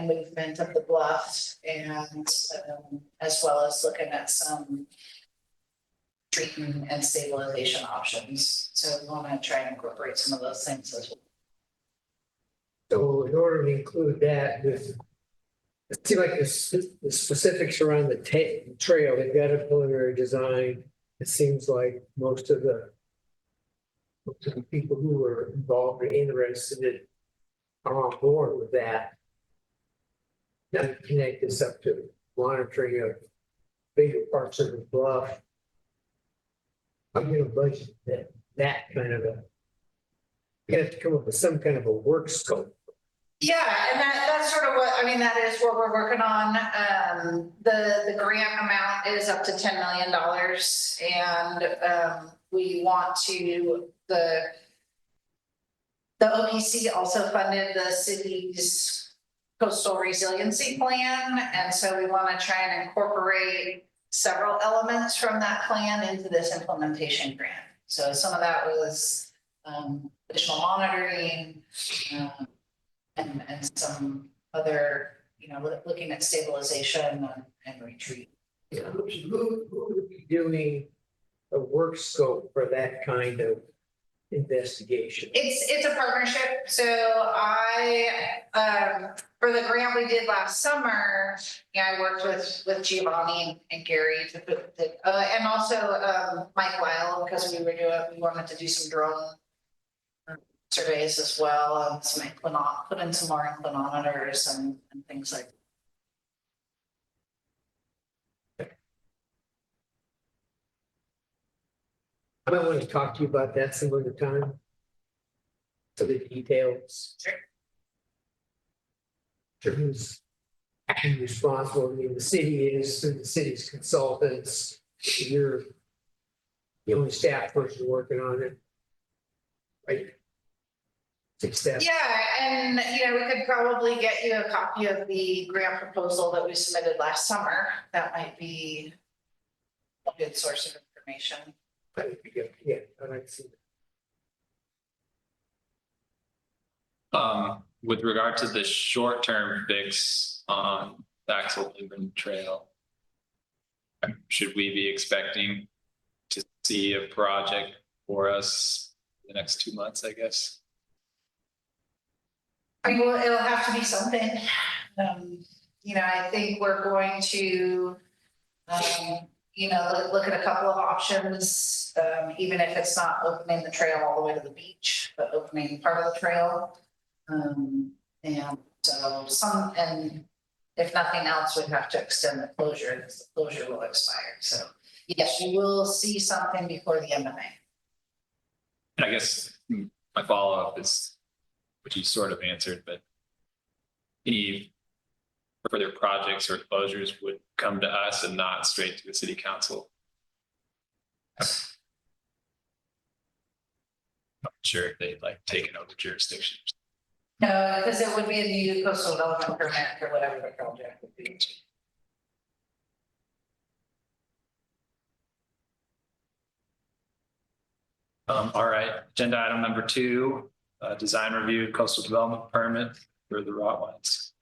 and movement of the bluff, and as well as looking at some treatment and stabilization options. So we want to try and incorporate some of those things as well. So in order to include that, with it seems like the specifics around the trail, they've got a preliminary design. It seems like most of the people who were involved or interested are on board with that. Now connect this up to monitoring of bigger parts of the bluff. I'm going to budget that kind of a. You have to come up with some kind of a work scope. Yeah, and that's sort of what, I mean, that is what we're working on. The grant amount is up to $10 million, and we want to, the OPC also funded the city's coastal resiliency plan, and so we want to try and incorporate several elements from that plan into this implementation grant. So some of that was additional monitoring, and some other, looking at stabilization and retreat. Yeah, who would be doing a work scope for that kind of investigation? It's a partnership. So I for the grant we did last summer, I worked with Giovanni and Gary to put the, and also Mike Weil, because we wanted to do some drone surveys as well, and some put in some more inclinometers and things like that. I might want to talk to you about that some other time. So the details. Sure. Who's responsible? I mean, the city is, through the city's consultants. You're the only staff person working on it, right? Yeah, and we could probably get you a copy of the grant proposal that we submitted last summer. That might be a good source of information. That would be good. Yeah, I'd like to see that. With regard to the short-term fix on the Axel Lindgren Trail, should we be expecting to see a project for us the next 2 months, I guess? It'll have to be something. I think we're going to, look at a couple of options, even if it's not opening the trail all the way to the beach, but opening part of the trail. And so and if nothing else, we'd have to extend the closure because the closure will expire. So yes, you will see something before the end of May. And I guess my follow-up is, which you sort of answered, but any further projects or closures would come to us and not straight to the city council. I'm not sure if they'd taken over jurisdiction. No, because it would be a new coastal development permit for whatever the project would be. All right, agenda item number 2, design review coastal development permit for the Rottweils.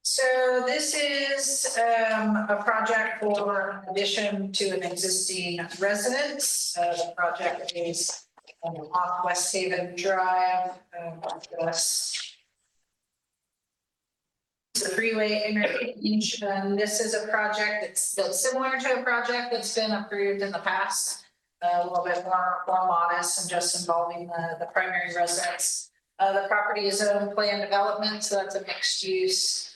So this is a project for addition to an existing residence. The project is off West Haven Drive. It's a freeway interchange, and this is a project that's similar to a project that's been approved in the past. A little bit more modest and just involving the primary residence. The property is owned planned development, so that's a mixed use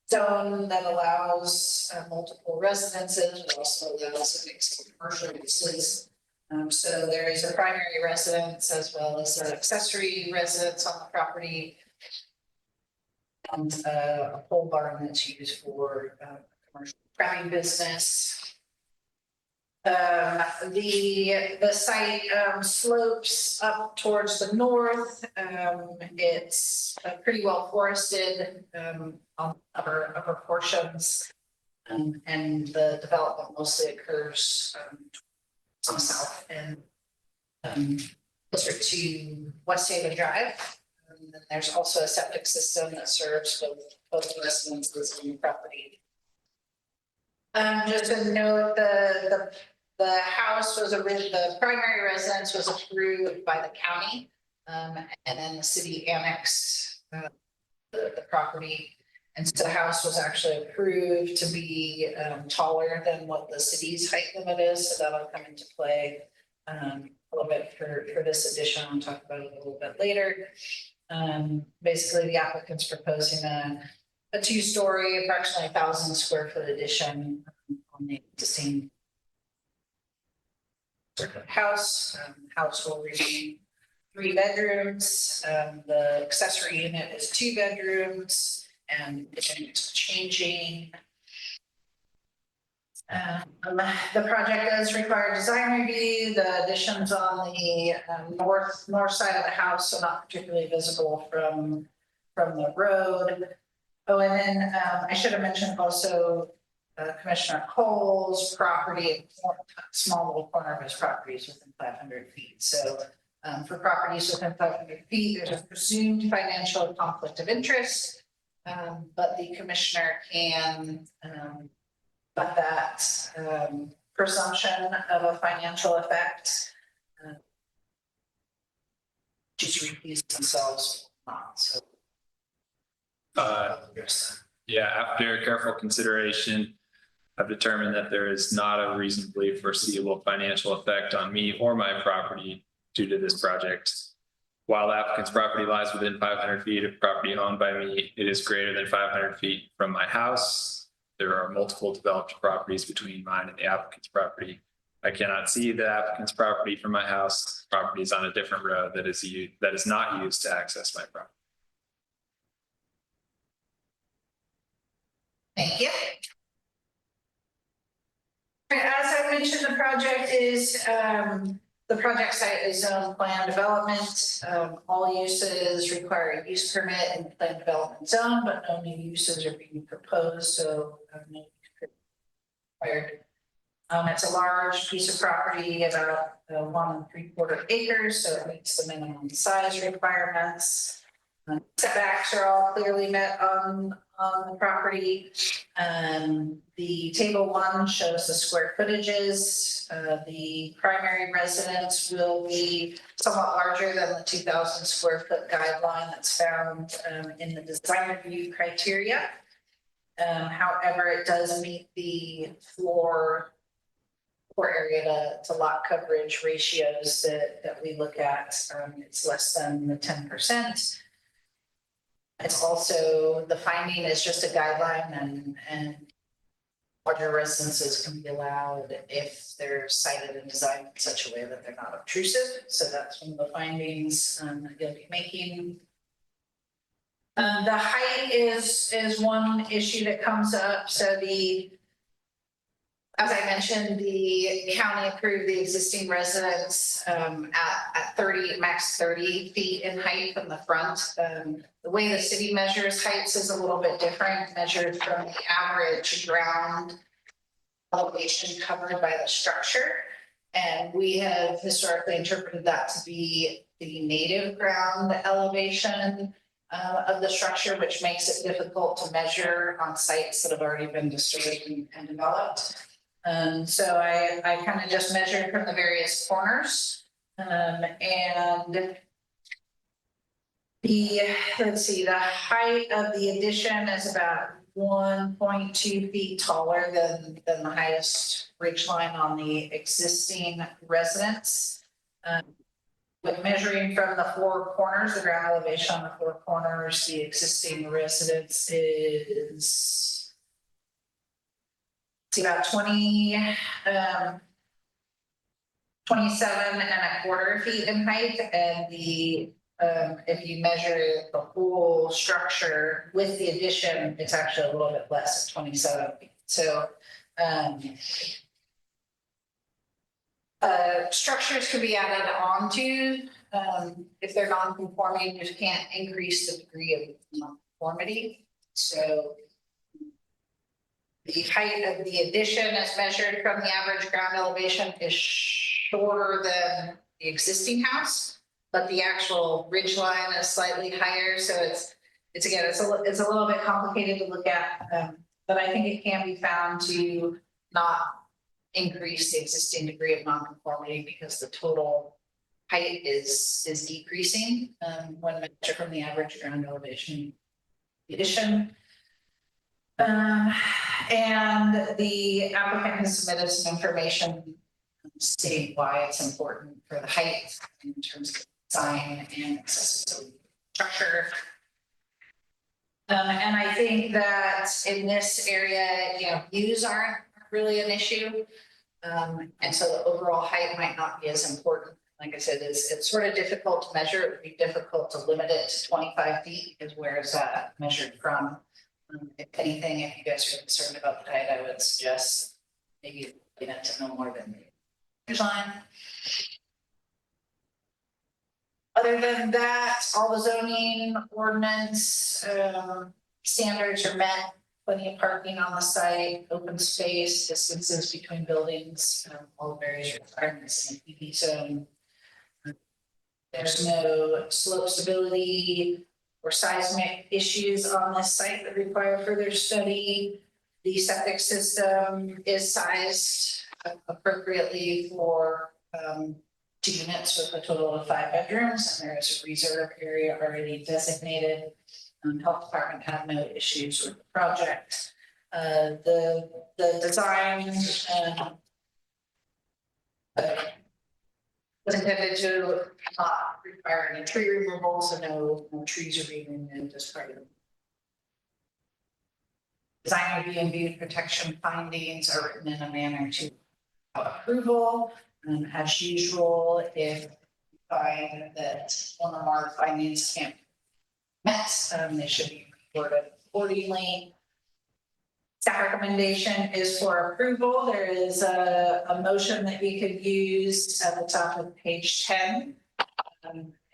zone that allows multiple residences. It also allows a mixed commercial uses. So there is a primary residence as well as an accessory residence on the property, and a pole barn that's used for commercial crabbing business. The site slopes up towards the north. It's pretty well forested on upper portions, and the development mostly occurs on the south and closer to West Haven Drive. then there's also a septic system that serves both residences in the property. Just to note, the house was the primary residence was approved by the county. And then the city annexed the property. And so the house was actually approved to be taller than what the city's height limit is. So that'll come into play a little bit for this addition. I'll talk about it a little bit later. Basically, the applicant's proposing a 2-story, approximately 1,000 square foot addition on the existing house. House will remain 3 bedrooms. The accessory unit is 2 bedrooms. And it's changing. The project does require design review. The additions on the north side of the house are not particularly visible from the road. Oh, and then I should have mentioned also Commissioner Cole's property, small little corner of his property is within 500 feet. So for properties within 500 feet, there's a presumed financial conflict of interest. But the commissioner can let that presumption of a financial effect just recuse themselves not. So yeah, after careful consideration, I've determined that there is not a reasonably foreseeable financial effect on me or my property due to this project. While the applicant's property lies within 500 feet of property owned by me, it is greater than 500 feet from my house. There are multiple developed properties between mine and the applicant's property. I cannot see the applicant's property from my house. Property is on a different road that is not used to access my property. thank you. As I mentioned, the project site is zone plan development. All uses require a use permit in the plan development zone, but no new uses are being proposed, so no use required. It's a large piece of property, about 1 3/4 acres, so it meets the minimum size requirements. Setbacks are all clearly met on the property. The table 1 shows the square footages. The primary residence will be somewhat larger than the 2,000 square foot guideline that's found in the design review criteria. However, it does meet the floor area to lot coverage ratios that we look at. It's less than the 10%. It's also, the finding is just a guideline and larger residences can be allowed if they're sited and designed in such a way that they're not obtrusive. So that's one of the findings that you'll be making. The height is one issue that comes up. So as I mentioned, the county approved the existing residence at 30, max 30 feet in height from the front. The way the city measures heights is a little bit different, measured from the average ground elevation covered by the structure. And we have historically interpreted that to be the native ground elevation of the structure, which makes it difficult to measure on sites that have already been disturbed and developed. So I kind of just measured from the various corners, and let's see, the height of the addition is about 1.2 feet taller than the highest ridge line on the existing residence. With measuring from the 4 corners, the ground elevation on the 4 corners, the existing residence is about 27.25 feet in height, and if you measure the whole structure with the addition, it's actually a little bit less, 27 feet. So structures can be added onto if they're non-conforming. You can't increase the degree of non-conformity. So the height of the addition as measured from the average ground elevation is shorter than the existing house, but the actual ridge line is slightly higher, so it's again, it's a little bit complicated to look at, but I think it can be found to not increase the existing degree of nonconformity because the total height is decreasing, when measured from the average ground elevation. Addition. And the applicant has submitted some information stating why it's important for the height in terms of design and accessibility structure. And I think that in this area, views aren't really an issue. And so the overall height might not be as important. Like I said, it's sort of difficult to measure. It would be difficult to limit it to 25 feet, because where is that measured from? If anything, if you guys are concerned about the height, I would suggest maybe limit to no more than the line. Other than that, all the zoning ordinance standards are met. Plenty of parking on the site, open space, distances between buildings, all the various requirements in the PB zone. There's no slope stability or seismic issues on this site that require further study. The septic system is sized appropriately for 2 units with a total of 5 bedrooms, and there is a reserve area already designated. Health department had no issues with the project. The design was intended to not require any tree removal, so no trees are being removed as part of the design review and view protection findings are written in a manner to approval. As usual, if you find that one or more findings can't be met, they should be reported accordingly. Staff recommendation is for approval. There is a motion that we could use at the top of page 10.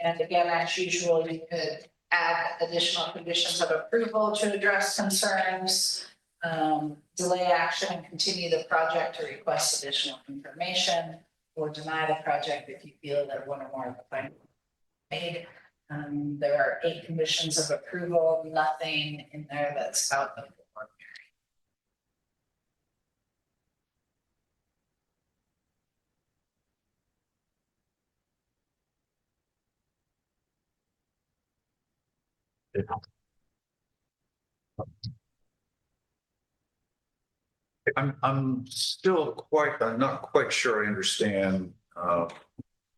And again, as usual, you could add additional conditions of approval to address concerns, delay action and continue the project to request additional information, or deny the project if you feel that one or more of the findings made. There are 8 conditions of approval, nothing in there that's out of the ordinary. I'm not quite sure I understand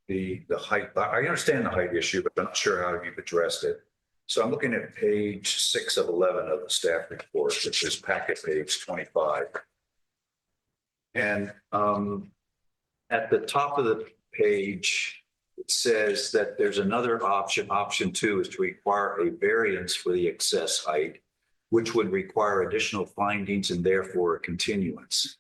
the height. I understand the height issue, but I'm not sure how you've addressed it. So I'm looking at page 6 of 11 of the staff report, which is packet page 25. And at the top of the page, it says that there's another option. Option 2 is to require a variance for the excess height, which would require additional findings and therefore a continuance.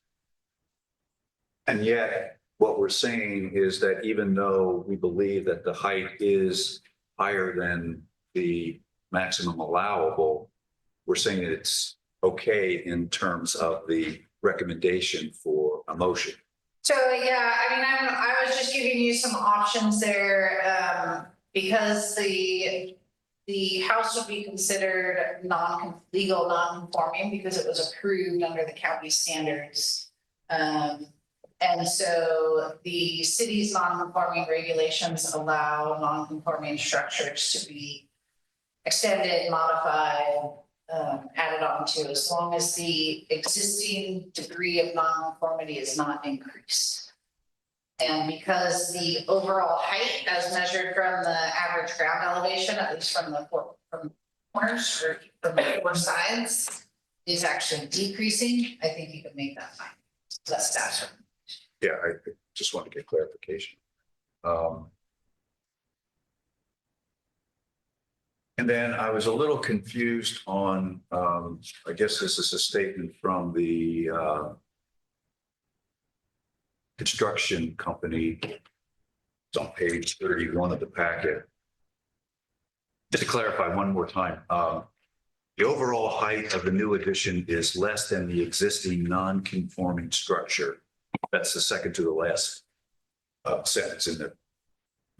And yet what we're saying is that even though we believe that the height is higher than the maximum allowable, we're saying that it's okay in terms of the recommendation for a motion. So yeah, I mean, I was just giving you some options there, because the house would be considered legal non-conforming because it was approved under the county standards. And so the city's non-conforming regulations allow non-conforming structures to be extended, modified, added on to, as long as the existing degree of non-conformity is not increased. And because the overall height, as measured from the average ground elevation, at least from the corners or from the 4 sides, is actually decreasing, I think you could make that fine. So that's staff's. Yeah, I just want to get clarification. And then I was a little confused on, I guess this is a statement from the construction company. It's on page 31 of the packet. Just to clarify one more time, the overall height of the new addition is less than the existing non-conforming structure. That's the second to the last sentence in the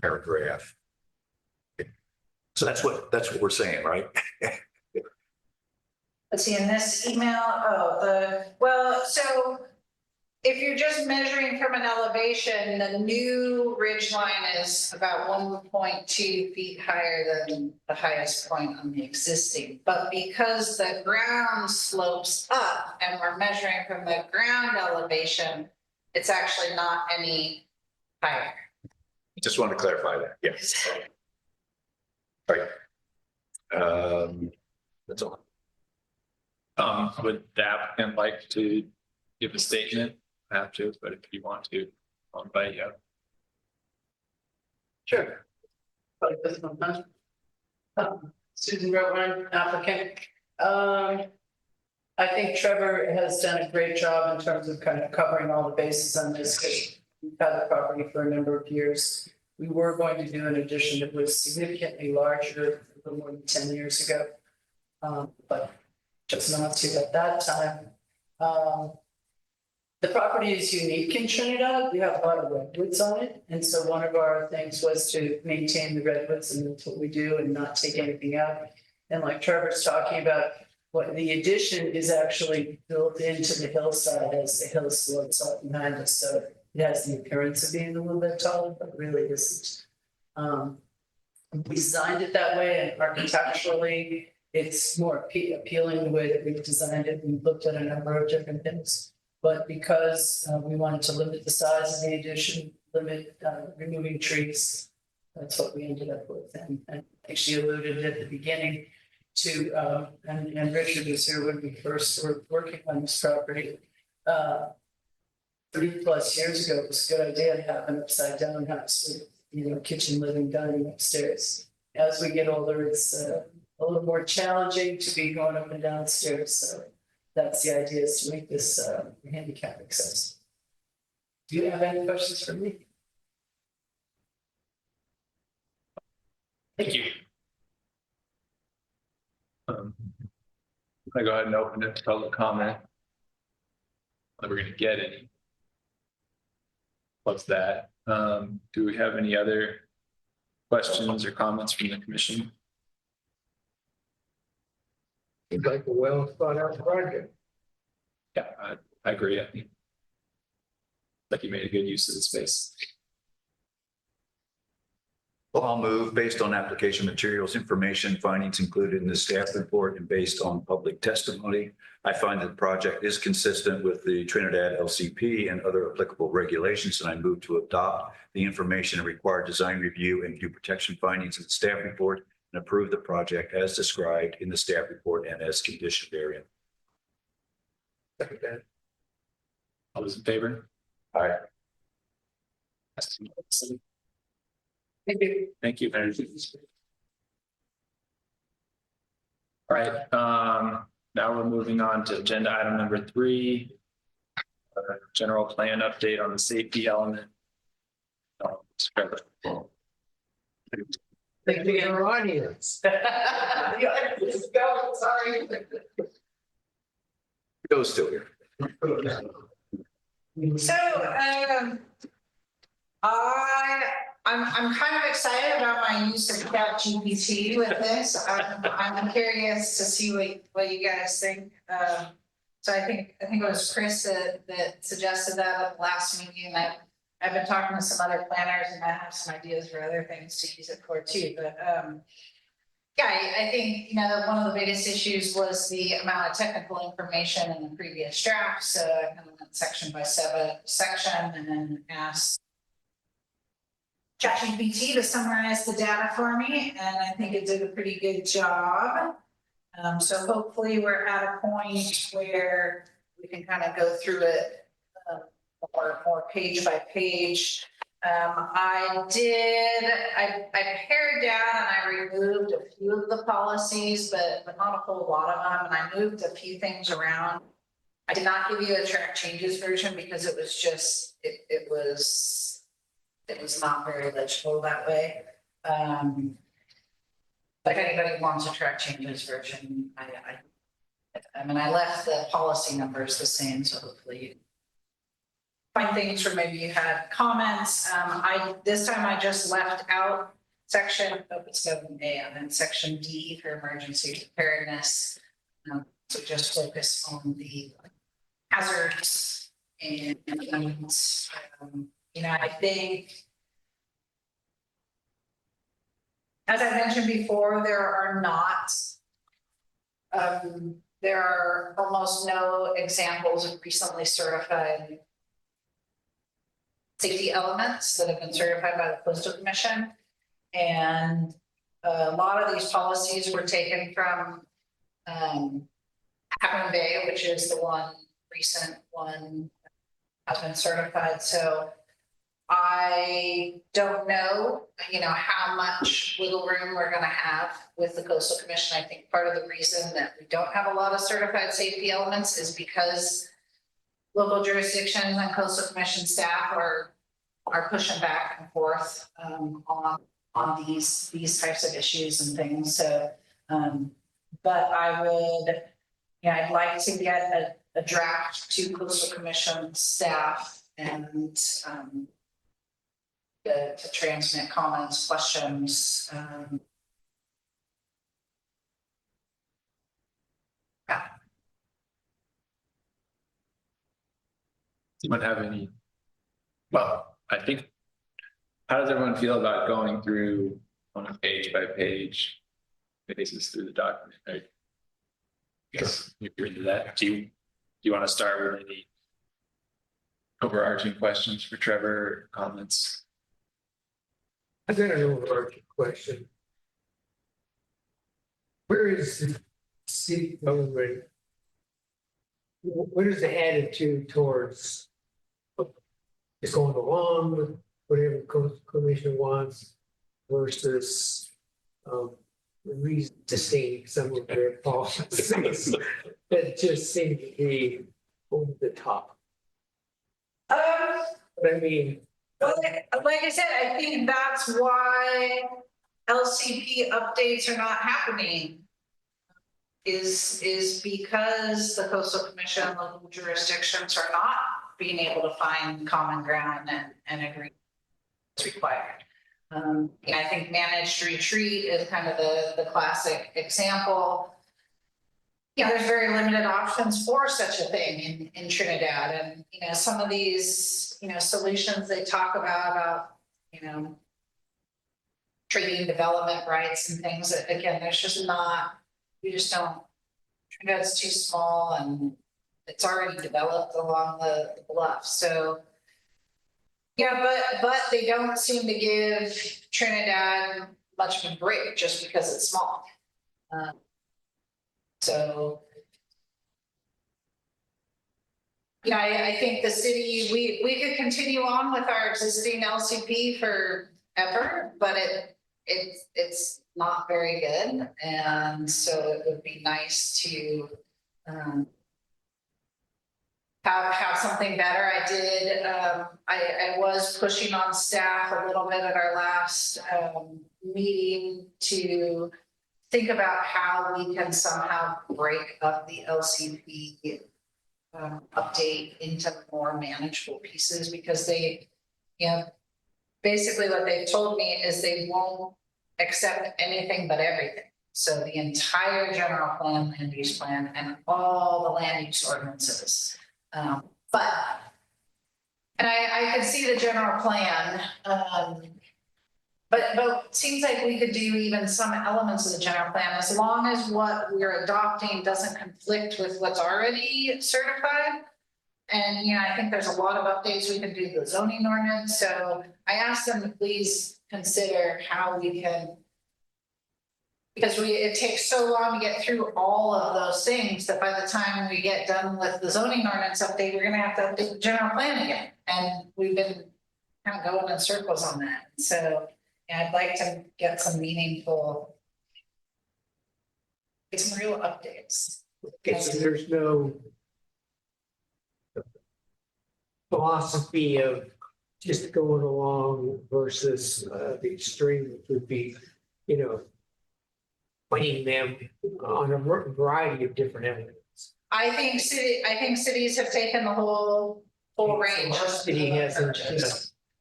paragraph. So that's what we're saying, right? Let's see, in this email, so if you're just measuring from an elevation, the new ridge line is about 1.2 feet higher than the highest point on the existing. But because the ground slopes up and we're measuring from the ground elevation, it's actually not any higher. Just wanted to clarify that. Yes. Right. That's all. Would the applicant like to give a statement? I have to, but if you want to, I'll invite you. Sure. Susan Rowan, applicant. I think Trevor has done a great job in terms of kind of covering all the bases on this, because we've had the property for a number of years. We were going to do an addition that was significantly larger a little more than 10 years ago. But just not to at that time. The property is unique in Trinidad. We have a lot of redwoods on it. And so one of our things was to maintain the redwoods, and that's what we do, and not take anything out. And like Trevor's talking about, what the addition is actually built into the hillside as the hill slopes up behind us. So it has the appearance of being a little bit taller, but really isn't. We designed it that way, and architecturally, it's more appealing the way that we've designed it. We've looked at a number of different things. But because we wanted to limit the size of the addition, limit removing trees, that's what we ended up with. And I think she alluded at the beginning to, and Richard was here when we first were working on this property. 30+ years ago, it was a good idea to have an upside down house, with, kitchen, living, dining upstairs. As we get older, it's a little more challenging to be going up and downstairs. So that's the idea, is to make this handicap accessible. Do you have any questions for me? Thank you. I go ahead and open it to public comment. Whether we're going to get any. What's that? Do we have any other questions or comments from the commission? Seems like a well thought out project. Yeah, I agree. I think like you made a good use of the space. Well, I'll move based on application materials, information, findings included in the staff report, and based on public testimony. I find that the project is consistent with the Trinidad LCP and other applicable regulations, and I move to adopt the information and required design review and view protection findings in the staff report and approve the project as described in the staff report and as conditioned therein. Second that. All those in favor? Aye. Thank you. Thank you. All right, now we're moving on to agenda item number 3. General plan update on the safety element. Thank you. Our audience. Sorry. Joe's still here. So, I'm kind of excited about my use of ChatGPT with this. I'm curious to see what you guys think. So I think it was Chris that suggested that at the last meeting. I've been talking to some other planners, and I have some ideas for other things to use it for too. But yeah, I think one of the biggest issues was the amount of technical information in the previous draft. So I kind of went section by section and then asked ChatGPT to summarize the data for me, and I think it did a pretty good job. So hopefully we're at a point where we can kind of go through it more page by page. I pared down and I removed a few of the policies, but not a whole lot of them, and I moved a few things around. I did not give you a track changes version because it was just it was not very legible that way. If anybody wants a track changes version, I mean, I left the policy numbers the same, so hopefully you find things where maybe you had comments. This time I just left out section, it's going A, and then section D for emergency preparedness. So just focus on the hazards and, I think, as I mentioned before, there are almost no examples of recently certified safety elements that have been certified by the Coastal Commission. And a lot of these policies were taken from Half Bay, which is the recent one has been certified. So I don't know, how much wiggle room we're gonna have with the Coastal Commission. I think part of the reason that we don't have a lot of certified safety elements is because local jurisdictions and Coastal Commission staff are pushing back and forth on these types of issues and things. So, but I'd like to get a draft to Coastal Commission staff and to transmit comments, questions. Anyone have any? Well, I think, how does everyone feel about going through on a page by page basis through the document? Right? Yes, you're into that. Do you want to start with any overarching questions for Trevor, comments? I've got an overarching question. Where is the city government? What is the attitude towards just going along with whatever the commission wants versus resisting some of their policies that just seem to be over the top? I mean, Like I said, I think that's why LCP updates are not happening. Is because the Coastal Commission and local jurisdictions are not being able to find common ground and agree what's required. I think managed retreat is kind of the classic example. There's very limited options for such a thing in Trinidad, and some of these solutions they talk about trading development rights and things that, again, there's just not. We just don't. Trinidad's too small and it's already developed along the bluff. So but they don't seem to give Trinidad much of a break just because it's small. So I think the city, we could continue on with our existing LCP forever, but it's not very good. And so it would be nice to have something better. I was pushing on staff a little bit at our last meeting to think about how we can somehow break up the LCP update into more manageable pieces, because they, basically what they've told me is they won't accept anything but everything. So the entire general plan, land use plan, and all the land use ordinances. But I could see the general plan, but it seems like we could do even some elements of the general plan as long as what we're adopting doesn't conflict with what's already certified. And I think there's a lot of updates we can do to the zoning ordinance. So I asked them to please consider how we can, because it takes so long to get through all of those things that by the time we get done with the zoning ordinance update, we're gonna have to update the general plan again. And we've been kind of going in circles on that. So I'd like to get some meaningful, get some real updates. okay, so there's no philosophy of just going along versus the extreme, which would be, fighting them on a variety of different elements. I think cities have taken the whole range. Our city hasn't,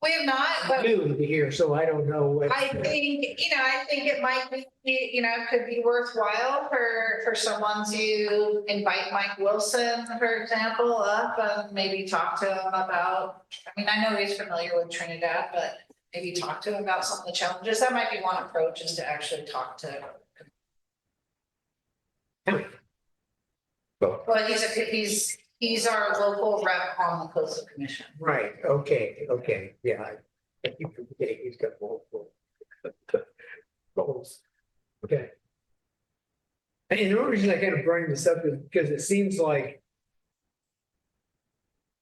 We have not, but new to here, so I don't know what. I think, I think it might be, it could be worthwhile for someone to invite Mike Wilson, for example, up and maybe talk to him about, I know he's familiar with Trinidad, but maybe talk to him about some of the challenges. That might be one approach, is to actually talk to. Well, Well, he's our local rep on the coastal commission. Right, okay, yeah. I keep forgetting he's got multiple goals. Okay. And the only reason I kind of bring this up is because it seems like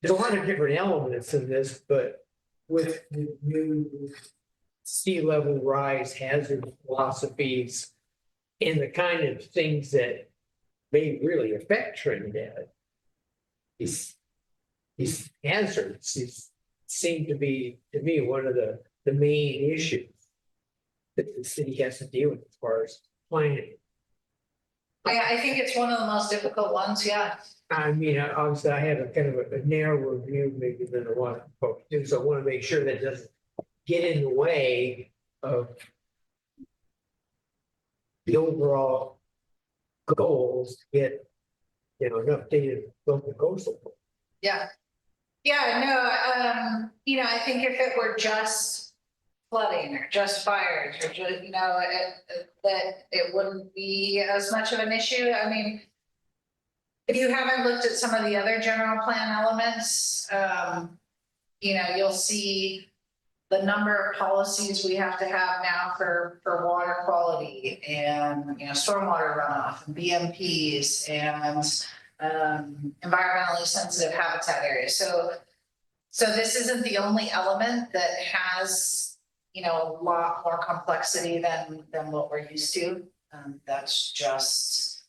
there's a lot of different elements in this, but with the new sea level rise hazard philosophies and the kind of things that may really affect Trinidad, these hazards seem to be, to me, one of the main issues that the city has to deal with as far as planning. I think it's one of the most difficult ones, yeah. Obviously, I have a kind of a narrower view maybe than I want folks to do, so I want to make sure that doesn't get in the way of the overall goals to get, an updated local coastal. Yeah. Yeah, no, I think if it were just flooding or just fires or just, that it wouldn't be as much of an issue. If you haven't looked at some of the other general plan elements, you'll see the number of policies we have to have now for water quality and, stormwater runoff and BMPs and environmentally sensitive habitat areas. So this isn't the only element that has, a lot more complexity than what we're used to. That's just,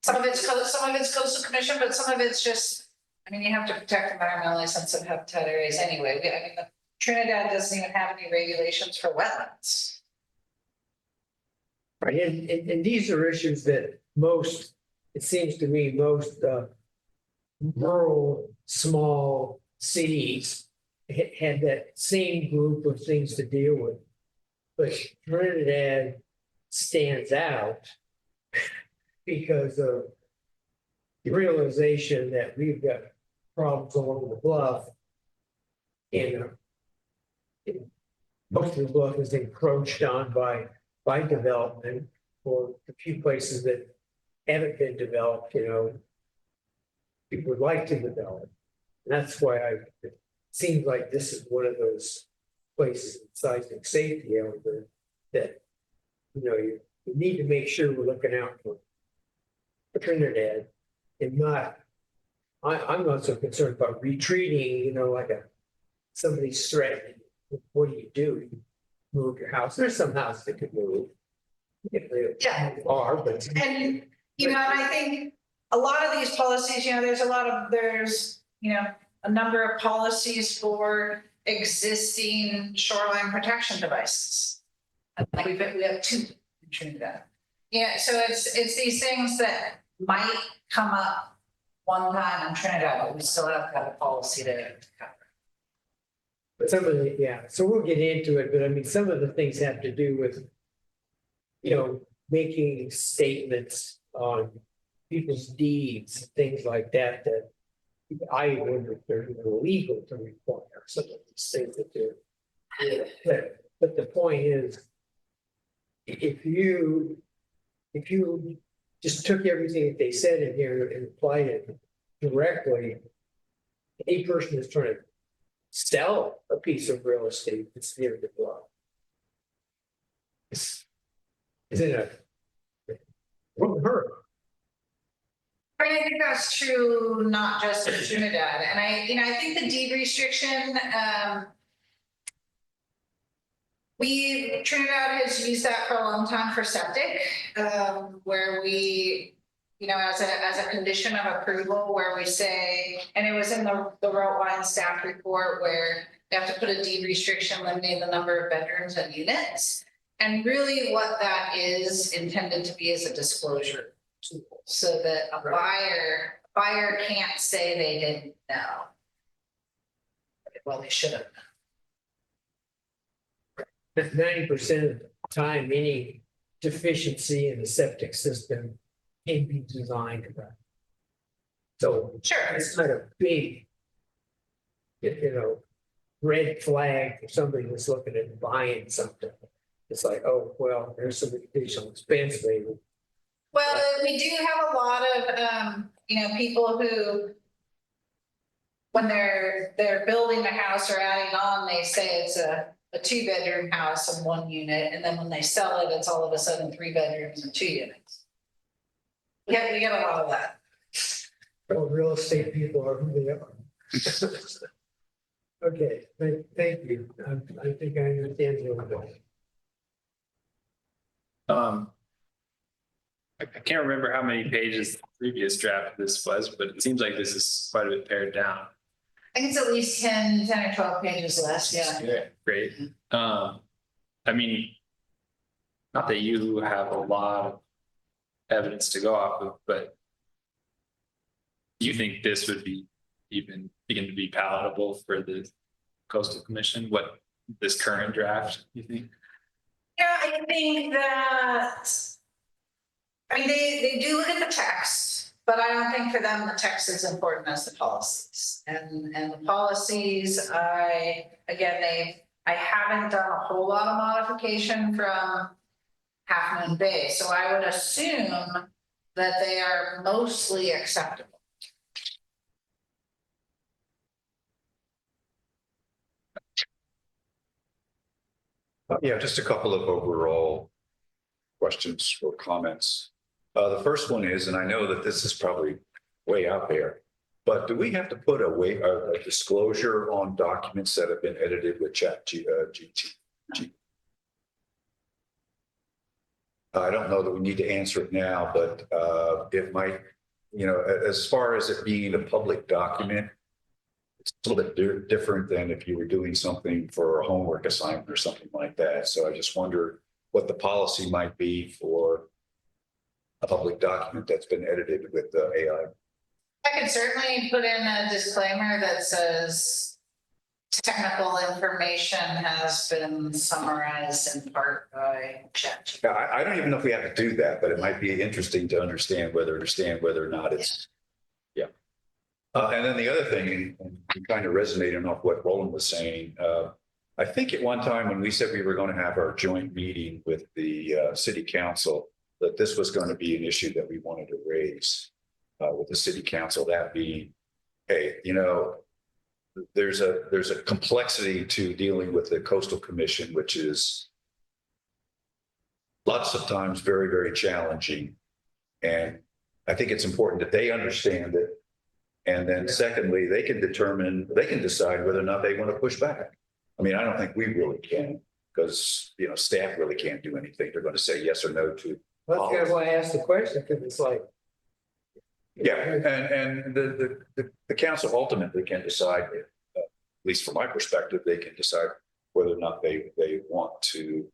some of it's coastal commission, but some of it's just, you have to protect environmentally sensitive habitat areas anyway. Trinidad doesn't even have any regulations for wetlands. Right, and these are issues that most, it seems to me, most rural, small cities had that same group of things to deal with. But Trinidad stands out because of the realization that we've got problems along the bluff. And most of the bluff is encroached on by development, or the few places that haven't been developed, people would like to develop. And that's why it seems like this is one of those places in seismic safety element that, you need to make sure we're looking out for Trinidad and not, I'm not so concerned about retreating, like somebody's threatening. What do? You move your house. There's some houses that could move. If they are, but. And, I think a lot of these policies, there's a number of policies for existing shoreline protection devices. We have 2 in Trinidad. Yeah, so it's these things that might come up one time in Trinidad, but we still have to have a policy to cover. But some of the, so we'll get into it, but some of the things have to do with, making statements on people's deeds, things like that, that I wonder if they're illegal to require some of these things that they're. But the point is, if you just took everything that they said in here and applied it directly, a person is trying to sell a piece of real estate that's near the bluff. Wouldn't hurt. I think that's true, not just in Trinidad. And I think the deed restriction, Trinidad has used that for a long time for septic, where we, as a condition of approval, where we say, and it was in the Routwine staff report, where they have to put a deed restriction limiting the number of bedrooms and units. And really what that is intended to be is a disclosure tool, so that a buyer can't say they didn't know. Well, they should have. 90% of the time, any deficiency in the septic system can be designed about. So Sure. it's not a big, red flag for somebody that's looking at buying something. It's like, oh, well, there's some additional expense maybe. Well, we do have a lot of, people who, when they're building a house or adding on, they say it's a 2-bedroom house and 1 unit, and then when they sell it, it's all of a sudden 3 bedrooms and 2 units. We get a lot of that. Well, real estate people are who they are. Okay, thank you. I think I understand a little bit. I can't remember how many pages the previous draft of this was, but it seems like this is quite a bit pared down. I think it's at least 10 or 12 pages less, yeah. Great. I mean, not that you have a lot of evidence to go off of, but do you think this would be even begin to be palatable for the Coastal Commission? What this current draft, you think? Yeah, I think that, they do look at the text, but I don't think for them the text is important as the policies. And the policies, I haven't done a whole lot of modification from Half Moon Bay, so I would assume that they are mostly acceptable. Yeah, just a couple of overall questions or comments. The first one is, and I know that this is probably way out there, but do we have to put a disclosure on documents that have been edited with ChatGPT? I don't know that we need to answer it now, but it might, as far as it being a public document, it's a little bit different than if you were doing something for a homework assignment or something like that. So I just wonder what the policy might be for a public document that's been edited with AI. I could certainly put in a disclaimer that says technical information has been summarized in part by ChatGPT. Yeah, I don't even know if we have to do that, but it might be interesting to understand whether or not it's, yeah. And then the other thing, and kind of resonating off what Roland was saying, I think at one time when we said we were going to have our joint meeting with the city council, that this was going to be an issue that we wanted to raise with the city council, that being, hey, there's a complexity to dealing with the Coastal Commission, which is lots of times very, very challenging. And I think it's important that they understand it. And then secondly, they can decide whether or not they want to push back. I mean, I don't think we really can, because, staff really can't do anything. They're going to say yes or no to. Well, that's kind of why I asked the question, because it's like. Yeah, and the council ultimately can decide, at least from my perspective, they can decide whether or not they want to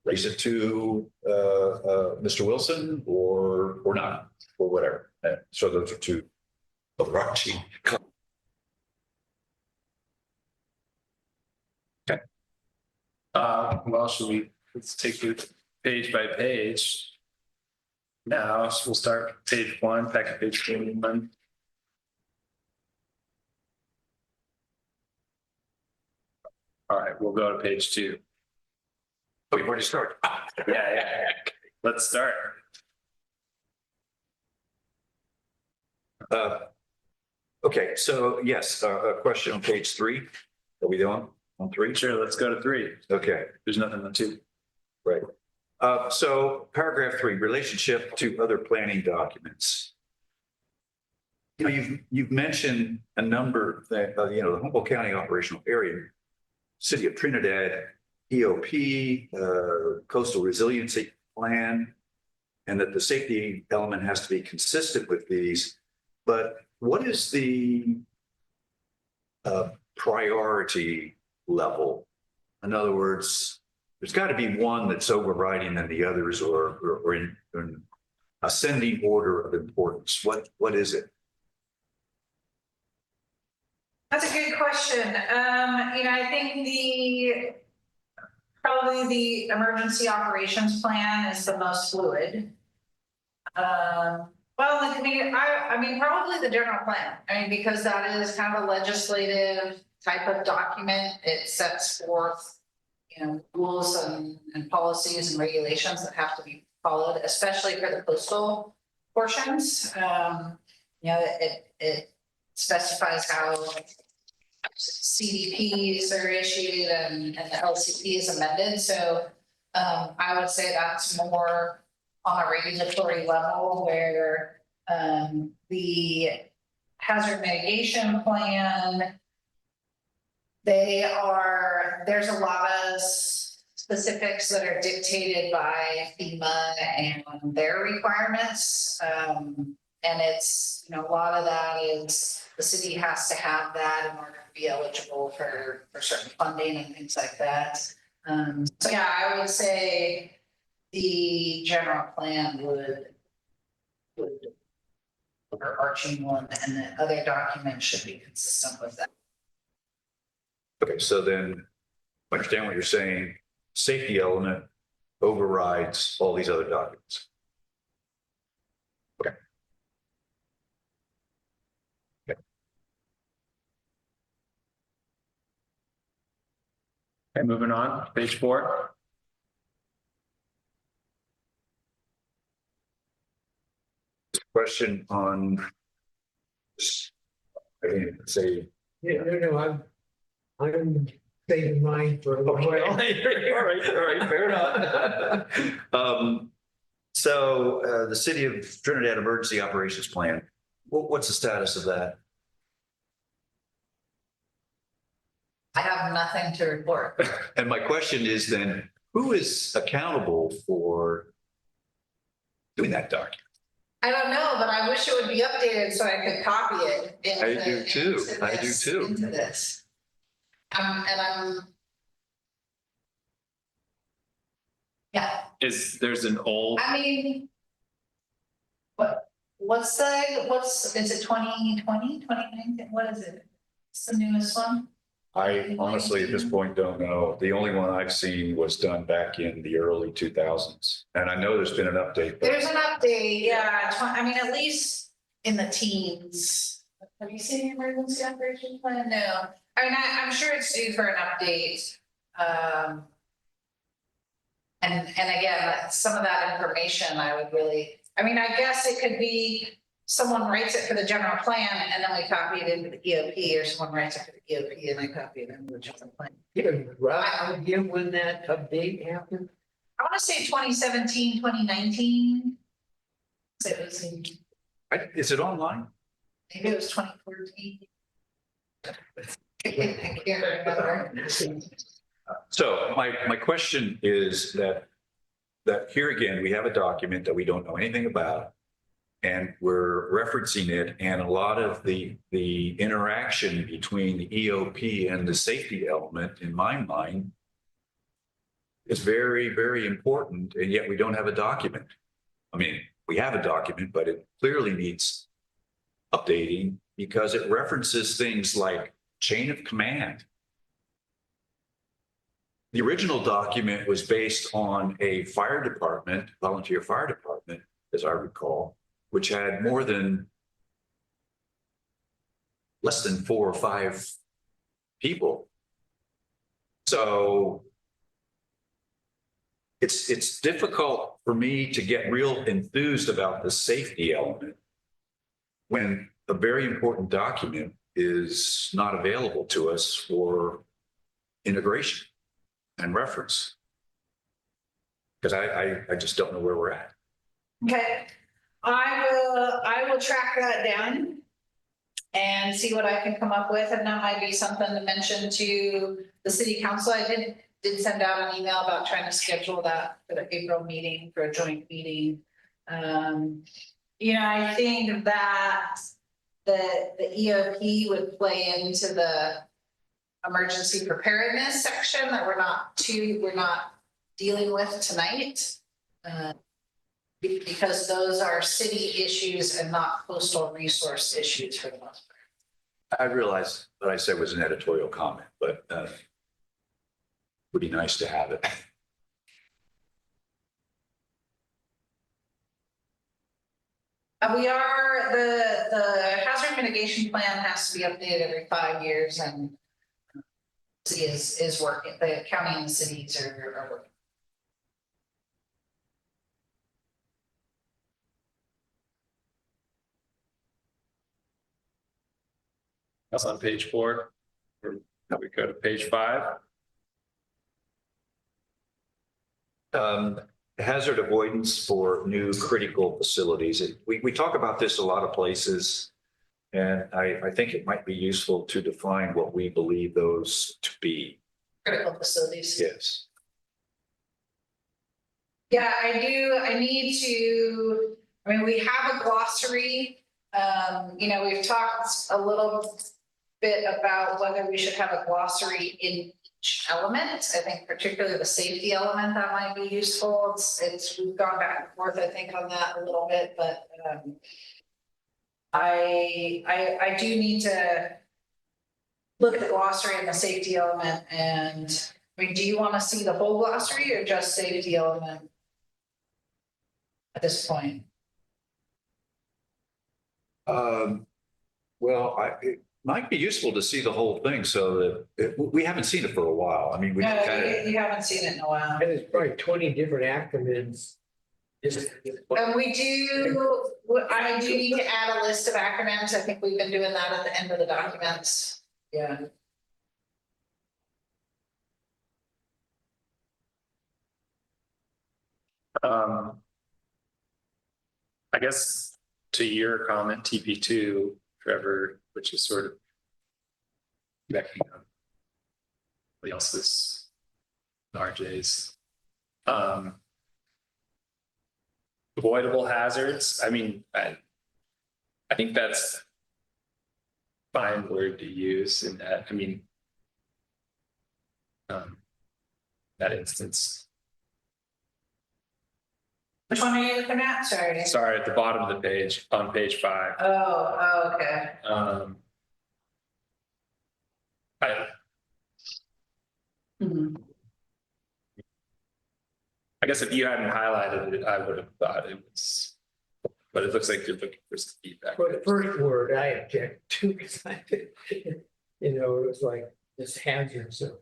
raise it to Mr. Wilson or not, or whatever. And so those are two overarching. Okay. Well, let's take it page by page. Now, so we'll start page 1, back to page 21. All right, we'll go to page 2. Oh, you've already started. Yeah. Let's start. Okay, so yes, a question on page 3. Are we on 3? Sure, let's go to 3. Okay, There's nothing on 2. right. So paragraph 3, relationship to other planning documents. You've mentioned a number that, the Humboldt County operational area, City of Trinidad, EOP, Coastal Resiliency Plan, and that the safety element has to be consistent with these. But what is the priority level? In other words, there's got to be one that's overriding than the others, or in ascending order of importance. What is it? That's a good question. I think Probably the emergency operations plan is the most fluid. Well, I mean, probably the general plan. I mean, because that is kind of a legislative type of document. It sets forth, rules and policies and regulations that have to be followed, especially for the coastal portions. It specifies how CDPs are issued and the LCP is amended. So I would say that's more on a regulatory level where the hazard mitigation plan, there's a lot of specifics that are dictated by FEMA and their requirements. And it's, a lot of that is the city has to have that in order to be eligible for certain funding and things like that. So yeah, I would say the general plan would overarching one, and the other documents should be consistent with that. Okay, so then, I understand what you're saying, safety element overrides all these other documents. Okay. Okay, moving on, page 4. Question on, I didn't say. Yeah, no, I'm saving mine for a Okay, all while. right, fair enough. So the City of Trinidad Emergency Operations Plan, what's the status of that? I have nothing to report. And my question is then, who is accountable for doing that document? I don't know, but I wish it would be updated so I could copy it. I do too. Into this. Yeah, There's an old, I mean, is it 2020, 2019? What is it? It's the newest one? I honestly, at this point, don't know. The only one I've seen was done back in the early 2000s. And I know there's been an update. There's an update, yeah, at least in the teens. Have you seen the emergency operation plan? No, I'm sure it's due for an update. And again, some of that information I guess it could be someone writes it for the general plan and then we copy it into the EOP, or someone writes it for the EOP and I copy it into the general plan. Give a rough idea when that update happened. I want to say 2017, 2019. So it was Is it online? maybe it was 2014. I can't remember. So my question is that here again, we have a document that we don't know anything about. And we're referencing it, and a lot of the interaction between the EOP and the safety element, in my mind, is very, very important, and yet we don't have a document. I mean, we have a document, but it clearly needs updating because it references things like chain of command. The original document was based on a fire department, volunteer fire department, as I recall, which had less than 4 or 5 people. So it's difficult for me to get real enthused about the safety element when a very important document is not available to us for integration and reference. Because I just don't know where we're at. Okay, I will track that down and see what I can come up with, and that might be something to mention to the city council. I did send out an email about trying to schedule that for the April meeting, for a joint meeting. I think that the EOP would play into the emergency preparedness section that we're not dealing with tonight. Because those are city issues and not coastal resource issues for the most part. I realize what I said was an editorial comment, but would be nice to have it. The hazard mitigation plan has to be updated every 5 years and city is working, the county and the cities are working. That's on page 4. Or we go to page 5. Hazard avoidance for new critical facilities. We talk about this a lot of places. And I think it might be useful to define what we believe those to be. Critical facilities. Yes. Yeah, I need to, I mean, we have a glossary. We've talked a little bit about whether we should have a glossary in each element. I think particularly the safety element that might be useful. We've gone back and forth, I think, on that a little bit, but I do need to look at the glossary and the safety element. And I mean, do you want to see the whole glossary or just safety element at this point? Well, it might be useful to see the whole thing so that we haven't seen it for a while. I mean, we No, kind of. you haven't seen it in a while. And there's probably 20 different acronyms. Just- And I do need to add a list of acronyms. I think we've been doing that at the end of the documents. Yeah. I guess to your comment, TP2, Trevor, which is sort of backing up what else's RJ's. Avoidable hazards. I mean, I think that's fine word to use in that. I mean, that instance. Which one are you looking at? Sorry. Sorry, at the bottom of the page, on page 5. Oh, okay. Mhm. I guess if you hadn't highlighted it, I would have thought it was, but it looks like you're looking for some feedback. For the first word, I object to, because it was like this hazard, so.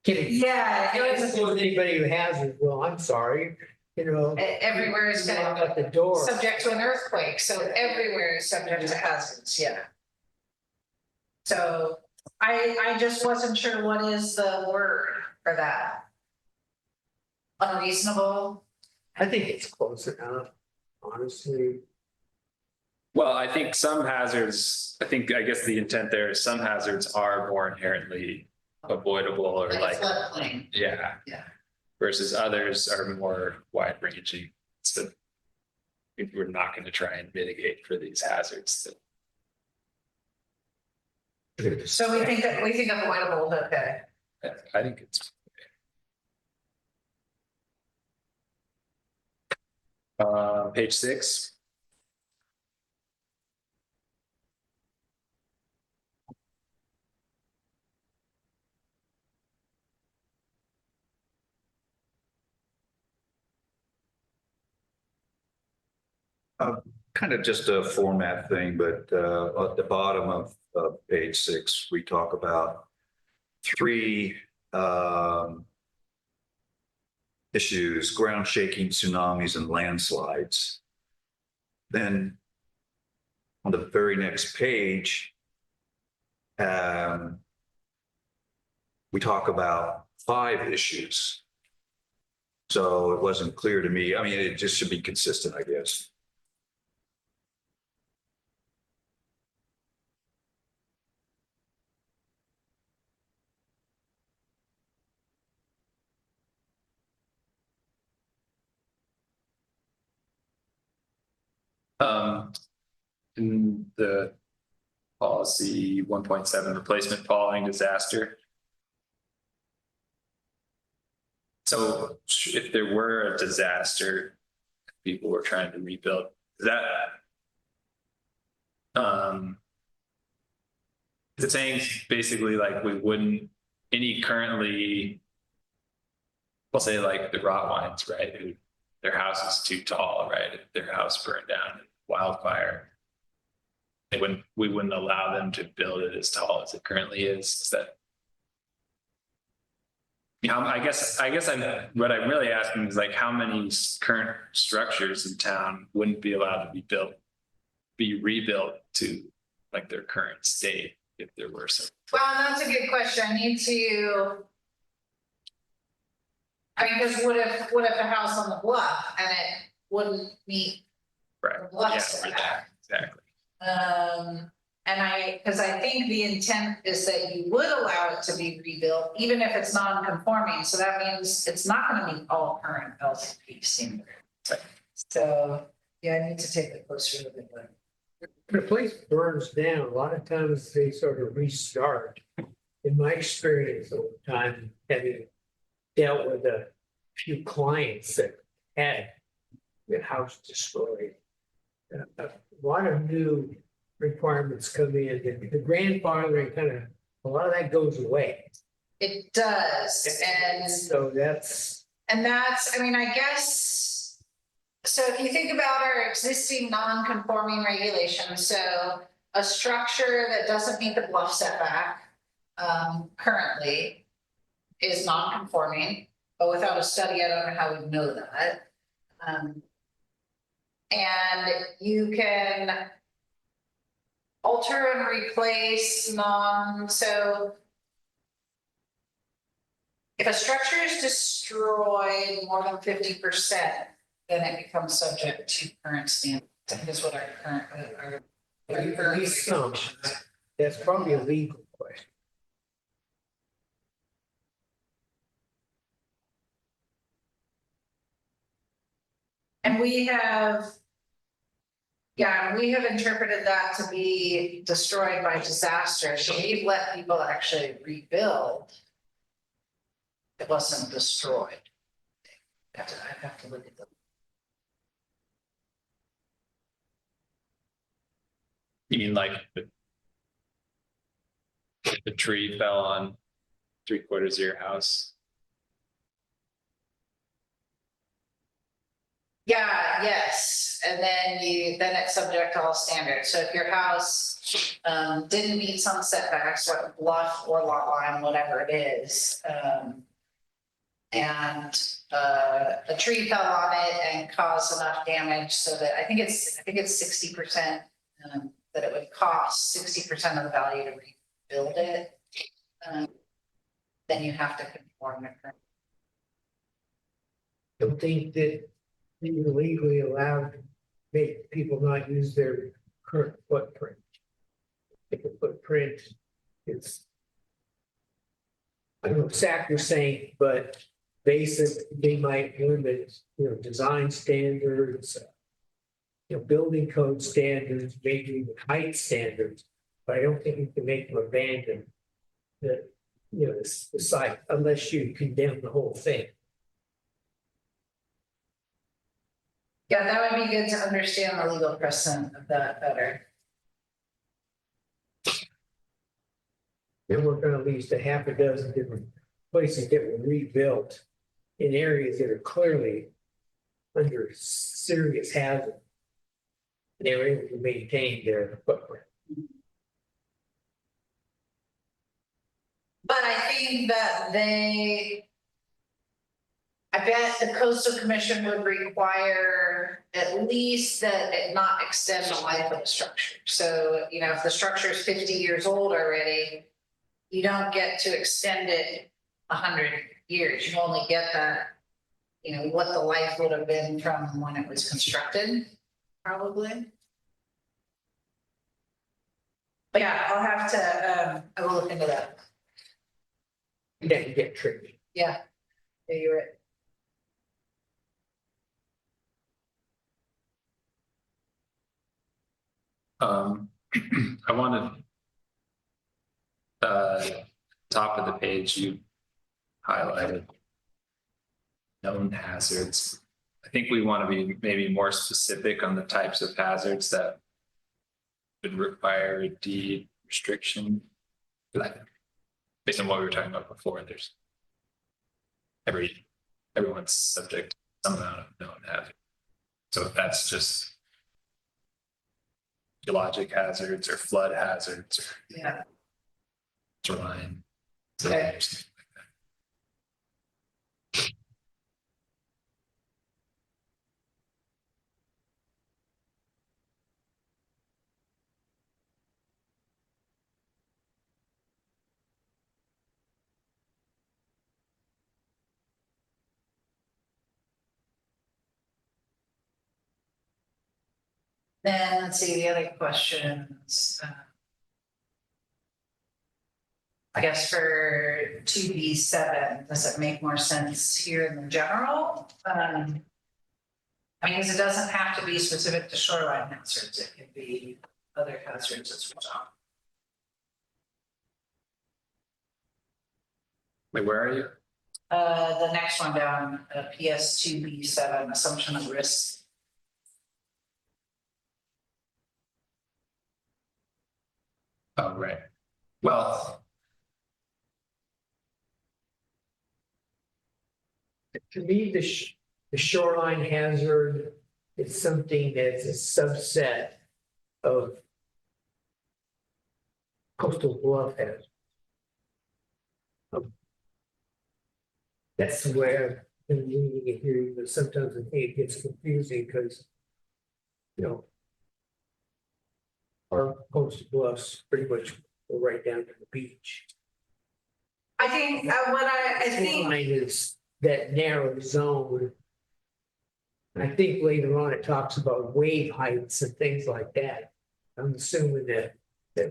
Kidding. Yeah, it was Anybody who has it, well, I'm sorry, everywhere is knock kind at the door. of subject to an earthquake, so everywhere is subject to hazards, yeah. So I just wasn't sure what is the word for that. Unreasonable. I think it's close enough, honestly. Well, I think some hazards, I guess the intent there is some hazards are more inherently avoidable or like, Floodplain. yeah. Yeah. Versus others are more wide ranging. So we're not going to try and mitigate for these hazards. So we think avoidable is okay. I think it's. Page 6. Kind of just a format thing, but at the bottom of page 6, we talk about 3 issues: ground shaking, tsunamis, and landslides. Then on the very next page, we talk about 5 issues. So it wasn't clear to me. I mean, it just should be consistent, I guess. In the policy 1.7 replacement following disaster. So if there were a disaster, people were trying to rebuild, is it saying basically like we wouldn't any currently, we'll say like the Rotwines, right? Who their house is too tall, right? If their house burned down in wildfire, we wouldn't allow them to build it as tall as it currently is. Is that? I guess what I'm really asking is like how many current structures in town wouldn't be allowed to be rebuilt to like their current state if there were some. Well, that's a good question. I need to. I mean, because what if a house on the bluff and it wouldn't meet Right. the bluff Yeah, setback? exactly. And because I think the intent is that you would allow it to be rebuilt, even if it's non-conforming, so that means it's not gonna meet all current LCP standards. Right. So, yeah, I need to take a closer look at that. When a place burns down, a lot of times they sort of restart. In my experience over time, having dealt with a few clients that had their house destroyed. A lot of new requirements come in, and the grandfathering kind of, a lot of that goes away. It does, and So that's, I mean, I guess, so if you think about our existing non-conforming regulations, so a structure that doesn't meet the bluff setback currently is non-conforming, but without a study, I don't know how we'd know that. And you can alter and replace so if a structure is destroyed more than 50%, then it becomes subject to current standards. I think that's what our current, at least some, that's probably a legal question. and we have interpreted that to be destroyed by disaster, so we've let people actually rebuild. It wasn't destroyed. I have to look at the. You mean like the tree fell on 3/4 of your house? Yeah, yes, and then it's subject to all standards, so if your house didn't meet some setbacks, like bluff or lot line, whatever it is, and a tree fell on it and caused enough damage so that I think it's 60%, that it would cost 60% of the value to rebuild it, then you have to conform to current. Don't think that you're legally allowed to make people not use their current footprint. If the footprint is, I don't know, sacrosanct, but basic, they might limit, design standards, building code standards, maybe even height standards, but I don't think you can make them abandon the site unless you condemn the whole thing. Yeah, that would be good to understand the legal precedent of that better. There were at least a half a dozen different places that were rebuilt in areas that are clearly under serious hazard. They were able to maintain their footprint. But I think that I bet the coastal commission would require at least that it not extend the life of the structure. So, if the structure is 50 years old already, you don't get to extend it 100 years. You only get that, what the life would have been from when it was constructed, probably. But yeah, I'll have to, I will look into that. That can get tricky. Yeah, you're right. I wanted top of the page you highlighted known hazards. I think we want to be maybe more specific on the types of hazards that would require a deed restriction. Like based on what we were talking about before, there's everyone's subject to some amount of known hazard. So if that's just geologic hazards or flood hazards or Yeah. shoreline. Okay. Then let's see, the other questions. I guess for 2B7, does it make more sense here in the general? I mean, because it doesn't have to be specific to shoreline hazards, it could be other hazards as well. Wait, where are you? The next one down, PS 2B7, assumption of risk. Oh, right. Well, To me, the shoreline hazard is something that's a subset of coastal bluff hazard. That's where I'm reading it here, but sometimes I think it gets confusing because, you know, our coastal bluffs pretty much go right down to the beach. I think, what I think. Shoreline is that narrow zone. And I think later on it talks about wave heights and things like that. I'm assuming that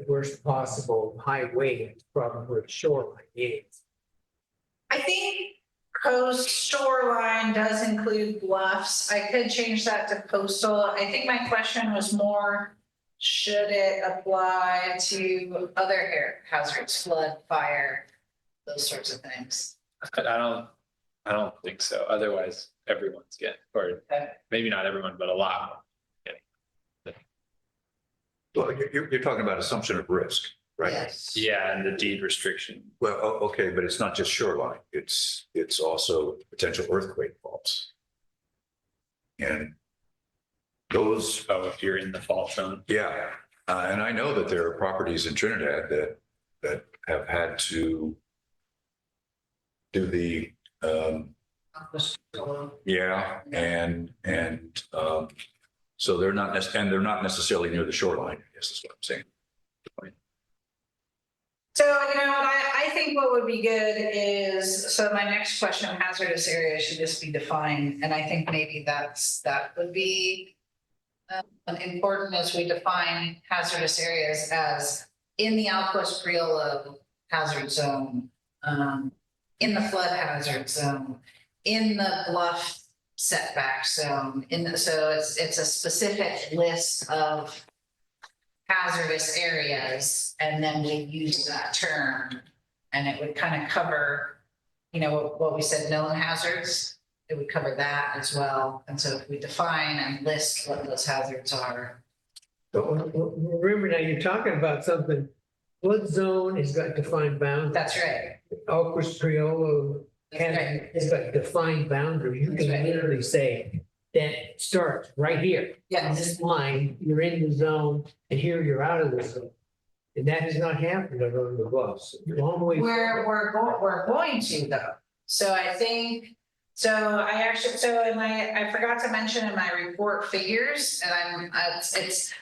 worst possible high wave is probably where the shoreline is. I think coast shoreline does include bluffs. I could change that to coastal. I think my question was more, should it apply to other hazards, flood, fire, those sorts of things? I don't think so. Otherwise, everyone's getting, or Okay. maybe not everyone, but a lot. Well, you're talking about assumption of risk, right? Yes. Yeah, and the deed restriction. Well, okay, but it's not just shoreline, it's also potential earthquake faults. And those, Oh, if you're in the fault zone. yeah, and I know that there are properties in Trinidad that have had to do the, yeah, and so they're not necessarily near the shoreline, I guess is what I'm saying. So, you know, what I think what would be good is, so my next question, hazardous area should just be defined, and I think maybe that would be important as we define hazardous areas as in the Alcoa Priolo hazard zone, in the flood hazard zone, in the bluff setback zone, so it's a specific list of hazardous areas, and then we use that term, and it would kind of cover, you know, what we said, known hazards, it would cover that as well. And so if we define and list what those hazards are. So remember now, you're talking about something, flood zone has got defined boundaries. That's right. Alquist Priolo has got defined boundaries. You can That's right. literally say that starts right here. On Yes, this line, you're in the zone, and here you're out of the zone. And that has not happened on the bluffs. You're all the way. we're going to though. So I think, I forgot to mention in my report figures, and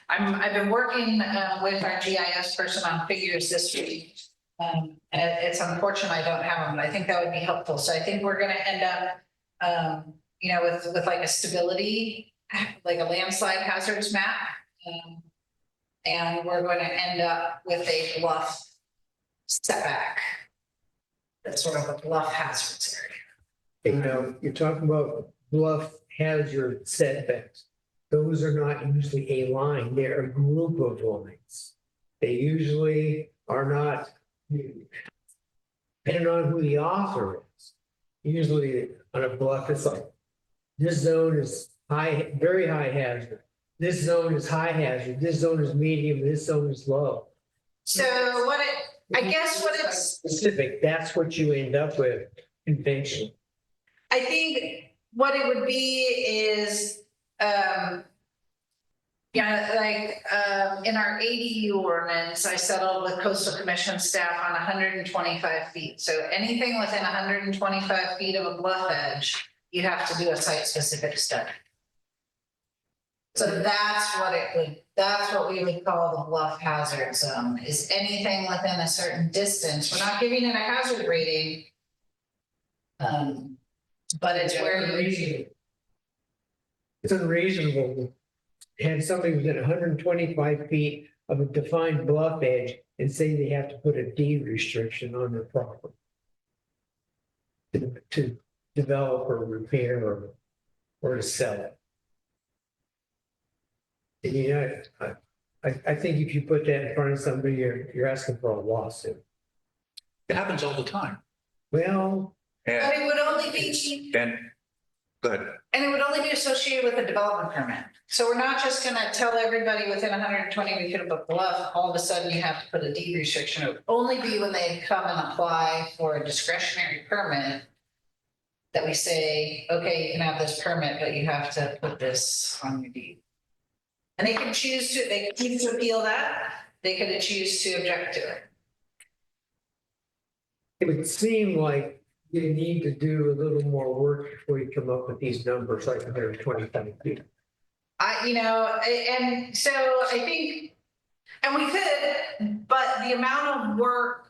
I've been working with our GIS person on figures this week. And it's unfortunate I don't have them, but I think that would be helpful. So I think we're gonna end up, you know, with like a stability, like a landslide hazards map. And we're going to end up with a bluff setback. That's sort of a bluff hazards area. You know, you're talking about bluff hazard setbacks. Those are not usually a line, they're a group of lines. They usually are not, depending on who the author is. Usually on a bluff, it's like, this zone is high, very high hazard. This zone is high hazard, this zone is medium, this zone is low. So I guess what it's, Specific, that's what you end up with conventional. I think what it would be is, yeah, like, in our ADU ordinance, I settled with coastal commission staff on 125 feet. So anything within 125 feet of a bluff edge, you have to do a site-specific study. So that's what we would call the bluff hazard zone, is anything within a certain distance. We're not giving it a hazard rating. But it's where you. It's unreasonable to have somebody within 125 feet of a defined bluff edge and say they have to put a deed restriction on their property to develop or repair or to sell it. And you know, I think if you put that in front of somebody, you're asking for a lawsuit. It happens all the time. Well, But And, it would only be, go ahead. and it would only be associated with a development permit. So we're not just gonna tell everybody within 120 feet of a bluff, all of a sudden you have to put a deed restriction. It would only be when they come and apply for a discretionary permit that we say, okay, you can have this permit, but you have to put this on your deed. And they can choose to appeal that, they could choose to object to it. it would seem like you need to do a little more work before you come up with these numbers like 125 feet. And so I think, and we could, but the amount of work.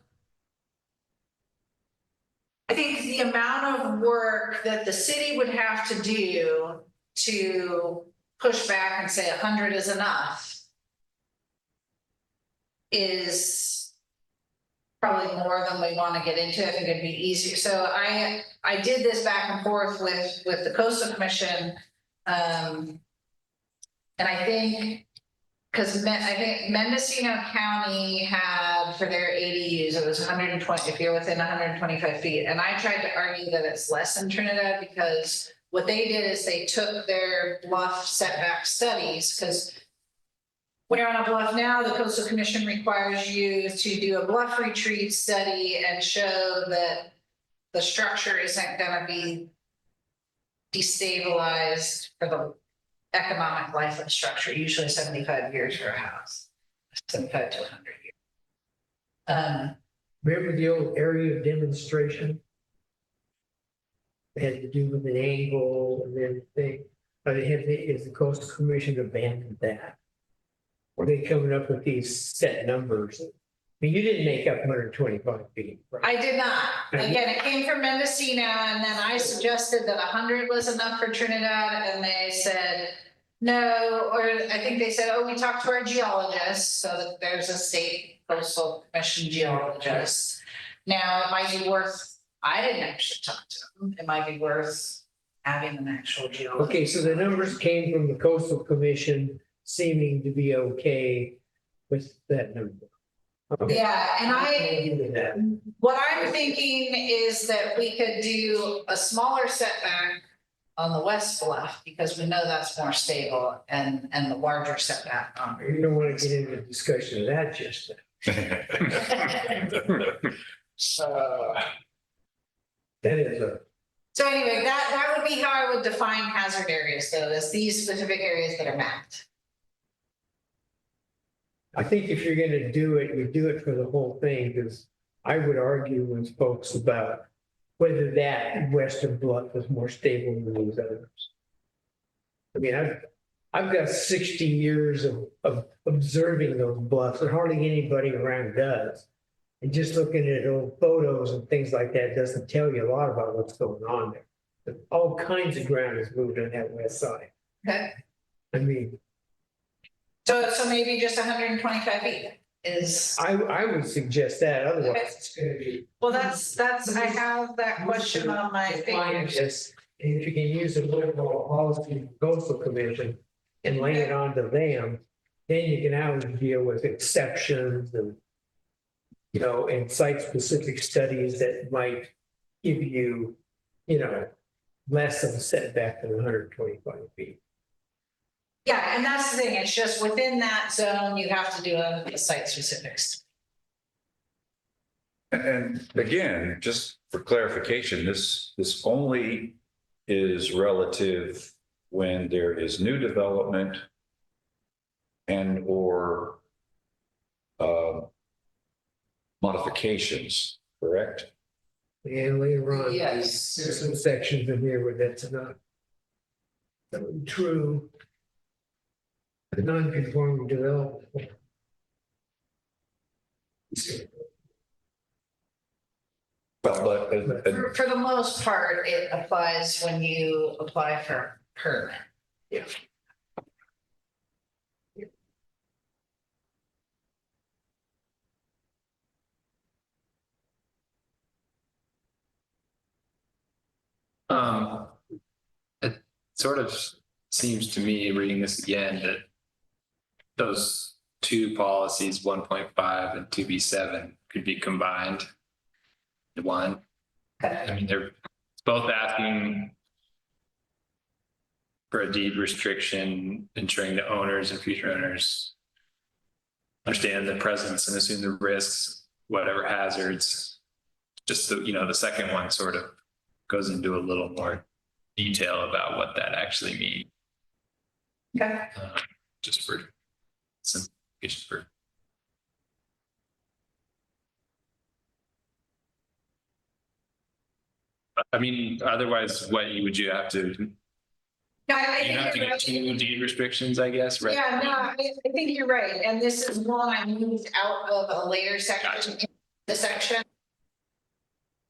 I think the amount of work that the city would have to do to push back and say 100 is enough is probably more than we want to get into. I think it'd be easier. So I did this back and forth with the coastal commission. And I think, because I think Mendocino County had for their ADUs, it was 120, if you're within 125 feet. And I tried to argue that it's less than Trinidad, because what they did is they took their bluff setback studies, because when you're on a bluff now, the coastal commission requires you to do a bluff retreat study and show that the structure isn't going to be destabilized for the economic life of the structure, usually 75 years for a house, 75 to 100 years. Remember the old area of demonstration? It had to do with an angle and everything, but is the coastal commission abandoned that? Or they coming up with these set numbers? I mean, you didn't make up 125 feet, right? I did not. Again, it came from Mendocino, and then I suggested that 100 was enough for Trinidad, and they said no, or I think they said, oh, we talked to our geologist, so that there's a state coastal commission geologist. Now, it might be worth, I didn't actually talk to them, it might be worth having an actual geologist. Okay, so the numbers came from the coastal commission seeming to be okay with that number. Okay. Yeah, and what I'm thinking is that we could do a smaller setback on the west bluff, because we know that's more stable, and the larger setback on. You don't want to get into a discussion of that just that is a, So anyway, that would be how I would define hazard areas, though, is these specific areas that are mapped. I think if you're gonna do it, you do it for the whole thing, because I would argue with folks about whether that western bluff is more stable than these others. I mean, I've got 60 years of observing those bluffs, and hardly anybody around does. And just looking at old photos and things like that doesn't tell you a lot about what's going on there. But all kinds of ground is moved on that west side. Okay. I mean, So maybe just 125 feet is, I would suggest that, otherwise it's gonna be. well, that's, I have that question on my fingers. Yes, and if you can use a local policy coastal commission and lay it onto them, then you can always deal with exceptions and, you know, and site-specific studies that might give you, you know, less of a setback than 125 feet. Yeah, and that's the thing, it's just within that zone, you have to do a site specifics. And again, just for clarification, this only is relative when there is new development and or modifications, correct? And later on. Yes. There's some sections in here where that's not true. The non-conforming development. But For the most part, it applies when you apply for permit. It sort of seems to me, reading this again, that those two policies, 1.5 and 2B7, could be combined into one. I mean, they're both asking for a deed restriction, ensuring the owners and future owners understand the presence and assume the risks, whatever hazards. Just the, the second one sort of goes into a little more detail about what that actually means. Okay. Just for simplification for. I mean, otherwise, what would you have to? No, I You have to think get two deed restrictions, I guess, right? yeah, no, I think you're right, and this is one I moved out of a later section, Gotcha. the section.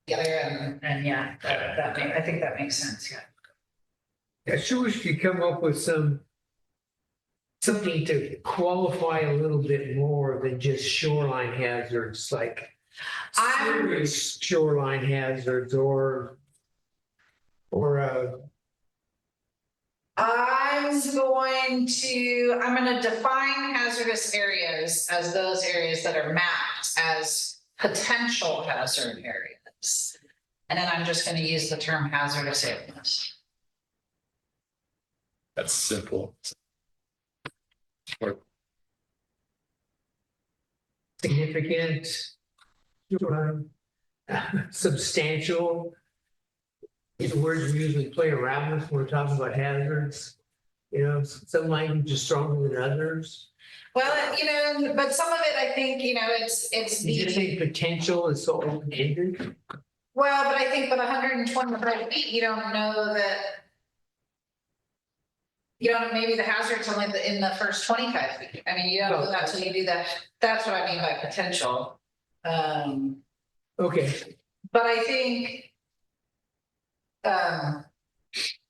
Together and yeah, I think that makes sense, yeah. I sure wish you could come up with something to qualify a little bit more than just shoreline hazards, like serious shoreline hazards or I'm gonna define hazardous areas as those areas that are mapped as potential hazard areas. And then I'm just gonna use the term hazardous areas. That's simple. Or significant, substantial. These words we usually play around with when we're talking about hazards. Some language is stronger than others. Well, but some of it, I think, it's You just the, say potential is so open-ended. well, but I think with 125 feet, you don't know that. Maybe the hazard's only in the first 25 feet. I mean, you don't know that till you do that. That's what I mean by potential. Okay, But I think, and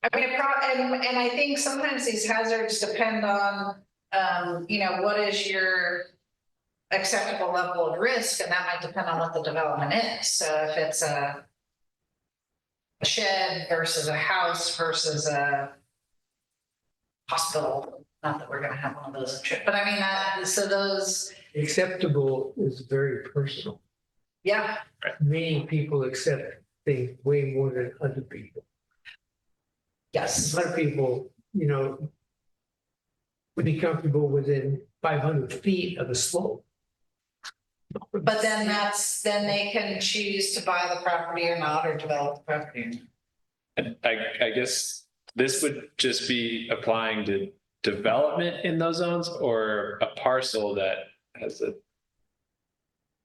I think sometimes these hazards depend on, what is your acceptable level of risk, and that might depend on what the development is. So if it's a shed versus a house versus a hospital, not that we're gonna have one of those, but I mean so those, acceptable is very personal. yeah, Many people accept things way more than other people. yes. A lot of people, would be comfortable within 500 feet of a slope. But then they can choose to buy the property or not, or develop the property. I guess this would just be applying to development in those zones, or a parcel that has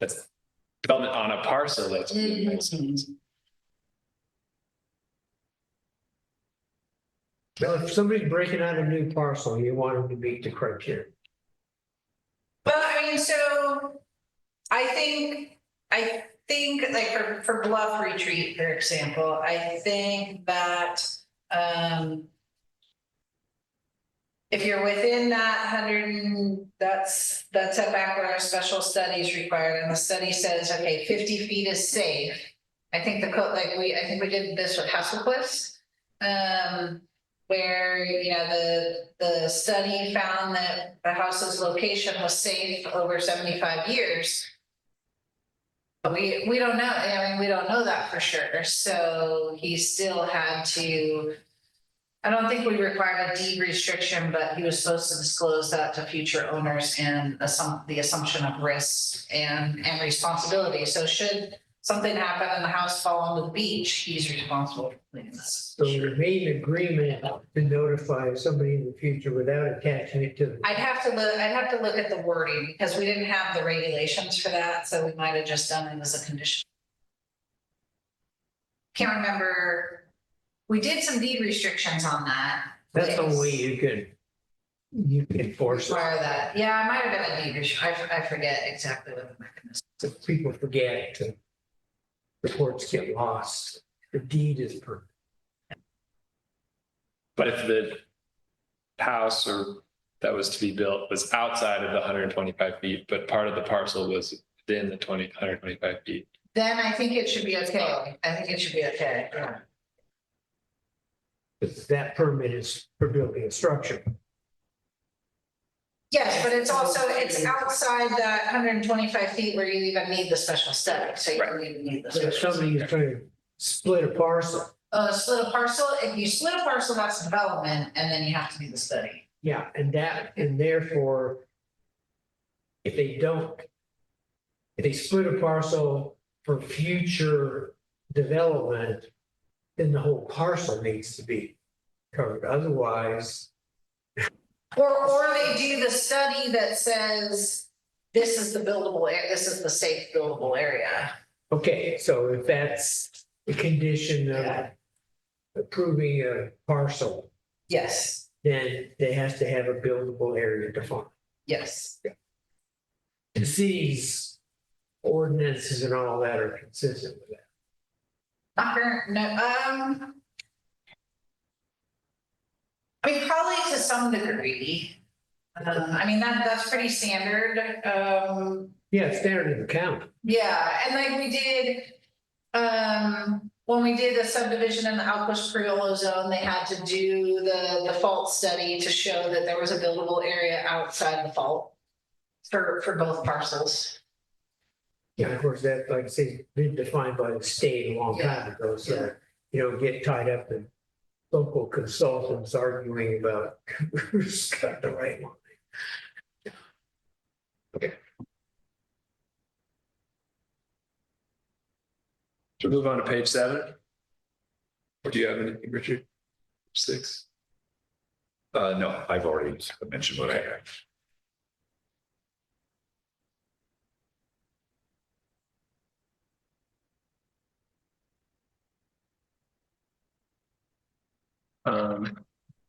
that's development on a parcel that's. Well, if somebody's breaking out a new parcel, you want them to meet the criteria. Well, I mean, so I think like for Bluff Retreat, for example, I think that if you're within that 100, that's setback where a special study is required, and the study says, okay, 50 feet is safe. I think the code, I think we did this with Hasselquist, where, the study found that the house's location was safe over 75 years. But we don't know, I mean, we don't know that for sure, so he still had to I don't think we required a deed restriction, but he was supposed to disclose that to future owners and the assumption of risks and responsibility. So should something happen and the house fall onto the beach, he's responsible for cleaning that. So we made an agreement to notify somebody in the future without attaching it to the. I'd have to look at the wording because we didn't have the regulations for that, so we might have just done it as a condition. Can't remember. We did some deed restrictions on that. That's the only way you can enforce it. Require that. Yeah, I might have been a deed restriction. I forget exactly what the mechanism. So people forget to reports get lost. The deed is per. But if the house or that was to be built was outside of the 125 feet, but part of the parcel was within the 125 feet. Then I think it should be okay. I think it should be okay. Yeah. That permit is for building a structure. Yes, but it's outside that 125 feet where you even need the special study, so you don't even need the So if special. somebody is trying to split a parcel, Split a parcel, if you split a parcel, that's development, and then you have to do the study. yeah, and therefore, if they split a parcel for future development, then the whole parcel needs to be covered. Otherwise, Or they do the study that says, this is the buildable area, this is the safe buildable area. okay, so if that's the condition of Yeah. approving a parcel, Yes, then it has to have a buildable area defined. yes. The city's ordinances and all that are consistent with that. Not current, no, I mean, probably to some degree. I mean, that's pretty standard. Yeah, it's standard in the county. Yeah, and like we did, when we did the subdivision in the Outpost Criollo zone, they had to do the fault study to show that there was a buildable area outside the fault for both parcels. Yeah, of course, that, like I say, been defined by the state a long time ago, so Yeah. you don't get tied up in local consultants arguing about who's got the right one. To move on to page 7. Or do you have anything, Richard? 6. No, I've already mentioned what I have.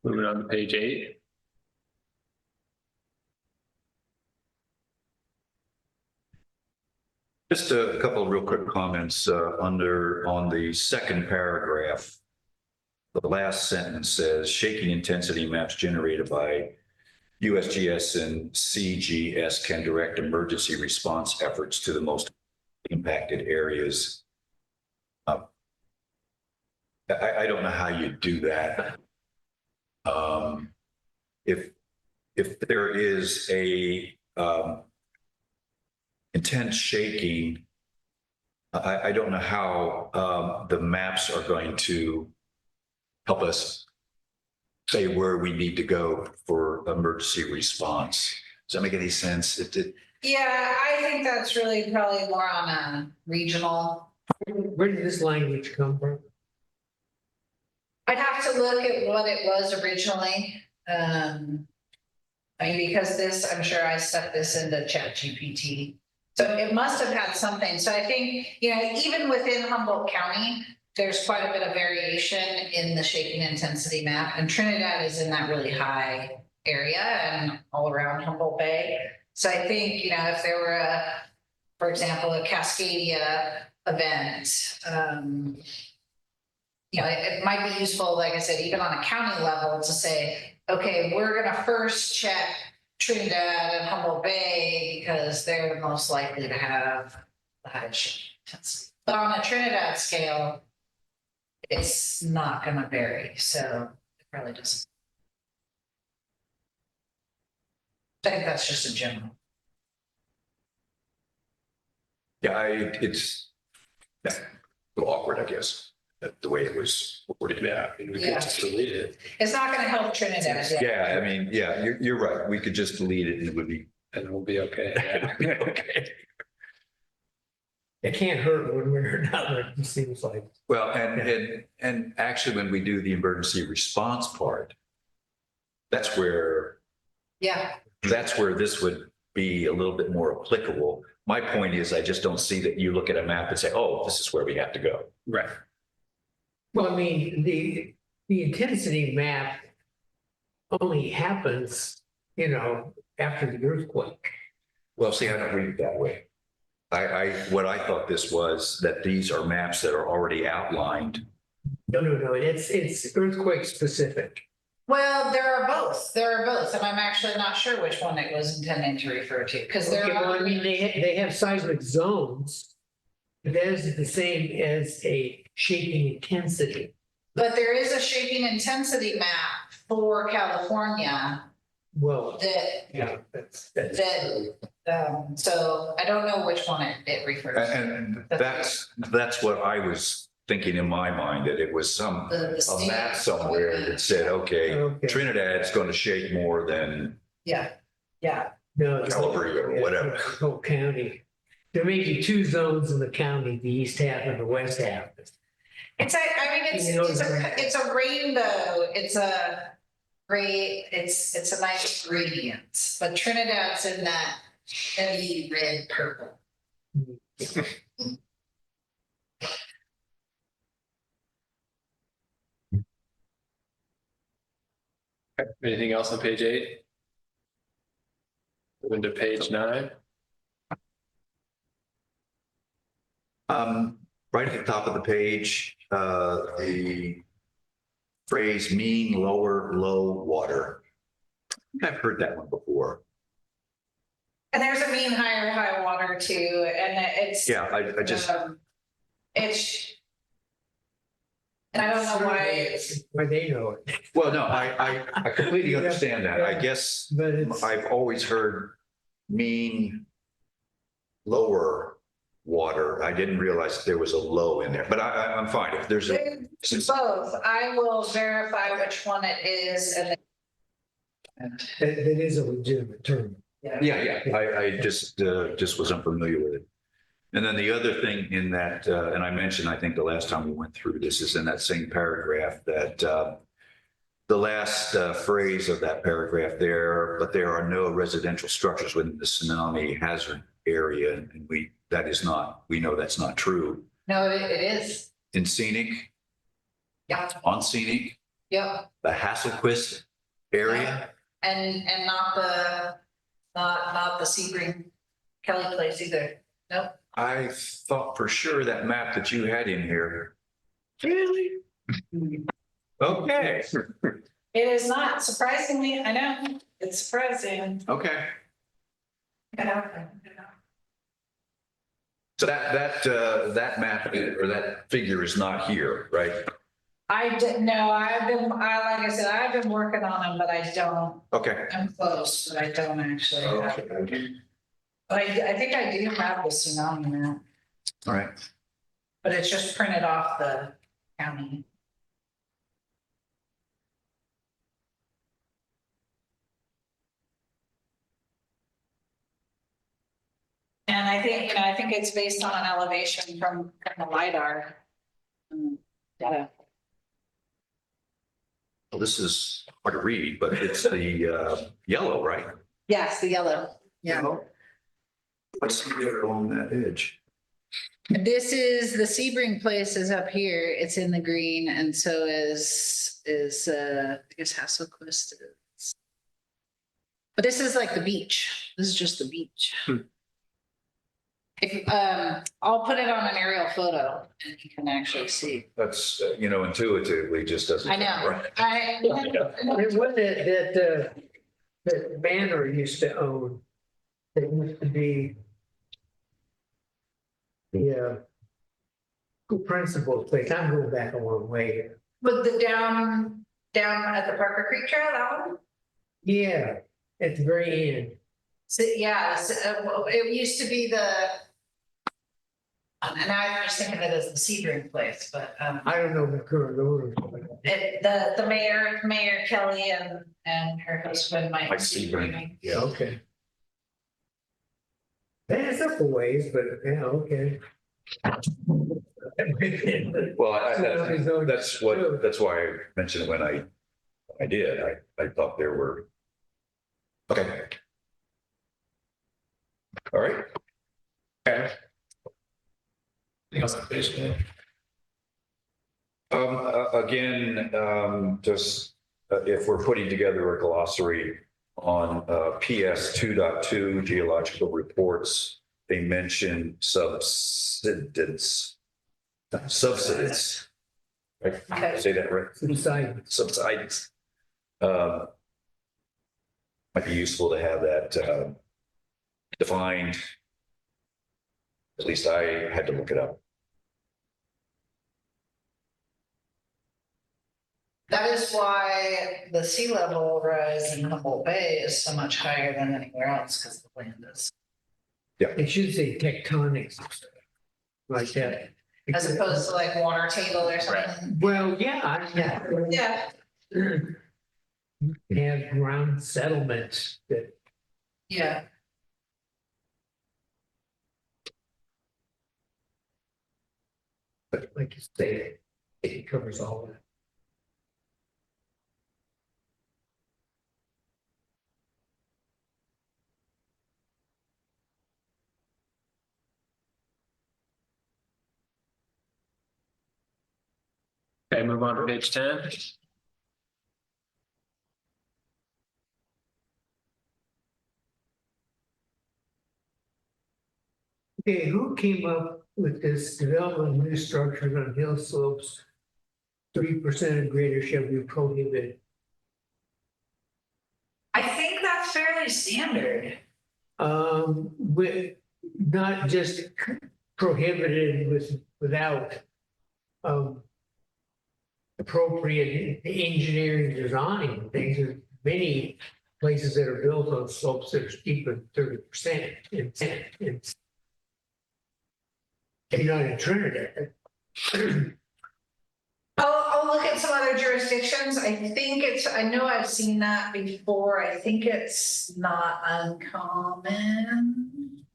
Moving on to page 8. Just a couple of real quick comments on the second paragraph. The last sentence says shaking intensity maps generated by USGS and CGS can direct emergency response efforts to the most impacted areas. I don't know how you do that. If there is a intense shaking, I don't know how the maps are going to help us say where we need to go for emergency response. Does that make any sense? Yeah, I think that's really probably more on a regional. Where did this language come from? I'd have to look at what it was originally. I mean, because this, I'm sure I stuck this into ChatGPT. So it must have had something. So I think, even within Humboldt County, there's quite a bit of variation in the shaking intensity map. And Trinidad is in that really high area and all around Humboldt Bay. So I think, if there were for example, a Cascadia event, it might be useful, like I said, even on a county level to say, okay, we're going to first check Trinidad and Humboldt Bay because they're the most likely to have the highest shaking intensity. But on a Trinidad scale, it's not going to vary. So it probably doesn't. I think that's just a general. Yeah, it's a little awkward, I guess. the way it was worded. Yeah, I mean, we Yeah. could just delete it It's not gonna help Trinidad. Yeah, I mean, yeah, you're right. We could just delete it and it would be. and we'll be okay. Yeah. Okay. It can't hurt one way or another, it seems like. Well, and actually, when we do the emergency response part, that's where Yeah, this would be a little bit more applicable. My point is, I just don't see that you look at a map and say, oh, this is where we have to go. Right. Well, I mean, the intensity map only happens, after the earthquake. Well, see, I don't read it that way. What I thought this was that these are maps that are already outlined. No, it's earthquake specific. well, there are both, and I'm actually not sure which one it was intending to refer to, because there Okay, well, I are. mean, they have seismic zones, but that isn't the same as a shaking intensity. But there is a shaking intensity map for California Well, that, yeah, that's. so I don't know which one it refers to. And that's what I was thinking in my mind, that it was The a state- map somewhere that said, okay, Okay. Trinidad's going to shake more than Yeah, No. Calvary or whatever. The whole county. There may be two zones in the county, the east half and the west half. it's a rainbow, it's a nice gradient, but Trinidad's in that heavy red purple. Anything else on page 8? Moving to page 9. Right at the top of the page, the phrase mean lower low water. I think I've heard that one before. And there's a mean higher high water too, and it's. Yeah, I just, It's. And I don't know why, Why they know it, well, no, I completely understand that. I guess but it's, I've always heard mean lower water. I didn't realize there was a low in there, but I'm fine. If there's a, it's both, I will verify which one it is and. that is a legitimate term. yeah, I just was unfamiliar with it. And then the other thing in that, and I mentioned, I think the last time we went through this is in that same paragraph that the last phrase of that paragraph there, but there are no residential structures within the tsunami hazard area. And we know that's not true. No, it is, In scenic, yeah, on scenic, yep, the Hasselquist area. and not the Sebring Kelly place either, nope. I thought for sure that map that you had in here. Really? Okay, It is not, surprisingly, I know, it's surprising. okay. Yeah. So that map or that figure is not here, right? I didn't know, like I said, I've been working on them, but I don't, Okay. I'm close, but I don't actually have. But I think I do have the tsunami map, All right. but it's just printed off the county. And I think it's based on an elevation from the LiDAR. Data. Well, this is hard to read, but it's the yellow, right? Yes, the yellow, yeah. What's there along that edge? This is, the Sebring place is up here, it's in the green, and so is, I guess Hasselquist is. But this is like the beach, this is just the beach. If, I'll put it on an aerial photo and you can actually see. That's, intuitively just doesn't. I know, Right. There's one that Manor used to own. That used to be the principal place. I'm going back a long way here. With the down at the Parker Creek Trail, that one? Yeah, at the very end. So, yeah, it used to be And I was thinking of it as the Sebring place, but, I don't know the current owner. the Mayor Kelly and her husband might. I see, Sebring. yeah. Okay. That's up a ways, but yeah, okay. Well, that's why I mentioned it when I did. I thought there were. Okay. All right. Okay. Anything else on page 10? Again, just if we're putting together a glossary on PS 2.2 geological reports, they mention subsidence. Right? Okay. Say that right? Subsidence. Might be useful to have that defined. At least I had to look it up. That is why the sea level rise in Humboldt Bay is so much higher than anywhere else, because the land is, It should say tectonics, like that. as opposed to like water table or something. Well, yeah, Yeah, have ground settlements that, yeah. like you say, it covers all of it. Okay, move on to page 10. Okay, who came up with this development of new structures on hill slopes? 3% or greater shall be prohibited. I think that's fairly standard. With not just prohibited without appropriate engineering design. Things are many places that are built on slopes that are steeper than 30%. You're not in Trinidad. I'll look at some other jurisdictions. I know I've seen that before. I think it's not uncommon.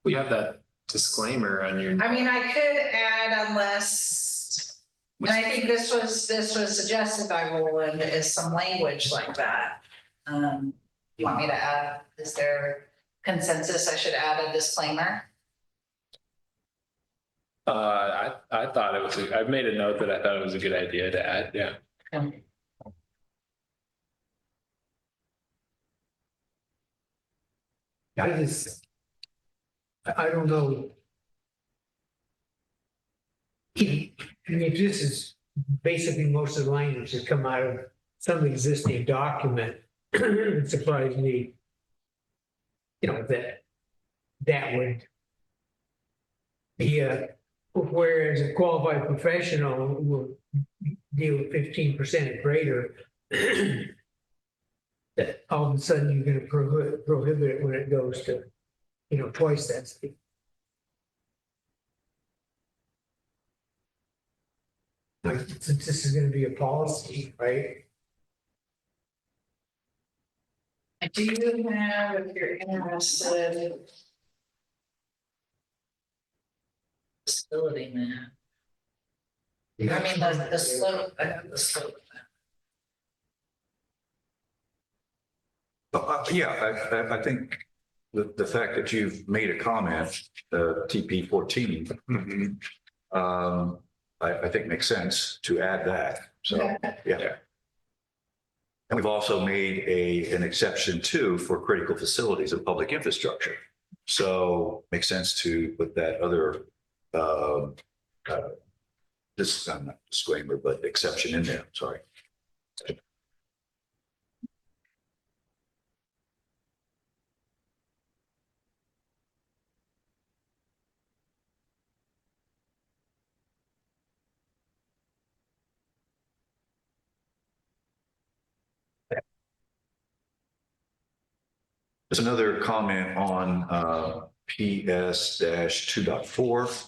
We have that disclaimer on your. I mean, I could add unless, and I think this was suggested by Roland, is some language like that. You want me to add, is there consensus I should add a disclaimer? I thought it was, I've made a note that I thought it was a good idea to add, yeah. I don't know. If this is basically most of the language that come out of some existing document, it surprised me, that would be whereas a qualified professional will deal with 15% or greater, that all of a sudden you're going to prohibit it when it goes to, twice that speed. Since this is going to be a policy, right? I do have, if you're interested, facility map. I mean, the slope, I have the slope. Yeah, I think the fact that you've made a comment, TP 14, I think makes sense to add that. So, yeah. And we've also made an exception too for critical facilities and public infrastructure. So makes sense to put that other, this is not disclaimer, but exception in there, sorry. There's another comment on PS-2.4.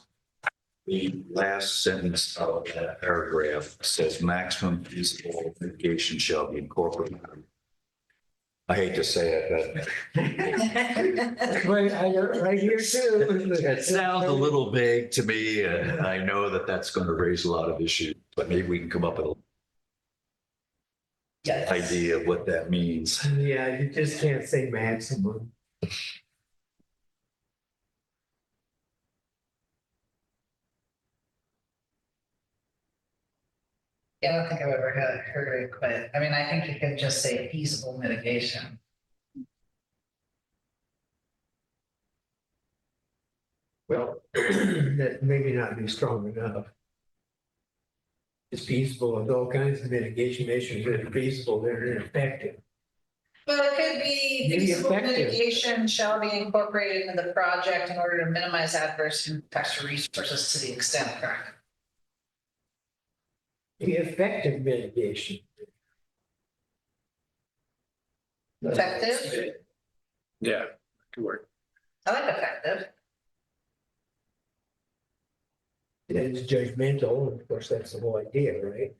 The last sentence of that paragraph says maximum feasible mitigation shall be incorporated. I hate to say it, but Right here too. it sounds a little vague to me, and I know that that's going to raise a lot of issues, but maybe we can come up with an Yes. idea of what that means. Yeah, you just can't say maximum. Yeah, I don't think I've ever heard it quit. I mean, I think you could just say feasible mitigation. Well, that maybe not be strong enough. It's feasible, and all kinds of mitigation measures that are feasible, they're ineffective. Well, it could be Maybe feasible effective. mitigation shall be incorporated into the project in order to minimize adverse impacts to resources to the extent practical. The effective mitigation. Effective? Yeah, good work. I like effective. It's judgmental, and of course, that's the whole idea, right?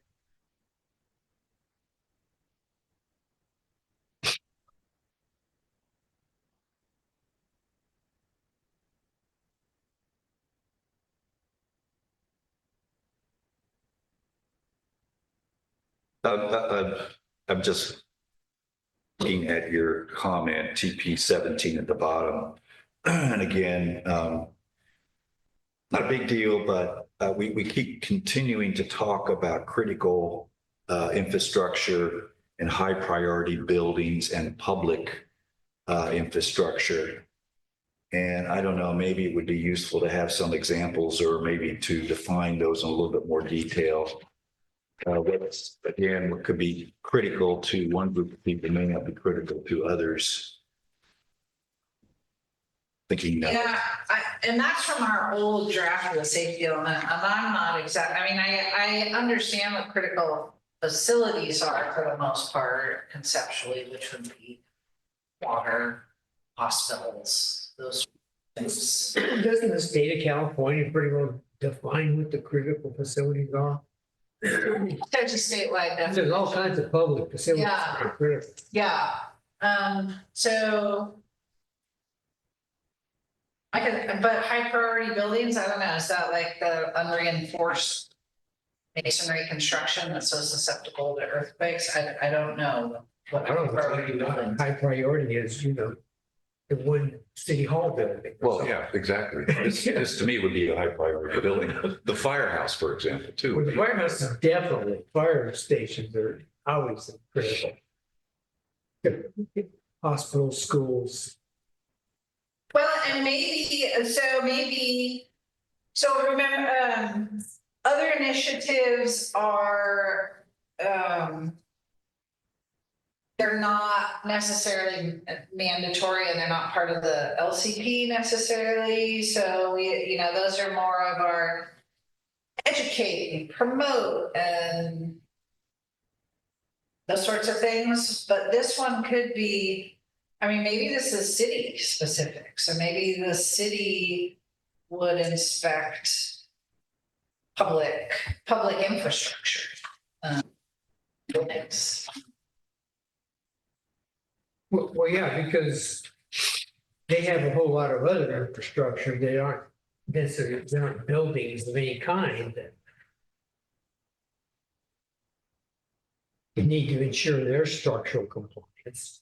I'm just looking at your comment, TP 17 at the bottom. And again, not a big deal, but we keep continuing to talk about critical infrastructure and high priority buildings and public infrastructure. And I don't know, maybe it would be useful to have some examples or maybe to define those in a little bit more detail. What's, again, what could be critical to one group of people may not be critical to others. Thinking that. Yeah, and that's from our old draft of the safety element, and I'm not exact, I mean, I understand what critical facilities are for the most part conceptually, which would be water, hospitals, those things. Doesn't the state of California pretty well define what the critical facilities are? There's a statewide There's definition. all kinds of public facilities that are critical. Yeah, so. I could, but high priority buildings, I don't know, is that like the unreinforced masonry construction that's so susceptible to earthquakes? I don't know. What I don't know, priority buildings. high priority is, the one city hall building. or Well, something. yeah, exactly. This to me would be a high priority building. The firehouse, for example, Well, the too. firehouse is definitely, fire stations are always critical. Hospitals, schools. Well, and so remember, other initiatives are, they're not necessarily mandatory and they're not part of the LCP necessarily. So those are more of our educate, promote, and those sorts of things. But this one could be, I mean, maybe this is city specific. So maybe the city would inspect public infrastructure. Buildings. Well, yeah, because they have a whole lot of other infrastructure. They aren't necessarily, they aren't buildings of any kind that you need to ensure their structural compliance.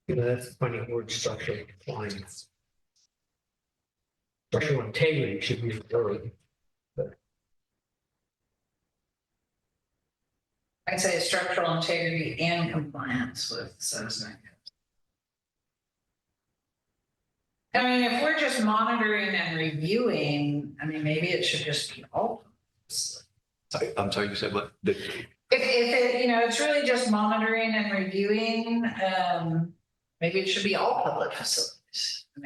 That's a funny word, structural compliance. Structural integrity should be the word. I'd say structural integrity and compliance with seismic. I mean, if we're just monitoring and reviewing, I mean, maybe it should just be all. I'm sorry, you said what? If it, it's really just monitoring and reviewing, maybe it should be all public facilities. I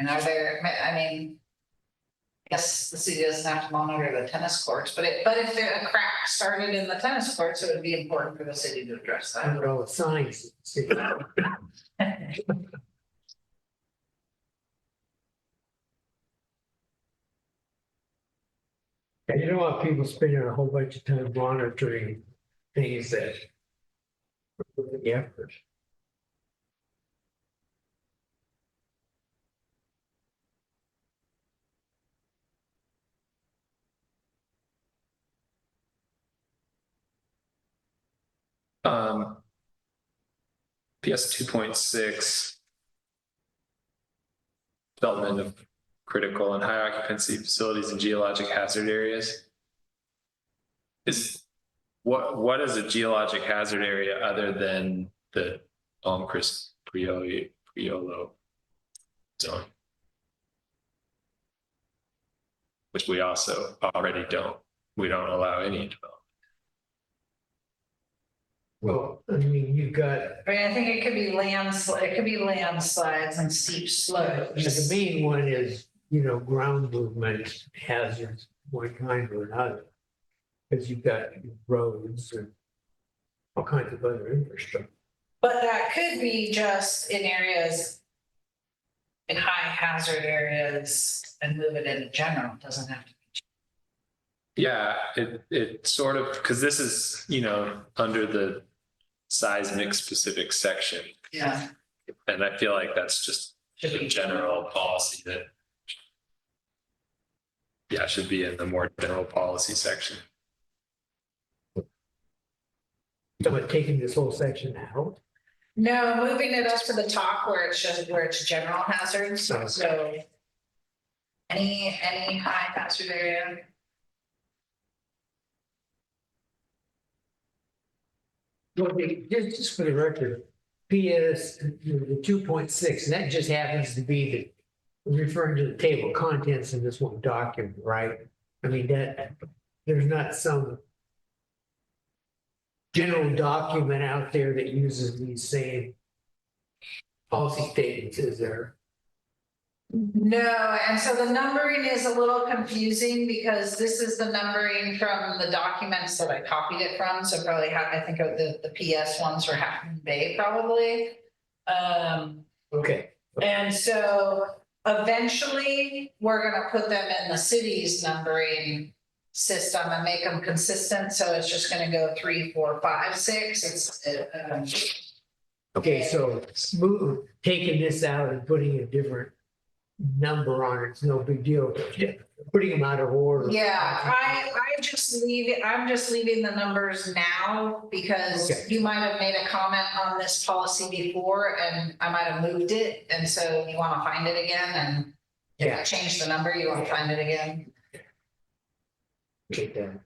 mean, I guess the city doesn't have to monitor the tennis courts, but if a crack started in the tennis courts, it would be important for the city to address that. Under all the signs. See. And you don't want people spending a whole bunch of time monitoring things that. The effort. Um. PS 2.6. Development of critical and high occupancy facilities and geologic hazard areas. What is a geologic hazard area other than the Chris Priolo zone? Which we also already we don't allow any development. Well, I mean, you've got, I mean, I think it could be landslides and steep slopes. the main one is, ground movement hazards, one kind or another. Because you've got roads and all kinds of other infrastructure. But that could be just in areas, in high hazard areas, and move it in general, it doesn't have to. Yeah, it sort of, because this is, under the seismic specific section. Yeah. And I feel like that's just a general policy that. Yeah, should be in the more general policy section. But taking this whole section out. No, moving it up to the top where it's general hazards, so. Any high hazard area. Well, just for the record, PS, the 2.6, and that just happens to be referring to the table of contents in this one document, right? I mean, there's not some general document out there that uses these same policy statements, is there? No, and so the numbering is a little confusing because this is the numbering from the documents that I copied it from, so probably I think of the PS ones for Half Moon Bay probably. Okay. And so eventually, we're gonna put them in the city's numbering system and make them consistent, so it's just gonna go 3, 4, 5, 6. Okay, so taking this out and putting a different number on it's no big deal. Putting them out of order. Yeah, I just leave it, I'm just leaving the numbers now because Okay. you might have made a comment on this policy before and I might have moved it. And so you want to find it again and if Yeah. I change the number, you want to find it again. Okay, then.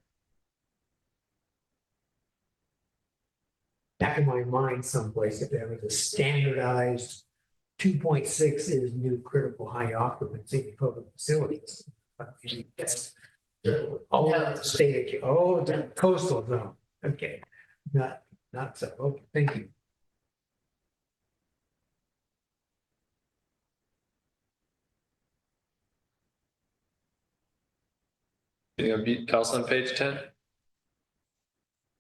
Back in my mind someplace, if there was a standardized 2.6 is new critical high occupancy public facilities. All of the state, the coastal zone, okay, not so, okay, thank you. Anything else on page 10?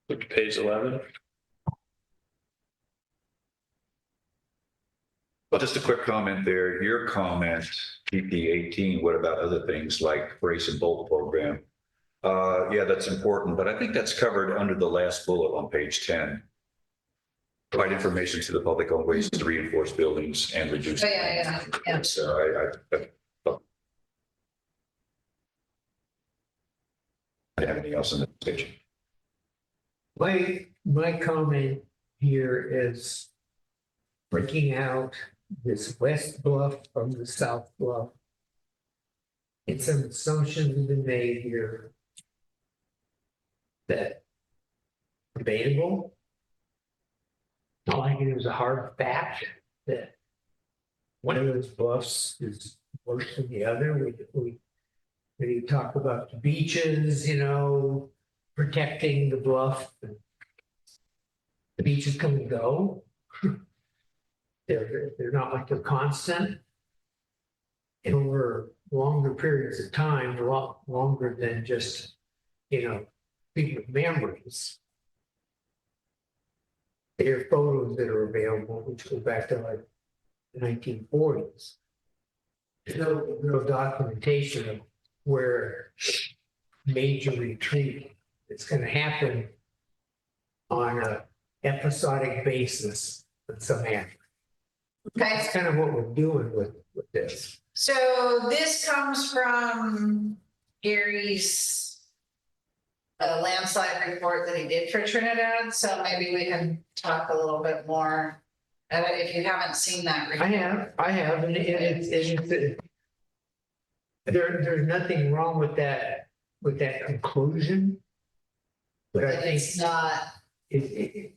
Look at page 11. Well, just a quick comment there. Your comment, PP 18, what about other things like brace and bolt program? Yeah, that's important, but I think that's covered under the last bullet on page 10. Provide information to the public on ways to reinforce buildings and reduce. Oh, yeah. So I have anything else on this page? My comment here is breaking out this west bluff from the south bluff. And some assumptions have been made here that debatable. Not like it was a hard fact that one of those bluffs is worse than the other. We talk about the beaches, protecting the bluff. The beaches come and go. They're not like a constant. And over longer periods of time, a lot longer than just, people's memories. There are photos that are available, which go back to like the 1940s. There's no real documentation of where major retreat. It's gonna happen on a episodic basis with some action. Okay, That's kind of what we're doing with this. so this comes from Gary's landslide report that he did for Trinidad, so maybe we can talk a little bit more. If you haven't seen that. report. I have, and there's nothing wrong with that conclusion. But I But think it's not, it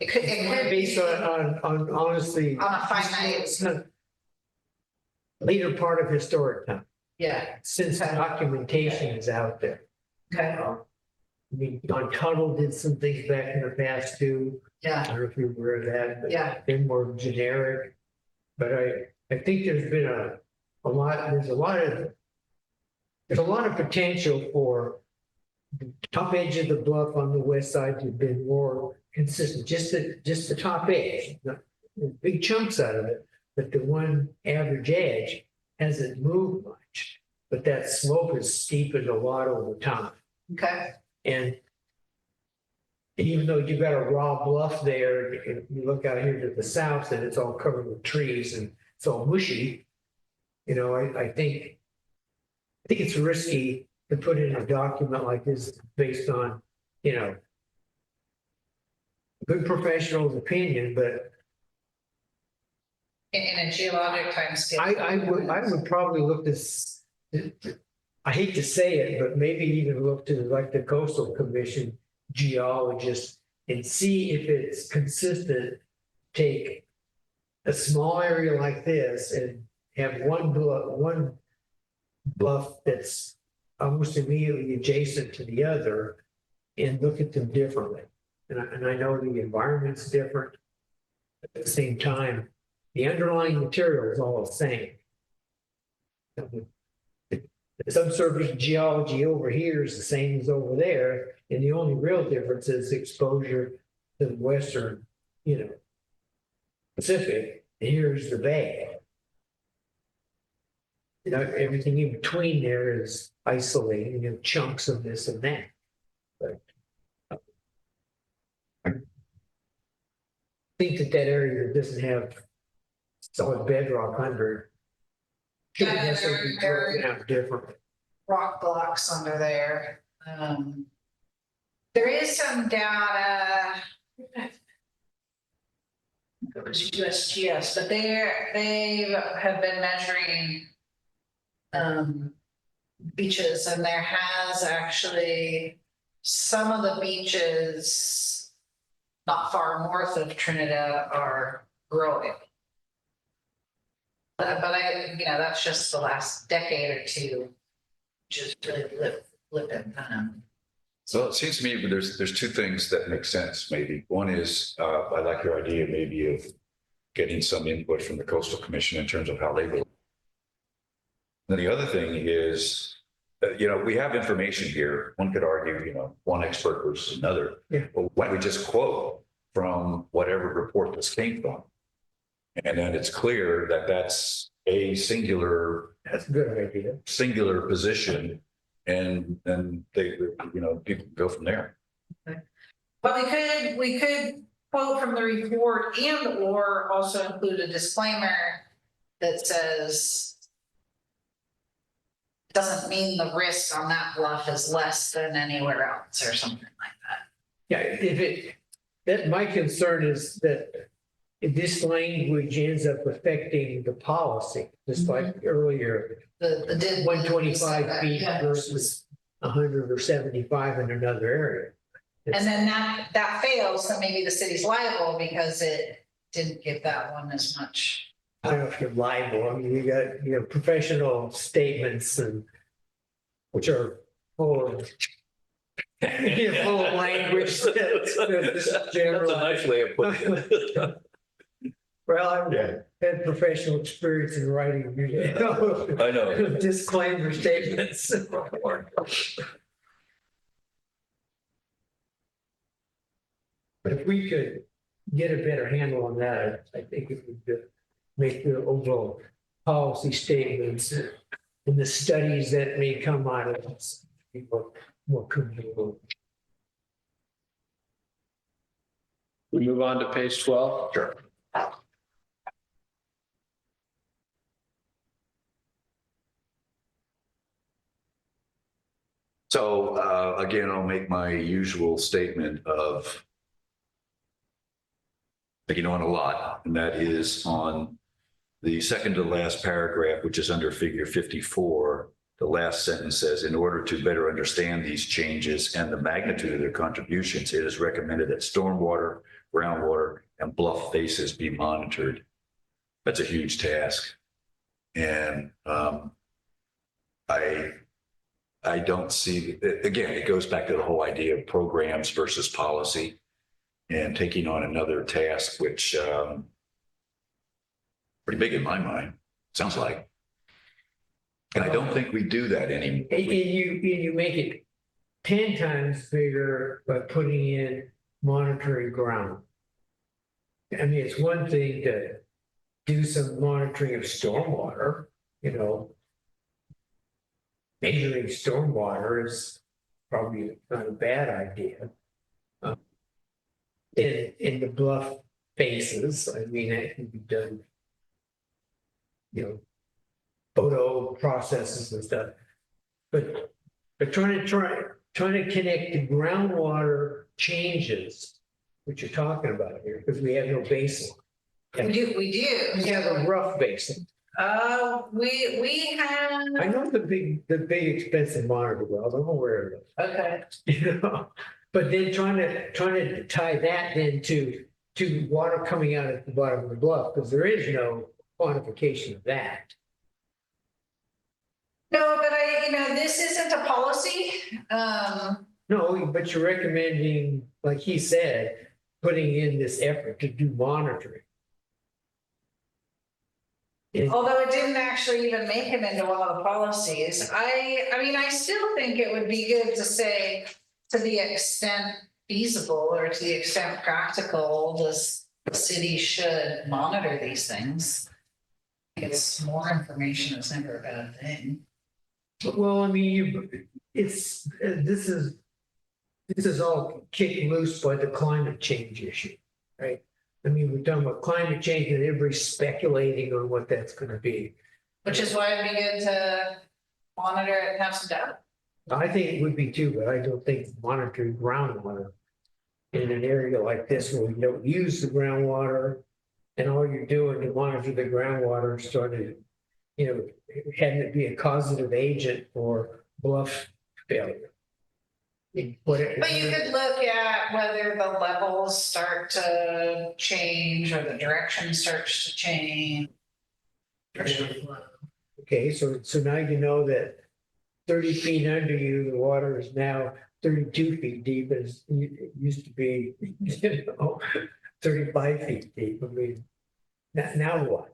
it could based be on honestly. on a finite, It's not later part of historic time, yeah, since documentation is out there. okay, I mean, Don Tuttle did some things back in the past too. I yeah, don't know if you're aware of that, but yeah, they're more generic. But I think there's been a lot, there's a lot of potential for the top edge of the bluff on the west side to have been more consistent, just the top edge, not big chunks out of it, but the one average edge hasn't moved much. But that slope has steepened a lot over time. okay, And even though you've got a raw bluff there, if you look out here to the south and it's all covered with trees and it's all mushy, you know, I think it's risky to put in a document like this based on, you know, good professional's opinion, but in a geologic timescale. I would probably look this, I hate to say it, but maybe even look to like the Coastal Commission geologist and see if it's consistent. Take a small area like this and have one bluff that's almost immediately adjacent to the other and look at them differently. And I know the environment's different. At the same time, the underlying material is all the same. The subsurface geology over here is the same as over there, and the only real difference is exposure to the western, you know, Pacific, and here's the bay. You know, everything in between there is isolated, you know, chunks of this and that. But I think that area that doesn't have solid bedrock under should Yeah, necessarily be broken out differently. Rock blocks under there. There is some data. It was USGS, but they have been measuring beaches, and there has actually some of the beaches not far north of Trinidad are growing. But that's just the last decade or two, which is really flipping. So it seems to me there's two things that make sense, maybe. One is, I like your idea maybe of getting some input from the Coastal Commission in terms of how they will. And the other thing is, we have information here. One could argue, one expert versus another. Yeah. But why don't we just quote from whatever report this came from? And then it's clear that that's a singular That's a good idea. position, and then people go from there. But we could quote from the report and or also include a disclaimer that says doesn't mean the risk on that bluff is less than anywhere else or something like that. Yeah, my concern is that if this language ends up affecting the policy, just like earlier, The 125 feet yeah. versus 100 or 75 in another area. And then that fails, so maybe the city's liable because it didn't give that one as much. I don't know if you're liable. I mean, you got, professional statements and which are full of full of language that's general. nice way of putting it. Well, I've had professional experience in writing, I know. disclaimer statements. But if we could get a better handle on that, I think it would make the overall policy statements and the studies that may come out of this be more comfortable. We move on to page 12. Sure. So again, I'll make my usual statement of picking on a lot, and that is on the second to last paragraph, which is under figure 54. The last sentence says, in order to better understand these changes and the magnitude of their contributions, it is recommended that stormwater, groundwater, and bluff faces be monitored. That's a huge task. And I don't see, again, it goes back to the whole idea of programs versus policy and taking on another task, which pretty big in my mind, sounds like. And I don't think we do that anymore. And you make it 10 times bigger by putting in monitoring ground. I mean, it's one thing to do some monitoring of stormwater, you know. Measuring stormwater is probably not a bad idea. In the bluff faces, I mean, it can be done, you know, photo processes and stuff. But trying to connect the groundwater changes, which you're talking about here, because we have no basin. We do. We have a rough basin. We have. I know the big expensive monitor wells, I'm aware of it. Okay, You know, but then trying to tie that then to water coming out at the bottom of the bluff, because there is no quantification of that. No, but this isn't a policy. No, but you're recommending, like he said, putting in this effort to do monitoring. Although it didn't actually even make him into one of the policies. I mean, I still think it would be good to say, to the extent feasible or to the extent practical, the city should monitor these things. It's more information is never a bad thing. Well, I mean, this is all kicked loose by the climate change issue, right? I mean, we're talking about climate change and everybody's speculating on what that's going to be. Which is why it'd be good to monitor it and have some data. I think it would be too, but I don't think monitoring groundwater in an area like this where we don't use the groundwater and all you're doing to monitor the groundwater is trying to, you know, having it be a causative agent for bluff failure. But you could look at whether the levels start to change or the direction starts to change. Okay, so now you know that 30 feet under you, the water is now 32 feet deep, as it used to be, 35 feet deep. I mean, now what?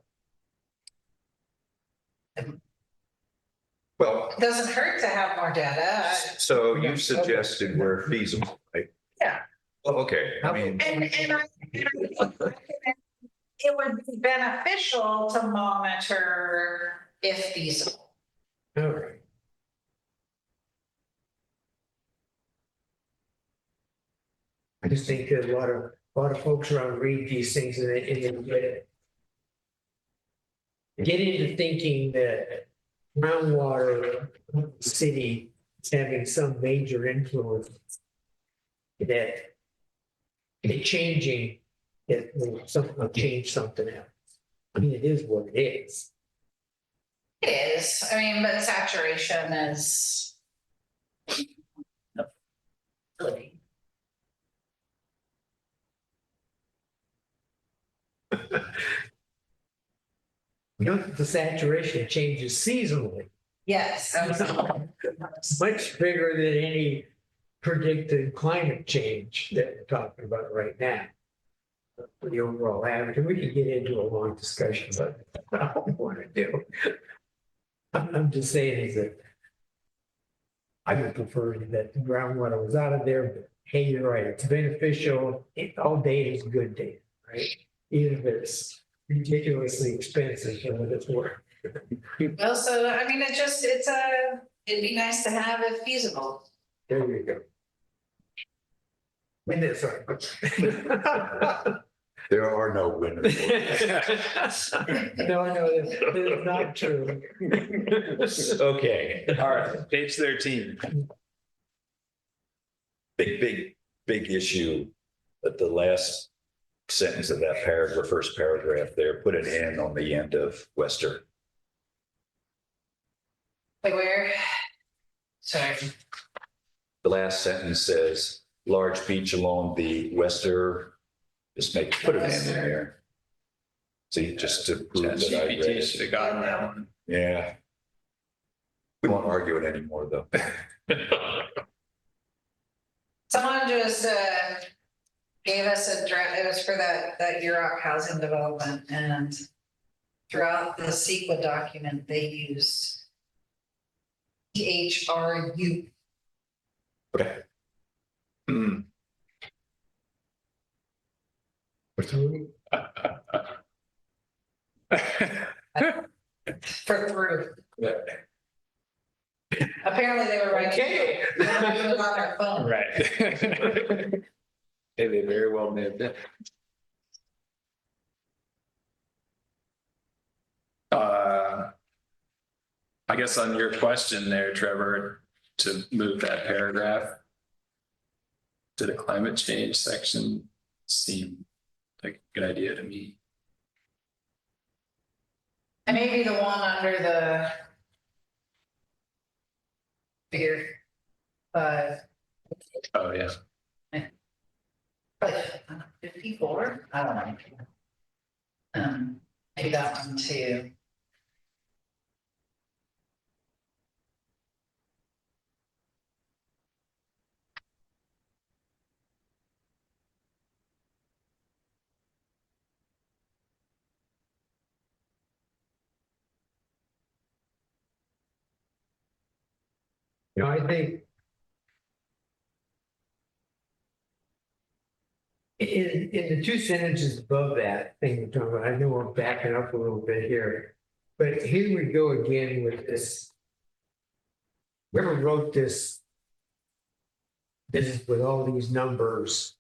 Well, It doesn't hurt to have more data. so you suggested where feasible, right? Yeah. Well, okay, I mean, And it would be beneficial to monitor if feasible. All right. I just think that a lot of folks around read these things and they get into thinking that groundwater city is having some major influence that it changing, it will change something else. I mean, it is what it is. It is, I mean, but saturation is. You know, the saturation changes seasonally. Yes. It's much bigger than any predicted climate change that we're talking about right now. For the overall average, and we can get into a long discussion, but I don't want to do. I'm just saying is that I would prefer that the groundwater was out of there, but hey, you're right, it's beneficial. All data is good data, right? Even if it's ridiculously expensive for what it's worth. Well, so I mean, it's it'd be nice to have if feasible. There you go. Win this, sorry. There are no winners. No, that is not true. Okay, all right, page 13. Big issue at the last sentence of that paragraph, first paragraph there, put an N on the end of Wester. Like where? Sorry. The last sentence says, large beach along the Wester, just put an N in there. See, just to prove that I read ChatGPT should it. have gotten that one. Yeah. We won't argue it anymore, though. Someone just gave us a draft, it was for that Euroc housing development, and throughout the CEQA document, they used THRU. Okay. Hmm. For through. Apparently they were writing. Okay. They were doing it on their phone. Right. Hey, they very well may have been. I guess on your question there, Trevor, to move that paragraph to the climate change section seemed like a good idea to me. And maybe the one under the figure 5, Oh, yeah. but 54, I don't know. Maybe that one too. You know, I think in the two sentences above that thing we're talking about, I know we're backing up a little bit here, but here we go again with this. Whoever wrote this is with all these numbers,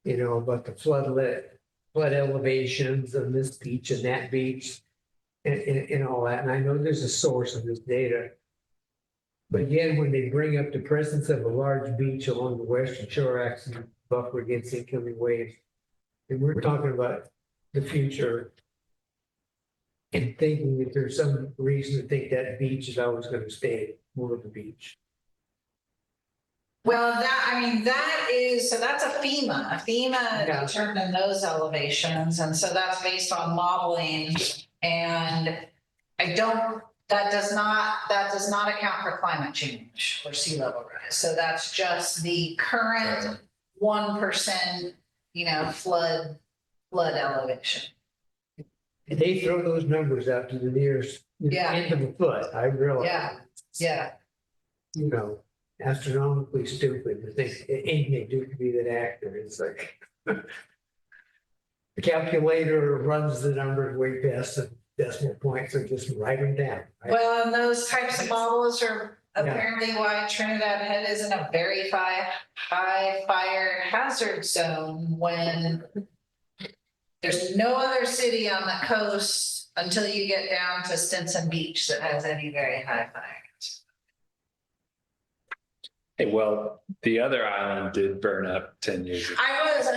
you know, about the flood elevations of this beach and that beach and all that. And I know there's a source of this data. But again, when they bring up the presence of a large beach along the western shore axis buffer against incoming waves, and we're talking about the future and thinking that there's some reason to think that beach is always going to stay more of the beach. Well, that is, so that's a FEMA. Yeah. Determined those elevations, and so that's based on modeling. And that does not account for climate change or sea level rise. So that's just the current 1%, flood elevation. And they throw those numbers out to the nearest end of a foot. I realize. Yeah. You know, astronomically stupid to think anything they do could be that accurate. It's like the calculator runs the numbers way past the decimal points and just write them down. Right? Well, and those types of models are apparently why Trinidad Head is in a very high fire hazard zone when there's no other city on the coast until you get down to Stinson Beach that has any very high fire. Hey, well, the other island did burn up 10 years ago. I was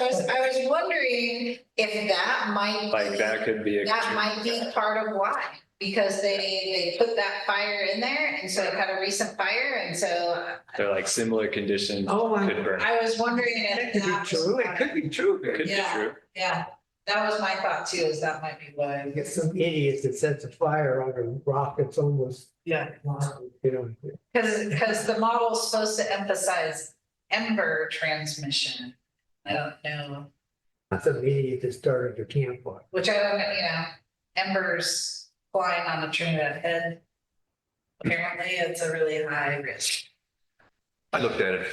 wondering if that might Like that could be that might be part of why, because they put that fire in there, and so it had a recent fire, and so they're like similar conditions Oh, could burn. I was wondering That if could be that true. It could be true. It could be Yeah. true. Yeah, that was my thought too, is that might be why. Get some idiots that sets a fire on a rock that's almost, Yeah. you know. Because the model's supposed to emphasize ember transmission. I don't know, Some idiot that started a campfire. which I don't know, embers flying on the Trinidad Head. Apparently, it's a really high risk. I looked at it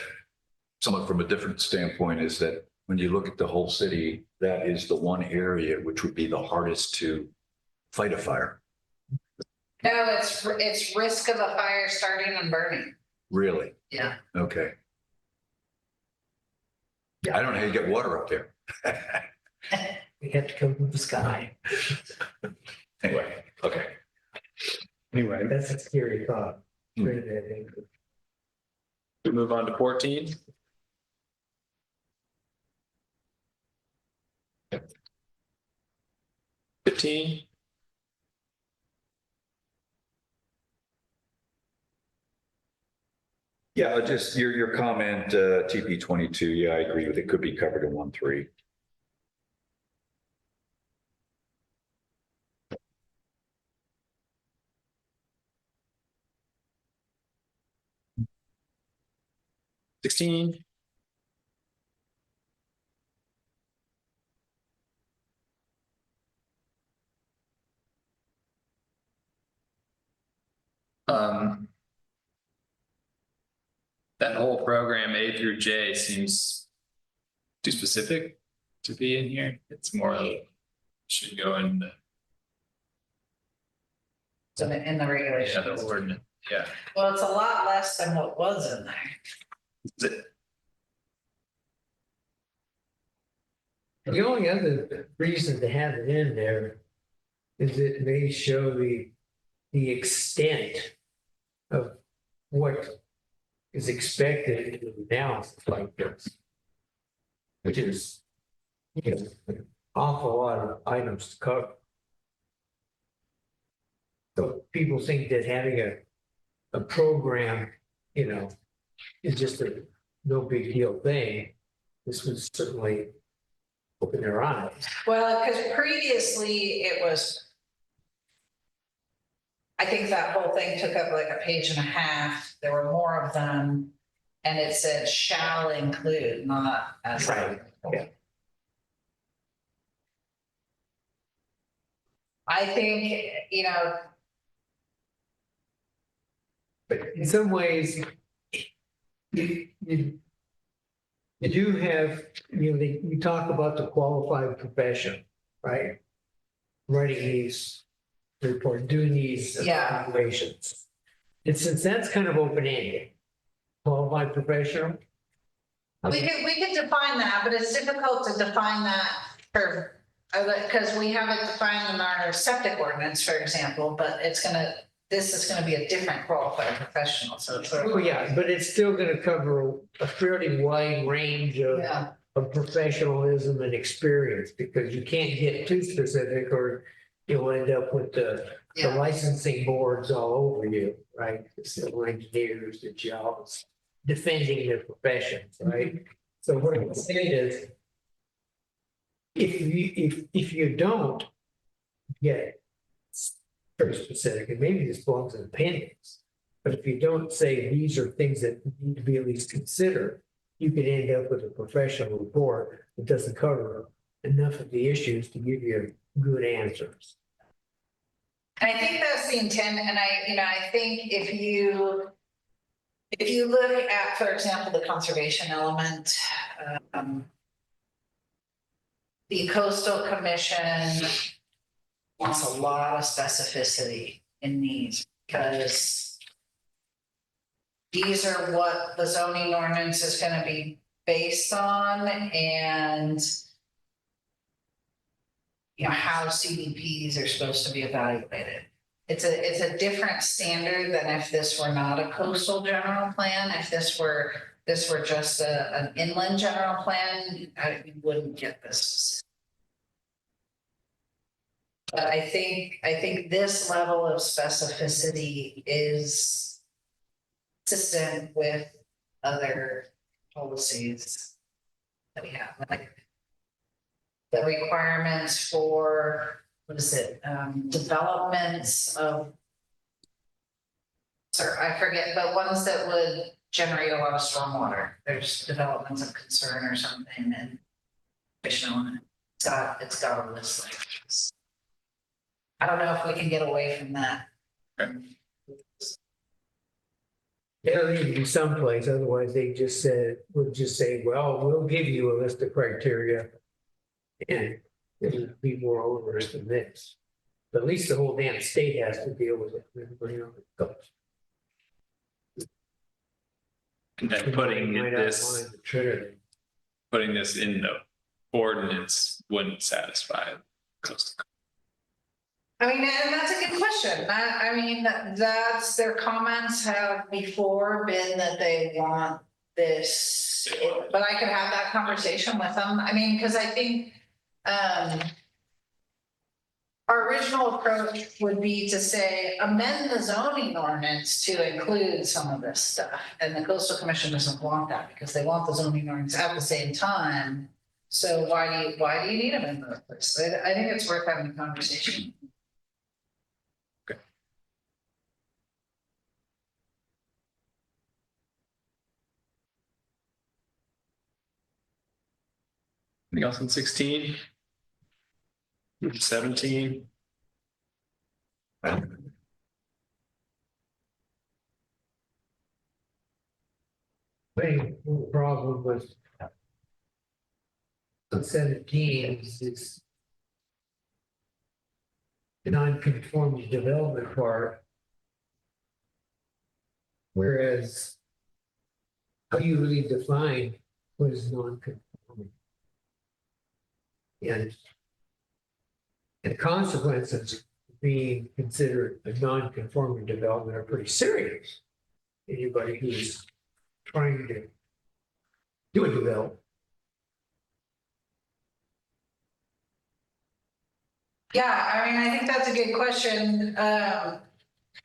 somewhat from a different standpoint, is that when you look at the whole city, that is the one area which would be the hardest to fight a fire. No, it's risk of a fire starting and burning. Really? Yeah. Okay. I don't know how you get water up there. We have to come from the sky. Anyway, okay. Anyway, That's a scary thought. Hmm. we move on to 14. Yep. 15. Yeah, just your comment, TP 22, yeah, I agree with it, could be covered in 1.3. Sixteen. That whole program A through J seems too specific to be in here. It's more like should go in the So in the regulations. other ordinance. Yeah. Well, it's a lot less than what was in there. Is it- The only other reason to have it in there is it may show the extent of what is expected in an analysis like this. Which is, you know, an awful lot of items to cover. So people think that having a program, you know, is just a no big deal thing. This would certainly open their eyes. Well, because previously it was. I think that whole thing took up like a page and a half. There were more of them. And it said shall include, not as. Right, yeah. I think, you know, But in some ways, you do have, you know, you talk about the qualified profession, right? Writing these report, doing these Yeah. evaluations. And since that's kind of open-ended, qualified professional. we could define that, but it's difficult to define that for, because we have it defined in our septic ordinance, for example, but this is gonna be a different qualified professional, so it's sort of. Oh, yeah, but it's still gonna cover a fairly wide range Yeah, of professionalism and experience, because you can't get too specific or you'll end up with the yeah, licensing boards all over you, right? The civil engineers, the geologists, defending their professions, right? So what I'm saying is, if you don't get very specific, and maybe this belongs in appendix, but if you don't say these are things that need to be at least considered, you could end up with a professional report that doesn't cover enough of the issues to give you good answers. and I think that's the intent, and I think if you look at, for example, the conservation element, the coastal commission wants a lot of specificity in these, because these are what the zoning ordinance is gonna be based on, and you know, how CDPs are supposed to be evaluated. It's a different standard than if this were not a coastal general plan. If this were just an inland general plan, you wouldn't get this. But I think this level of specificity is consistent with other policies that we have, like the requirements for, what is it, developments of, sorry, I forget, but ones that would generate a lot of stormwater. There's developments of concern or something, and it's got a list like this. I don't know if we can get away from that. It'll need to be someplace, otherwise they would just say, well, we'll give you a list of criteria. And it'll be more onerous than this. But at least the whole damn state has to deal with it. Everybody else goes. And then putting Right this, outline the Trinity. putting this in the ordinance wouldn't satisfy coastal. I mean, and that's a good question. I mean, that's, their comments have before been that they want this, but I could have that conversation with them. I mean, because I think, our original approach would be to say, amend the zoning ordinance to include some of this stuff. And the coastal commission doesn't want that because they want the zoning ordinance at the same time. So why do you need them in the place? I think it's worth having a conversation. Anything else in 16? 17? Main problem with 17 is the non-conforming development part. Whereas how do you really define what is non-conforming? And the consequences of being considered a non-conforming development are pretty serious. Anybody who's trying to do a development. Yeah, I mean, I think that's a good question.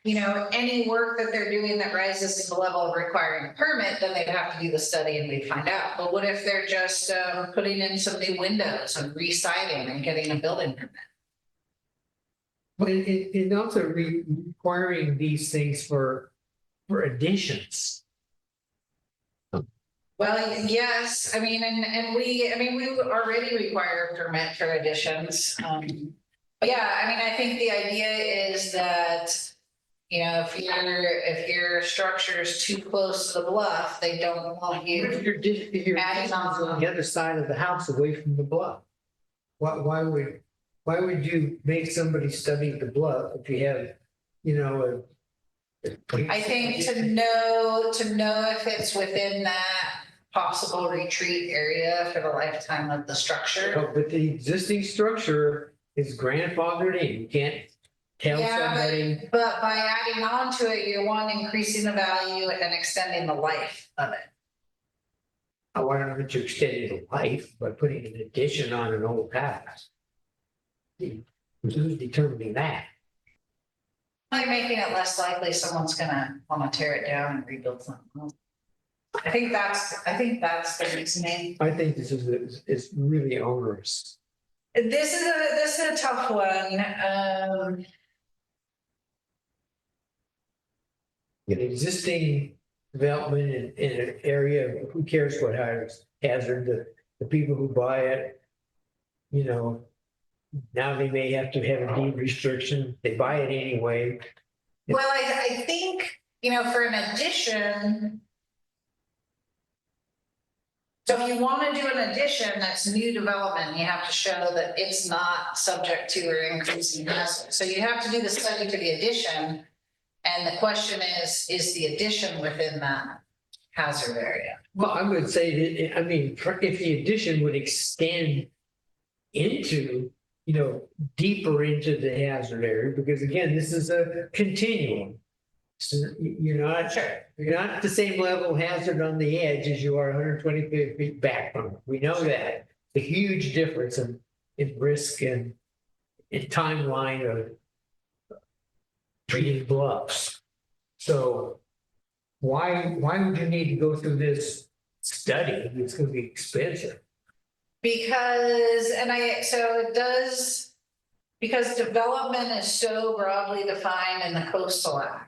You know, any work that they're doing that rises to the level of requiring a permit, then they'd have to do the study and we'd find out. But what if they're just putting in some new windows and re-siding and getting a building permit? But it also requiring these things for additions. Well, yes, I mean, and we already require a permit for additions. But yeah, I mean, I think the idea is that, you know, if your structure is too close to the bluff, they don't want If you. your Adding on. the other side of the house away from the bluff. Why would you make somebody study the bluff if you have, you know, I think to know if it's within that possible retreat area for the lifetime of the structure. Oh, but the existing structure is grandfathered in. You can't tell Yeah, somebody. but by adding on to it, you're one, increasing the value and extending the life of it. I want to know that you're extending the life by putting an addition on an old house. Who's determining that? You're making it less likely someone's gonna want to tear it down and rebuild something. I think that's the reasoning. I think this is really onerous. This is a tough one. An existing development in an area, who cares what hazard, the people who buy it, you know, now they may have to have a deed restriction, they buy it anyway. Well, I think, you know, for an addition. So if you want to do an addition that's new development, you have to show that it's not subject to or increasing hazard. So you have to do the study for the addition. And the question is the addition within that hazard area? Well, I would say that, I mean, if the addition would extend into, you know, deeper into the hazard area, because again, this is a continuum. So you're not at the same level of hazard on the edge as you are 120 feet back from it. We know that. The huge difference in risk and in timeline of treating bluffs. So why would you need to go through this study? It's going to be expensive. Because development is so broadly defined in the Coastal Act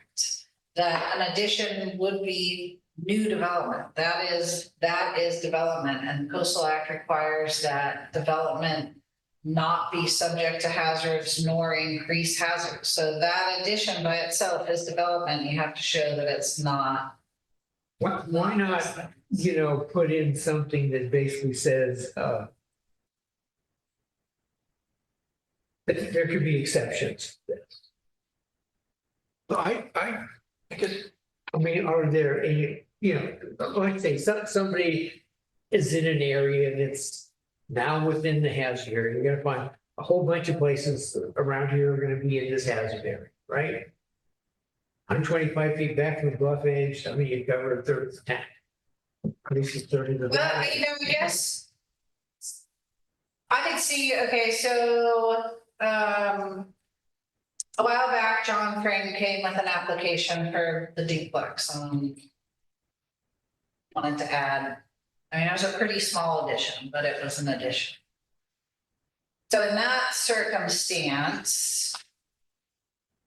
that an addition would be new development. That is development, and the Coastal Act requires that development not be subject to hazards nor increase hazards. So that addition by itself is development. You have to show that it's not. Why not, you know, put in something that basically says, There could be exceptions. to this. I guess, I mean, are there any, like I say, somebody is in an area that's now within the hazard area, you're gonna find a whole bunch of places around here are gonna be in this hazard area, right? 125 feet back from the bluff edge, I mean, you cover a third of the town. At least a third of the. Well, I guess. I could see, okay, so, a while back, John Crane came with an application for the duplex, wanted to add, I mean, it was a pretty small addition, but it was an addition. So in that circumstance,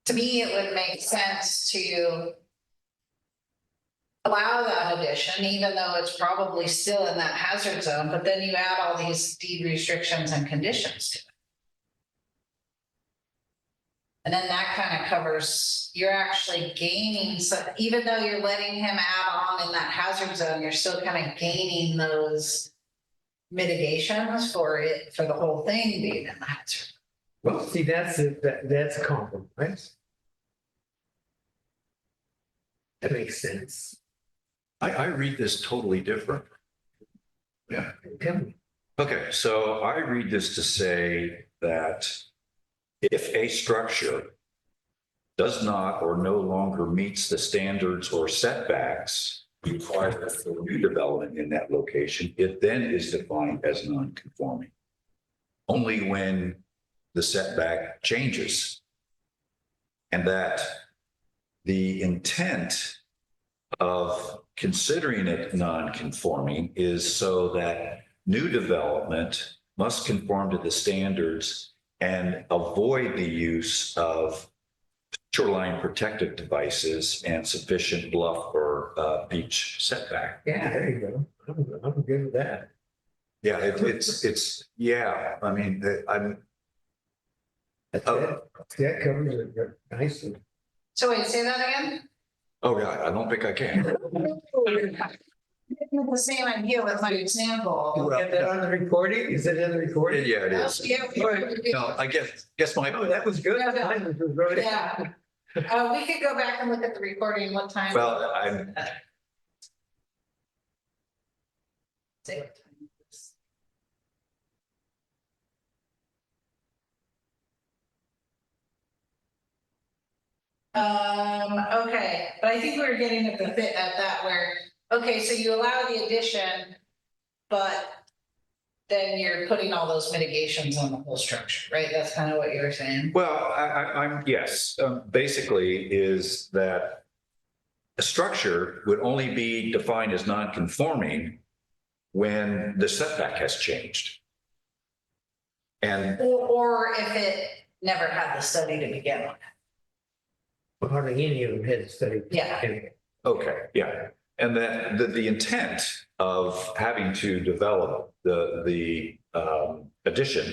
to me, it would make sense to allow that addition, even though it's probably still in that hazard zone, but then you add all these deed restrictions and conditions to it. And then that kind of covers, you're actually gaining, so even though you're letting him add on in that hazard zone, you're still kind of gaining those mitigations for it, for the whole thing being in the hazard. Well, see, that's a compromise. That makes sense. I read this totally different. Yeah. Tell me. Okay, so I read this to say that if a structure does not or no longer meets the standards or setbacks required for new development in that location, it then is defined as non-conforming. Only when the setback changes. And that the intent of considering it non-conforming is so that new development must conform to the standards and avoid the use of shoreline protective devices and sufficient bluff or beach setback. Yeah, there you go. I'm good with that. Yeah, it's, yeah, I mean, That covers it nicely. So wait, say that again? oh, yeah, I don't think I can. The same idea with my example. Get that on the recording? Is it in the recording? Yeah, it is. Yeah, No, I guess my, Oh, that was good. yeah. We could go back and look at the recording, what time? well, I'm, Say what time it is. Okay, but I think we were getting at the fit at that where, okay, so you allow the addition, but then you're putting all those mitigations on the whole structure, right? That's kind of what you were saying. well, I'm, yes, basically is that a structure would only be defined as non-conforming when the setback has changed. And Or if it never had the study to begin with. Hardly any of them had studied. Yeah. okay, yeah. And then the intent of having to develop the addition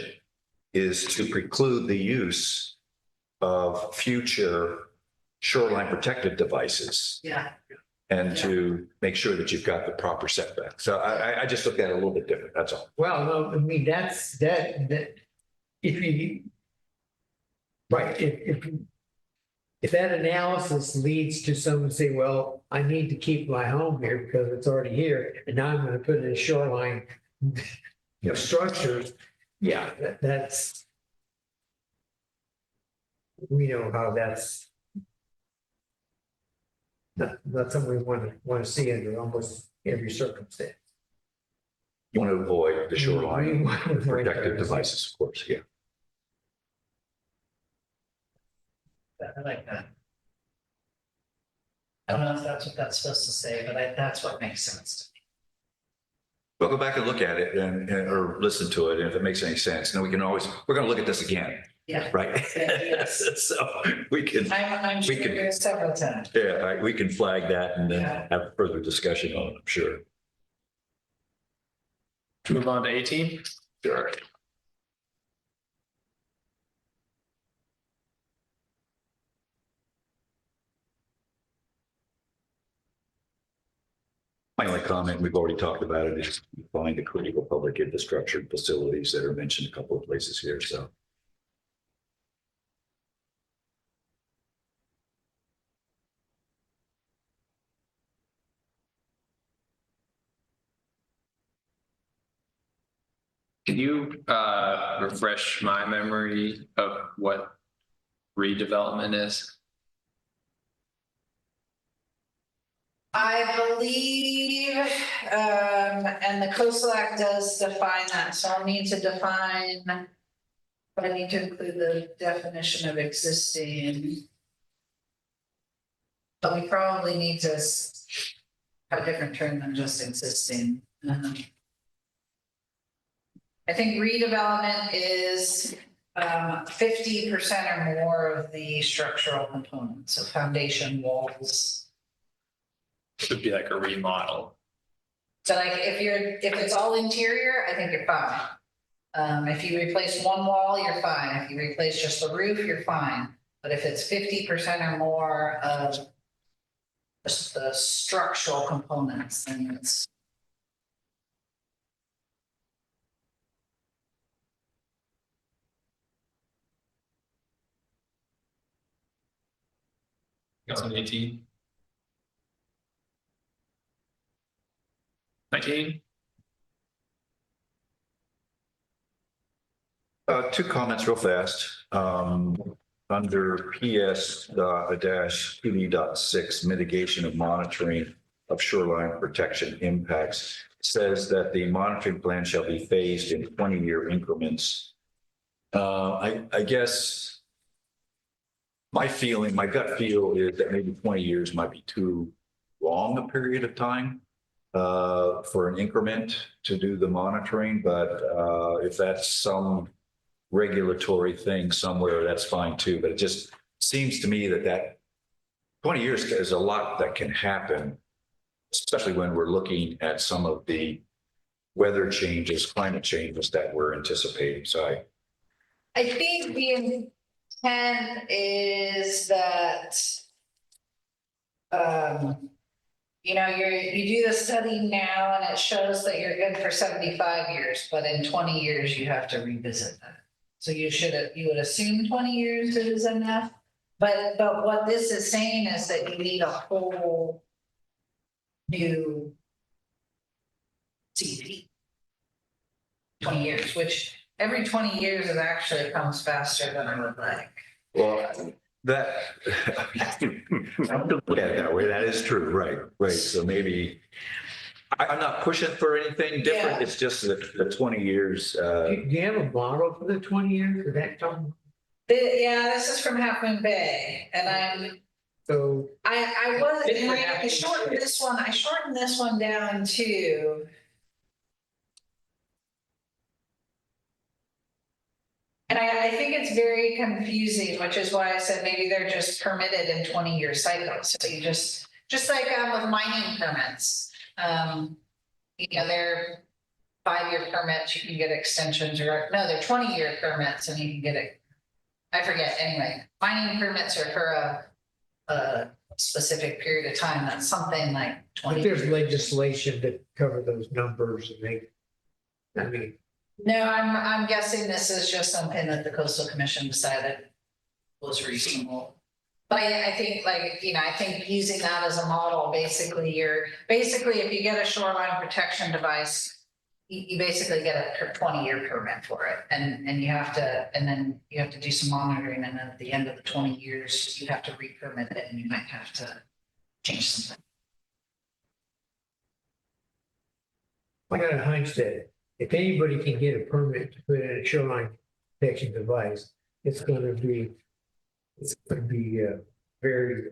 is to preclude the use of future shoreline protective devices Yeah. and to make sure that you've got the proper setback. So I just look at it a little bit different, that's all. Well, no, I mean, that's, that, if you, right, if that analysis leads to someone saying, well, I need to keep my home here because it's already here, and now I'm gonna put in a shoreline, structures, yeah, that's, we know how that's not something we want to see under almost every circumstance. You want to avoid the We shoreline want to avoid protective those. devices, of course, yeah. I like that. I don't know if that's what that's supposed to say, but that's what makes sense to me. We'll go back and look at it or listen to it, and if it makes any sense, then we're gonna look at this again. Yeah. Right? Yes. So we can, I'm sure We could- there's several times. yeah, we can flag that and then Yeah. have further discussion on it, I'm sure. Move on to 18. Sure. My only comment, we've already talked about it, is find the critical public infrastructure facilities that are mentioned a couple of places here, so. Can you refresh my memory of what redevelopment is? I believe, and the Coastal Act does define that, so I'll need to define. But I need to include the definition of existing. But we probably need to have a different term than just existing. I think redevelopment is 50% or more of the structural components, so foundation, walls. It would be like a remodel. So like if it's all interior, I think you're fine. If you replace one wall, you're fine. If you replace just the roof, you're fine. But if it's 50% or more of just the structural components, then it's. Got 18. 19. Two comments real fast. Under PS-PD.6, mitigation of monitoring of shoreline protection impacts, says that the monitoring plan shall be phased in 20-year increments. I guess my gut feel is that maybe 20 years might be too long a period of time for an increment to do the monitoring, but if that's some regulatory thing somewhere, that's fine too. But it just seems to me that 20 years is a lot that can happen, especially when we're looking at some of the weather changes, climate changes that we're anticipating. So I think the intent is that, you know, you do the study now and it shows that you're good for 75 years, but in 20 years, you have to revisit that. So you would assume 20 years is enough, but what this is saying is that you need a whole new CP. 20 years, which every 20 years it actually comes faster than I would like. well, that I'm gonna look at it that way. That is true, right. So maybe I'm not pushing for anything different. Yeah. It's just that the 20 years. Do you have a model for the 20 years for that time? Yeah, this is from Half Moon Bay, and So I was, and I shortened this one down to. And I think it's very confusing, which is why I said maybe they're just permitted in 20-year cycles. So you just like with mining permits. You know, they're 5-year permits, you can get extensions, or no, they're 20-year permits and you can get it. I forget, anyway, mining permits are for a specific period of time. That's something like 20. but there's legislation that cover those numbers and I mean, No, I'm guessing this is just something that the Coastal Commission decided was reasonable. But I think like, you know, I think using that as a model, basically if you get a shoreline protection device, you basically get a 20-year permit for it. And then you have to do some monitoring, and then at the end of the 20 years, you have to re-permit it and you might have to change something. I got a hunch that if anybody can get a permit to put in a shoreline protection device, it's going to be very,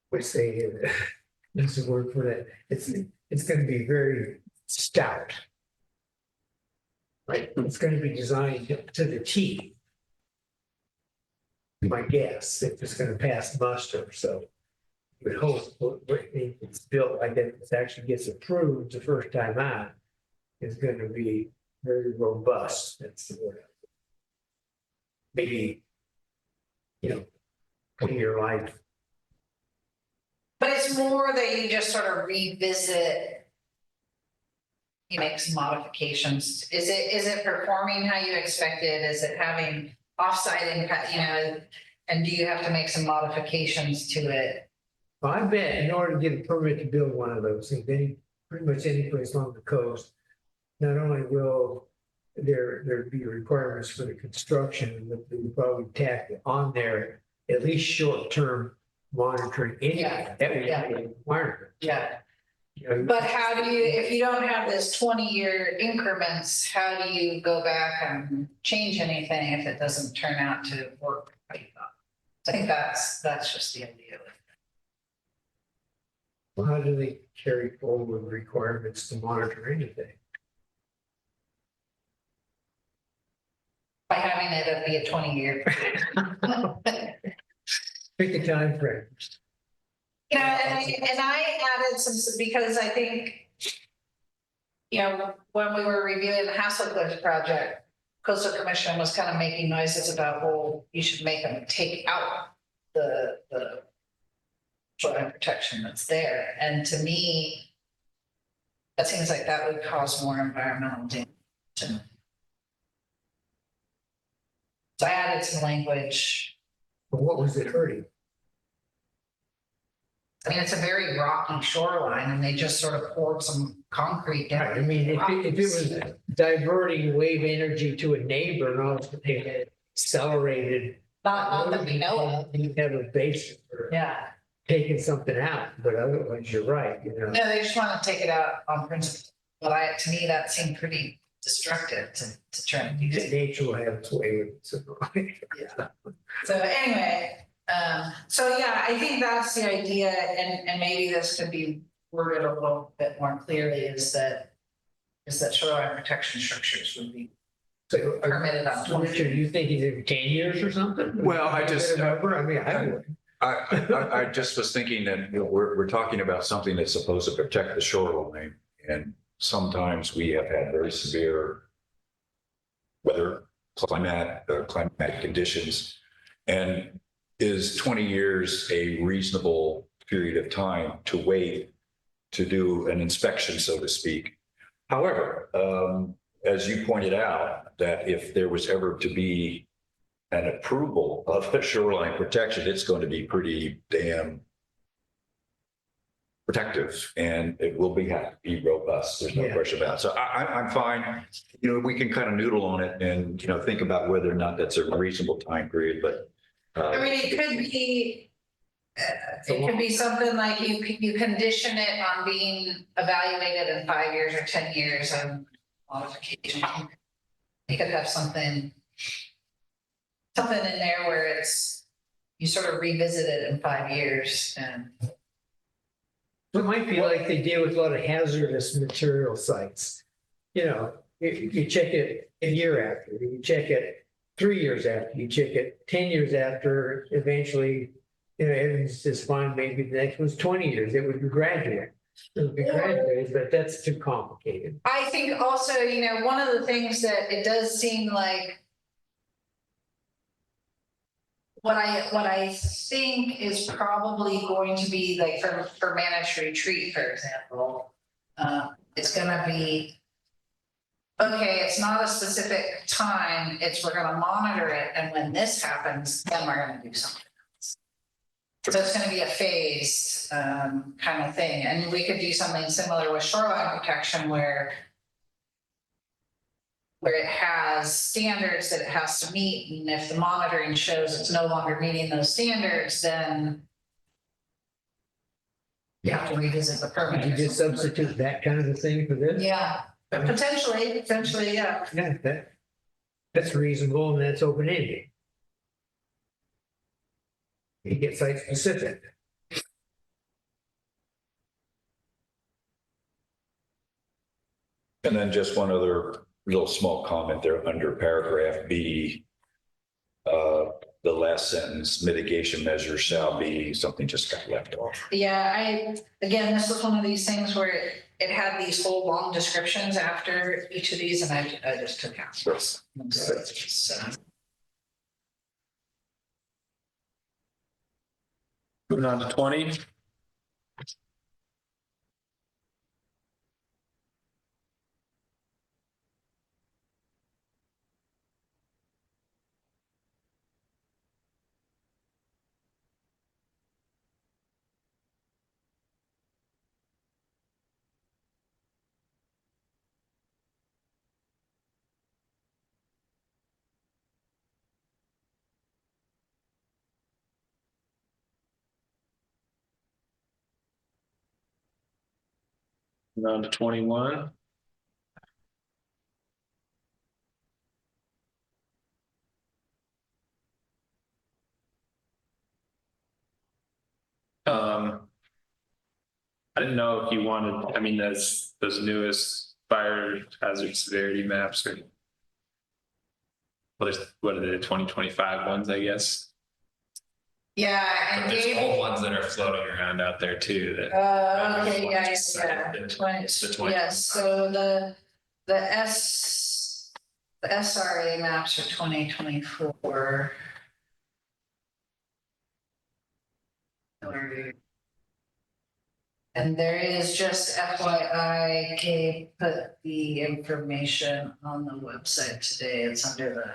what's the word for that? It's going to be very stout. Right? It's going to be designed to the T. My guess, if it's going to pass muster, so we hope it's built like that, it actually gets approved the first time out, is going to be very robust. That's the word. Maybe, you know, 20-year life. But it's more that you just sort of revisit, you make some modifications. Is it performing how you expected? Is it having offsite impact, you know, and do you have to make some modifications to it? Well, I bet in order to get a permit to build one of those things, pretty much any place along the coast, not only will there be requirements for the construction, but they will probably tack on there at least short-term monitoring anyway. Yeah, That would be yeah. a requirement. Yeah, You know, But how do you, if you don't have this 20-year increments, how do you go back and change anything if it doesn't turn out to work? How you thought? I think that's just the idea. How do they carry forward requirements to monitor anything? By having it be a 20-year. Pick a time frame. You know, and I added some, because I think, you know, when we were reviewing the Hassel Cliff project, Coastal Commission was kind of making noises about, well, you should make them take out the shoreline protection that's there. And to me, that seems like that would cause more environmental damage. So I added some language. But what was it hurting? I mean, it's a very rocky shoreline and they just sort of poured some concrete down. I mean, if it was diverting wave energy to a neighbor and all of a sudden they had accelerated. Not that we know of. You have a basis for Yeah. taking something out, but otherwise you're right, you know. No, they just want to take it out on principle. But to me, that seemed pretty destructive to try and do it. Nature will have its way with it. So, So anyway, so yeah, I think that's the idea, and maybe this could be worded a little bit more clearly, is that shoreline protection structures would be so permitted on so Richard, you thinking in 10 years or something? Well, I just- Remember, I mean, I would. I just was thinking that, you know, we're talking about something that's supposed to protect the shoreline. And sometimes we have had very severe weather, climatic conditions. And is 20 years a reasonable period of time to wait to do an inspection, so to speak? However, as you pointed out, that if there was ever to be an approval of a shoreline protection, it's going to be pretty damn protective, and it will have to be robust. There's no Yeah. question about it. So I'm fine. You know, we can kind of noodle on it and, you know, think about whether or not that's a reasonable time period, but. I mean, it could be something like you condition it on being evaluated in 5 years or 10 years of modification. You could have something in there where you sort of revisit it in 5 years and. It might be like they deal with a lot of hazardous material sites. You know, you check it a year after, you check it 3 years after, you check it 10 years after, eventually, you know, everything's just fine, maybe the next one's 20 years, it would be gradual. It would be graduated, but that's too complicated. I think also, you know, one of the things that it does seem like what I think is probably going to be like for managed retreat, for example, it's gonna be, okay, it's not a specific time, we're gonna monitor it, and when this happens, then we're gonna do something else. So it's gonna be a phased kind of thing, and we could do something similar with shoreline protection where it has standards that it has to meet, and if the monitoring shows it's no longer meeting those standards, then you have to revisit the permit. Could you just substitute that kind of a thing for this? Yeah, potentially, yeah. Yeah, that's reasonable and that's open-ended. You get site specific. And then just one other little small comment there under paragraph B. The last sentence, mitigation measures shall be, something just got left off. Yeah, again, this was one of these things where it had these whole long descriptions after each of these, and I just took out. So, Moving on to 20. On to 21. I didn't know if you wanted, I mean, those newest fire hazard severity maps are. What are the 2025 ones, I guess? Yeah, But and there's Gabe. old ones that are floating around out there too that. Okay, yeah, The 20. Yes, so the SRA maps are 2024. And there is just FYI, Gabe put the information on the website today. It's under the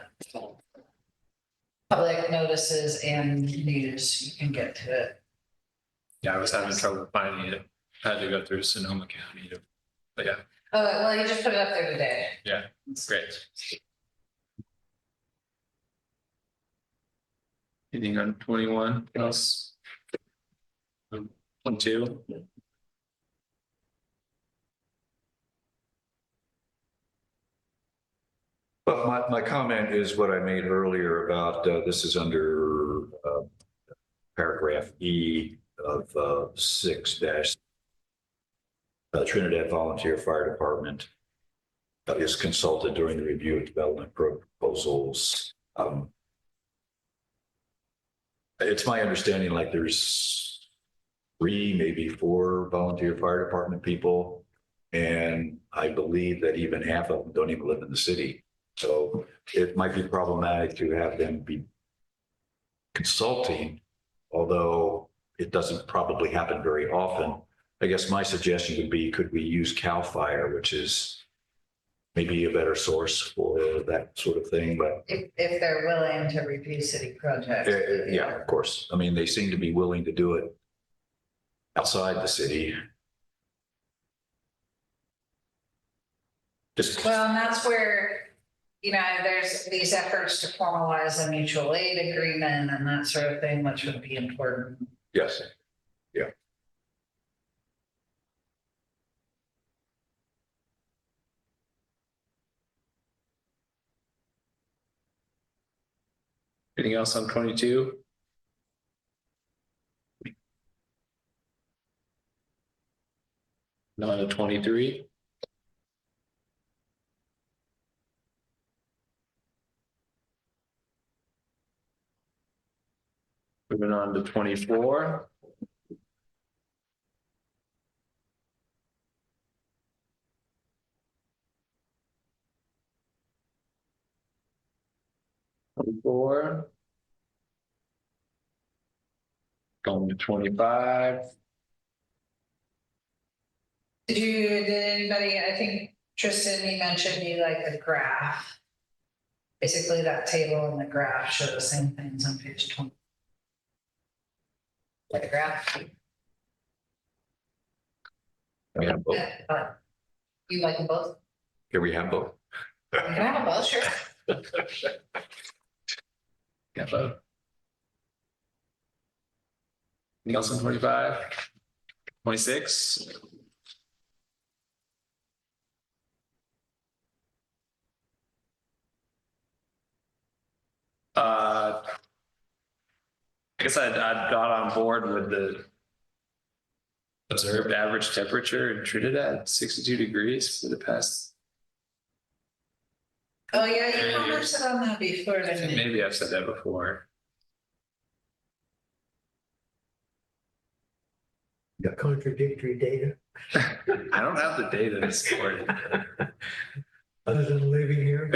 public notices and news. You can get to it. Yeah, I was having trouble finding it. I had to go through Sonoma County but yeah, Oh, well, you just put it up there today. yeah, it's great. Anything on 21 else? 22? But my comment is what I made earlier about, this is under paragraph E of 6 dash. Trinidad Volunteer Fire Department is consulted during the review of development proposals. It's my understanding like there's 3, maybe 4 volunteer fire department people. And I believe that even half of them don't even live in the city. So it might be problematic to have them be consulting, although it doesn't probably happen very often. I guess my suggestion would be, could we use CAL FIRE, which is maybe a better source for that sort of thing, but If they're willing to review city projects. yeah, of course. I mean, they seem to be willing to do it outside the city. Just, Well, and that's where, there's these efforts to formalize a mutual aid agreement and that sort of thing, which would be important. yes. Anything else on 22? On to 23. Moving on to 24. Going to 25. Did anybody, I think Tristan, you mentioned you like the graph. Basically that table and the graph show the same things on page 20. Like a graph. We have both. You like them both? Here we have both. You can have them both, sure. Got both. Anything else on 25? 26? I guess I got on board with the observed average temperature in Trinidad, 62 degrees for the past. Oh, yeah, you commented on that before, didn't you? Maybe I've said that before. Got contradictory data, I don't have the data to support it. other than living here.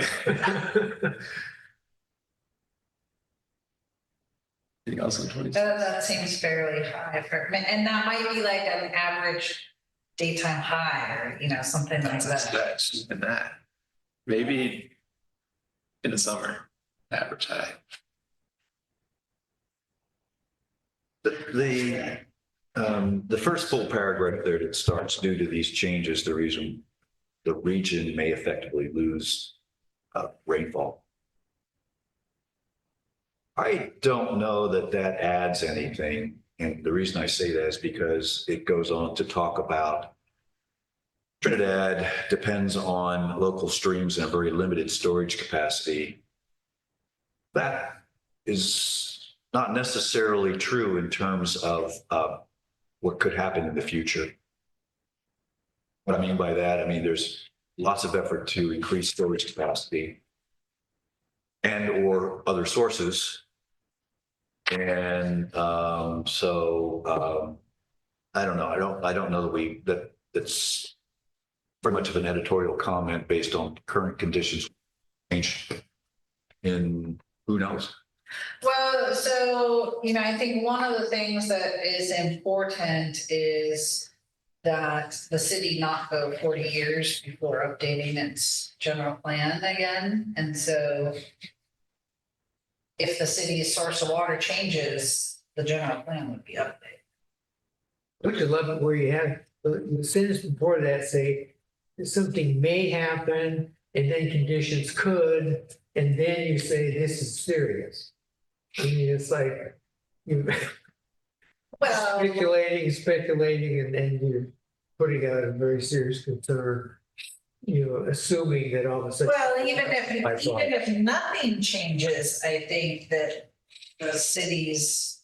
Anything else on 26? That seems fairly high and that might be like an average daytime high or, something like That's a that. stretch, even that. Maybe in the summer, average high. The first full paragraph there that starts, due to these changes, the region may effectively lose rainfall. I don't know that that adds anything. And the reason I say that is because it goes on to talk about Trinidad depends on local streams and a very limited storage capacity. That is not necessarily true in terms of what could happen in the future. What I mean by that, I mean, there's lots of effort to increase storage capacity and or other sources. And I don't know. I don't know that that's very much of an editorial comment based on current conditions change in who knows. Well, so, I think one of the things that is important is that the city not go 40 years before updating its general plan again. And so if the city's source of water changes, the general plan would be updated. I just love it where you have the sentence before that say something may happen and then conditions could, and then you say this is serious. I mean, it's like you Well, speculating, and then you're putting out a very serious concern, assuming that all of a sudden. well, even if nothing changes, I think that the city's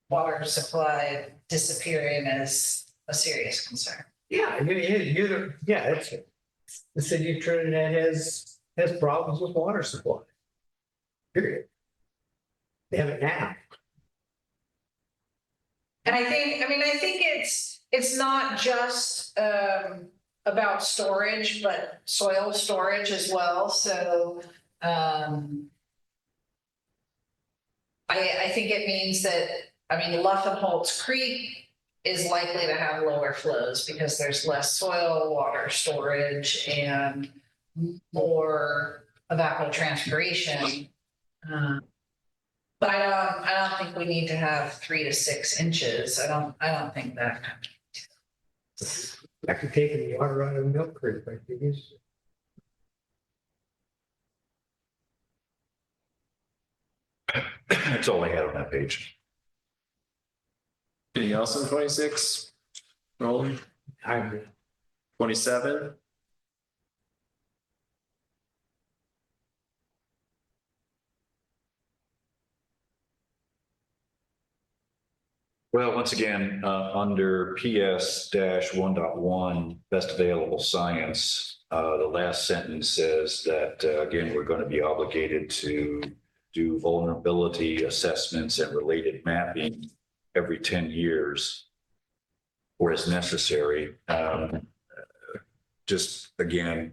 water supply disappearing is a serious concern. Yeah, it's the city of Trinidad has problems with water supply. Period. They have it now. And I think it's not just about storage, but soil storage as well. So I think it means that, Humboldt's Creek is likely to have lower flows because there's less soil water storage and more evapotranspiration. But I don't think we need to have 3 to 6 inches. I don't think that. After taking the water out of Milk Creek, like they used to. That's all I had on that page. Anything else on 26? Roland? I agree. 27? Well, once again, under PS-1.1, best available science, the last sentence says that, again, we're going to be obligated to do vulnerability assessments and related mapping every 10 years or as necessary. Just again,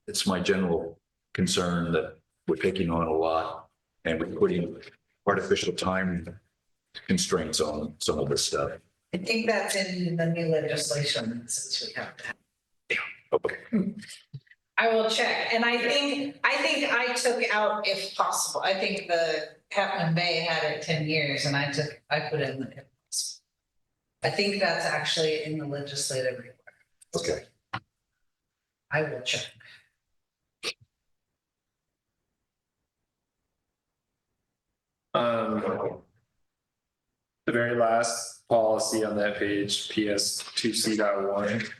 it's my general concern that we're taking on a lot and we're putting artificial time constraints on some of this stuff. I think that's in the new legislation since we have that. Okay. I will check. And I think I took out if possible. I think the Captain Bay had it 10 years and I put in the if possible. I think that's actually in the legislative report. Okay. I will check. The very last policy on that page, PS 2C.1.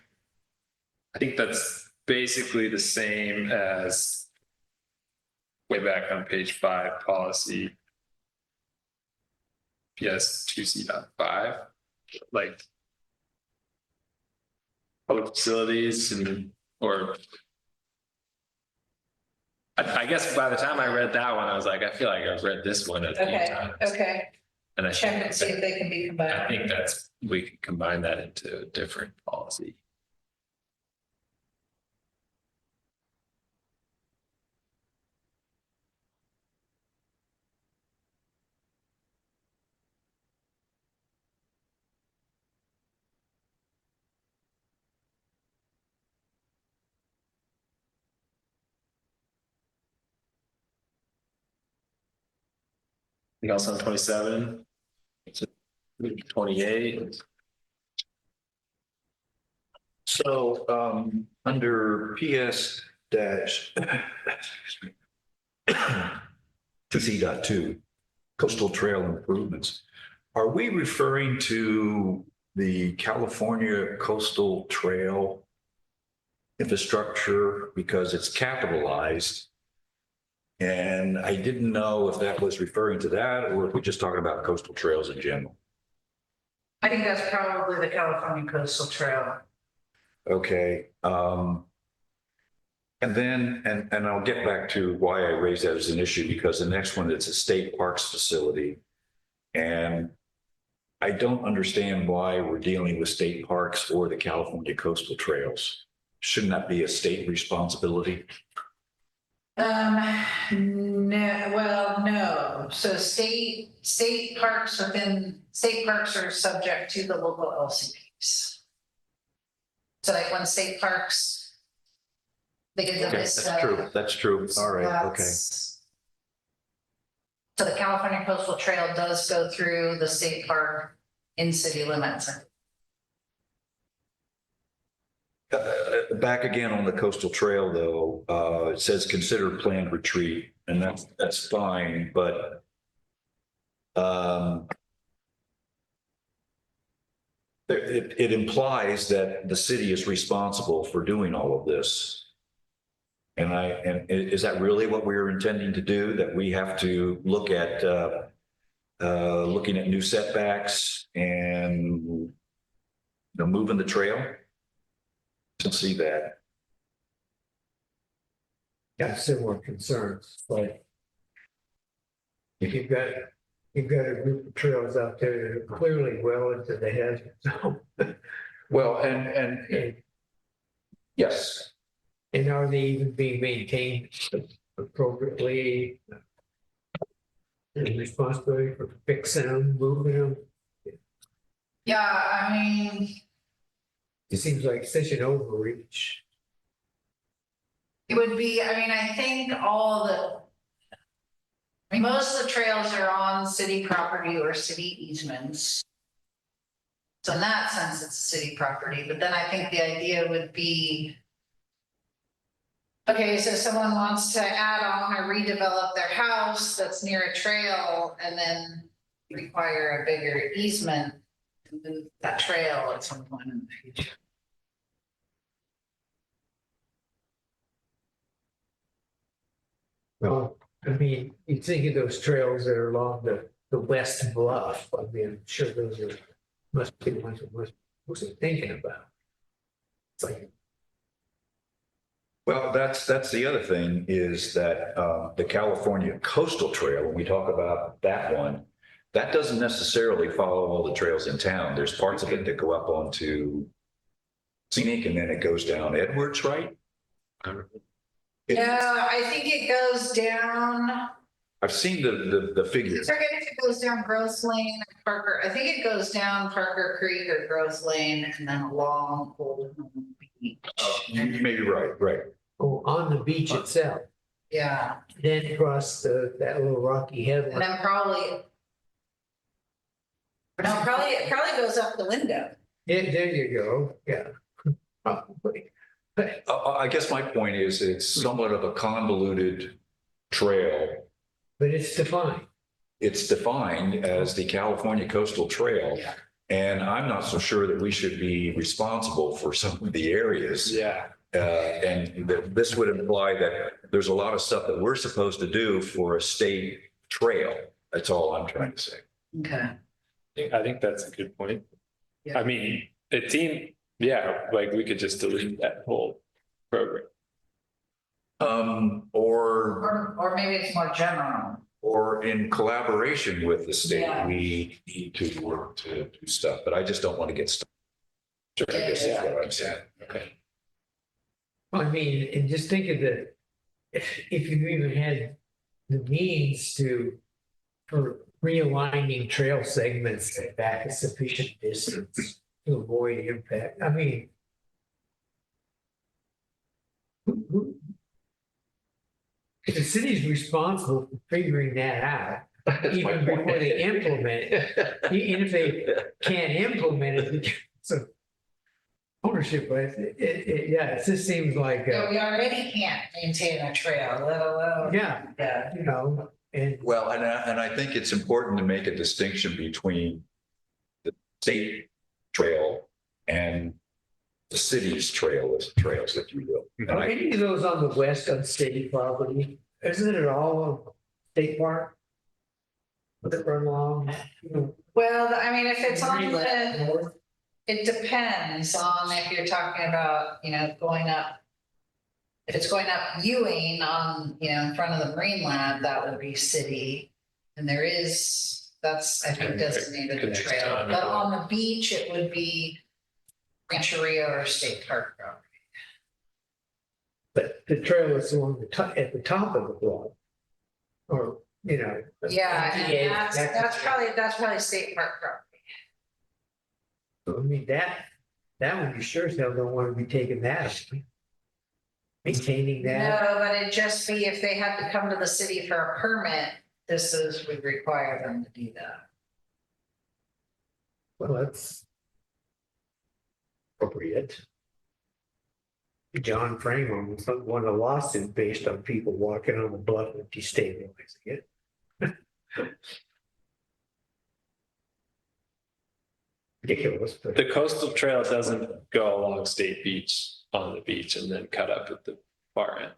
I think that's basically the same as way back on page 5 policy. PS 2C.5, like public facilities or I guess by the time I read that one, I was like, I feel like I've read this one a few times. Okay. And I Check and see if they can be combined. I think we can combine that into a different policy. Anything else on 27? 28. So under PS dash 2C.2, coastal trail improvements, are we referring to the California Coastal Trail infrastructure because it's capitalized. And I didn't know if that was referring to that or if we're just talking about coastal trails in general. I think that's probably the California Coastal Trail. Okay. And then, and I'll get back to why I raised that as an issue, because the next one, it's a state parks facility. And I don't understand why we're dealing with state parks or the California coastal trails. Shouldn't that be a state responsibility? No, well, no, so state parks are subject to the local LCPs. So like when state parks. They get the Okay, list, that's true. That's true. All right, okay. so the California Coastal Trail does go through the state park in city limits. Back again on the coastal trail, though, it says consider planned retreat, and that's fine, but it implies that the city is responsible for doing all of this. And is that really what we're intending to do? That we have to look at looking at new setbacks and moving the trail? To see that. Got similar concerns, like if you've got a group of trails out there that are clearly well into the hazard zone. Well, and yes. And are they even being maintained appropriately? And responsibility for fixing them, moving them? Yeah, I mean, It seems like such an overreach. it would be, I mean, I think most of the trails are on city property or city easements. So in that sense, it's city property, but then I think the idea would be, okay, so someone wants to add on or redevelop their house that's near a trail and then require a bigger easement to move that trail at some point in the future. Well, I mean, you think of those trails that are along the west bluff. I mean, I'm sure those must be the ones we're mostly thinking about. It's like, Well, that's the other thing is that the California Coastal Trail, when we talk about that one, that doesn't necessarily follow all the trails in town. There's parts of it that go up onto Scenic and then it goes down Edwards, right? No, I think it goes down, I've seen the I figures. forget if it goes down Gross Lane or Parker, I think it goes down Parker Creek or Gross Lane and then along Old Home Beach. You may be right. oh, on the beach itself, Yeah, then across that little rocky and headland. then it probably goes up the window. Yeah, there you go, yeah. Probably. But I guess my point is it's somewhat of a convoluted trail. it's defined. It's defined as the California Coastal Trail. Yeah. And I'm not so sure that we should be responsible for some of the areas. Yeah. And this would imply that there's a lot of stuff that we're supposed to do for a state trail. That's all I'm trying to say. Okay. I think that's a good point. Yeah. I mean, it seemed, yeah, like we could just delete that whole program. Or maybe it's more general. Or in collaboration with the state, Yeah. we need to work to do stuff, but I just don't want to get stuck. I guess is what I'm saying. Okay. I mean, and just think of if you even had the means for realigning trail segments back a sufficient distance to avoid impact, I mean. If the city's responsible for figuring that out, even before they implement it, even if they can't implement it, because of ownership, but it just seems like, So we already can't maintain a trail, let alone. yeah, you know, and Well, and I think it's important to make a distinction between the state trail and the city's trails, if you will. And Are I, any of those on the west on city property? Isn't it all on state park? That run along, you know, Well, I mean, if it's on the, north? it depends on if you're talking about, going up. If it's going up Ewing on, in front of the Marine Lab, that would be city. And that's, I think, designated a Connects to trail, but Underwood. on the beach, it would be Rancheria or State Park property. But the trail is along the top, at the top of the block. Or, you know. Yeah, and Yeah, that's probably State Park property. I mean, that one you sure as hell don't want to be taking that. Maintaining that. No, but it'd just be if they had to come to the city for a permit, would require them to do that. Well, that's appropriate. John Frame almost won a lawsuit based on people walking on the bluff and destabilizing it. Ridiculous, but The coastal trail doesn't go along State Beach on the beach and then cut up at the far end.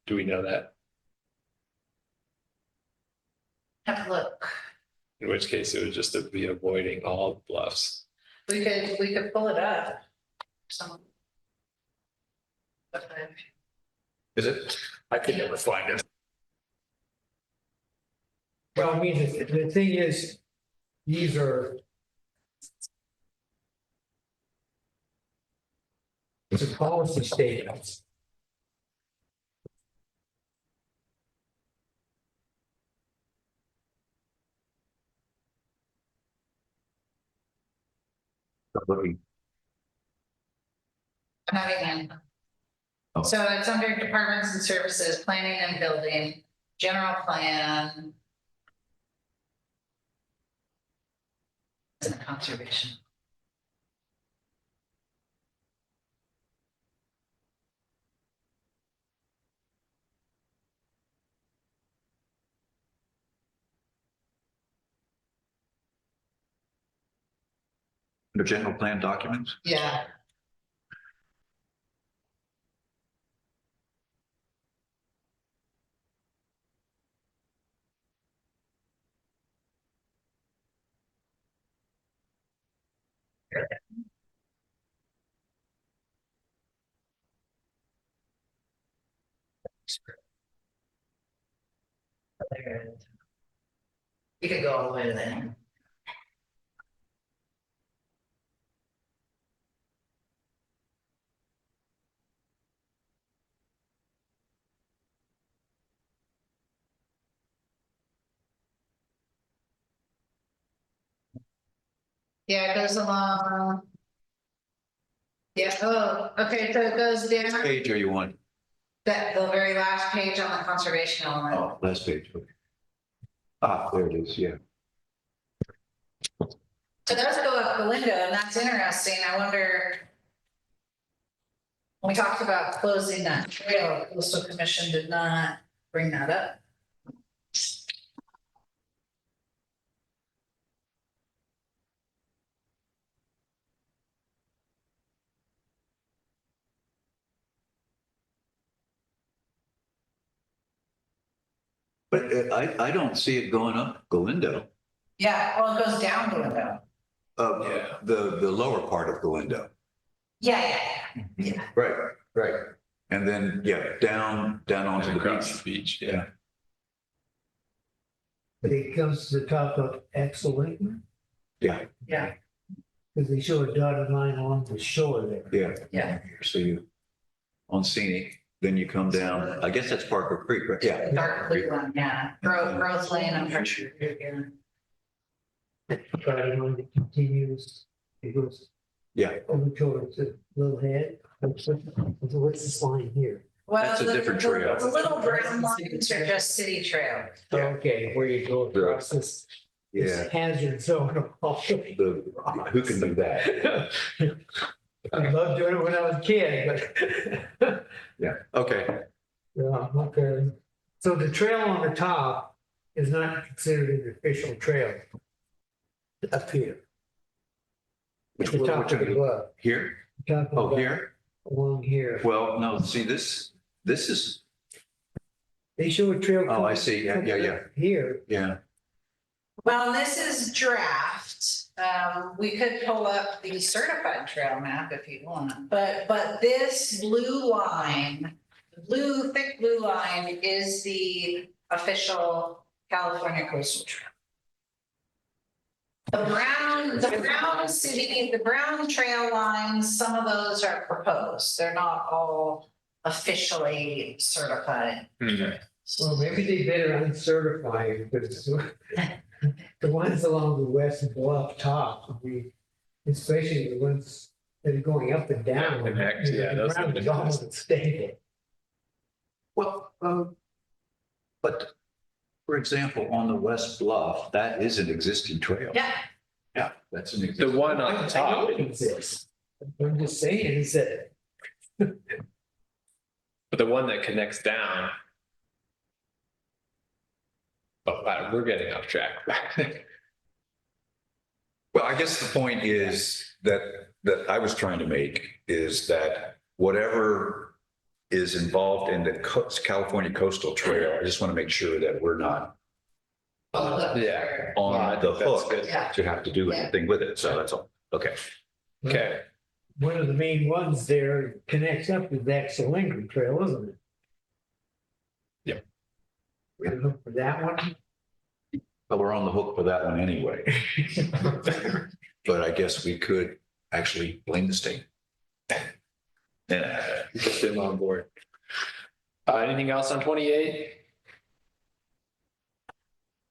Do we know that? Have a look. In which case it would just be avoiding all bluffs. We could pull it up. Some. is it? I could never find it. well, I mean, the thing is, these are. It's a policy statements. Not even. Oh. So it's under departments and services, planning and building, general plan. And conservation. The general plan documents? Yeah. You could go all the way to the end. Yeah, it goes along. Yeah, oh, okay, so it goes down, Page are you on? the very last page on the conservation element. Oh, last page. Okay. Ah, there it is, yeah. So it does go up the window, and that's interesting, I wonder. When we talked about closing that trail, coastal commission did not bring that up. But I don't see it going up Galindo. Yeah, well, it goes down the window. Yeah. The lower part of Galindo. Yeah. Right, right. And then, yeah, down onto the Across beach. the beach, yeah. But it comes to the top of excellent, Yeah, Yeah. because they show a dotted line along the shore there. yeah. Yeah. So you, on scenic, then you come down, I guess that's Parker Creek, right? Yeah. Dark blue one, yeah, Grove Lane, I'm pretty sure. Dotted line that continues, it goes Yeah, over towards the little head. What's this line here? Well, That's a different trail. The little brown lines are just city trail. Yeah. Okay, where you go across this yeah. hazard zone of all. Who can do that? I loved doing it when I was a kid, but. Yeah, okay. Yeah, okay. So the trail on the top is not considered an official trail up here. Which the one, top which of the one? bluff. Here? Talking Oh, about here? Along here. Well, no, see, this is, They show a trail. Oh, I see. Yeah, yeah, yeah. Here. yeah. Well, this is draft. We could pull up the certified trail map if you want, but this blue line, thick blue line is the official California coastal trail. The brown trail lines, some of those are proposed. They're not all officially certified. Well, maybe they better uncertify it, because the ones along the west bluff top, especially the ones that are going up and down. Connect, yeah, The those ground have is been almost stable. Well, but for example, on the West Bluff, that is an existing trail. Yeah, Yeah, that's an The existing. one on the I top. know it exists. I'm just saying is that, But the one that connects down. Oh, wow, we're getting off track. Well, I guess the point is that I was trying to make is that whatever is involved in the California Coastal Trail, I just want to make sure that we're not Yeah. on the That's hook good. to have to do anything with it. So that's all. Okay. Okay, one of the main ones there connects up with that Solingri Trail, isn't it? Yep. We're gonna look for that one. But we're on the hook for that one anyway. But I guess we could actually blame the state. Yeah. get them on board. Anything else on 28?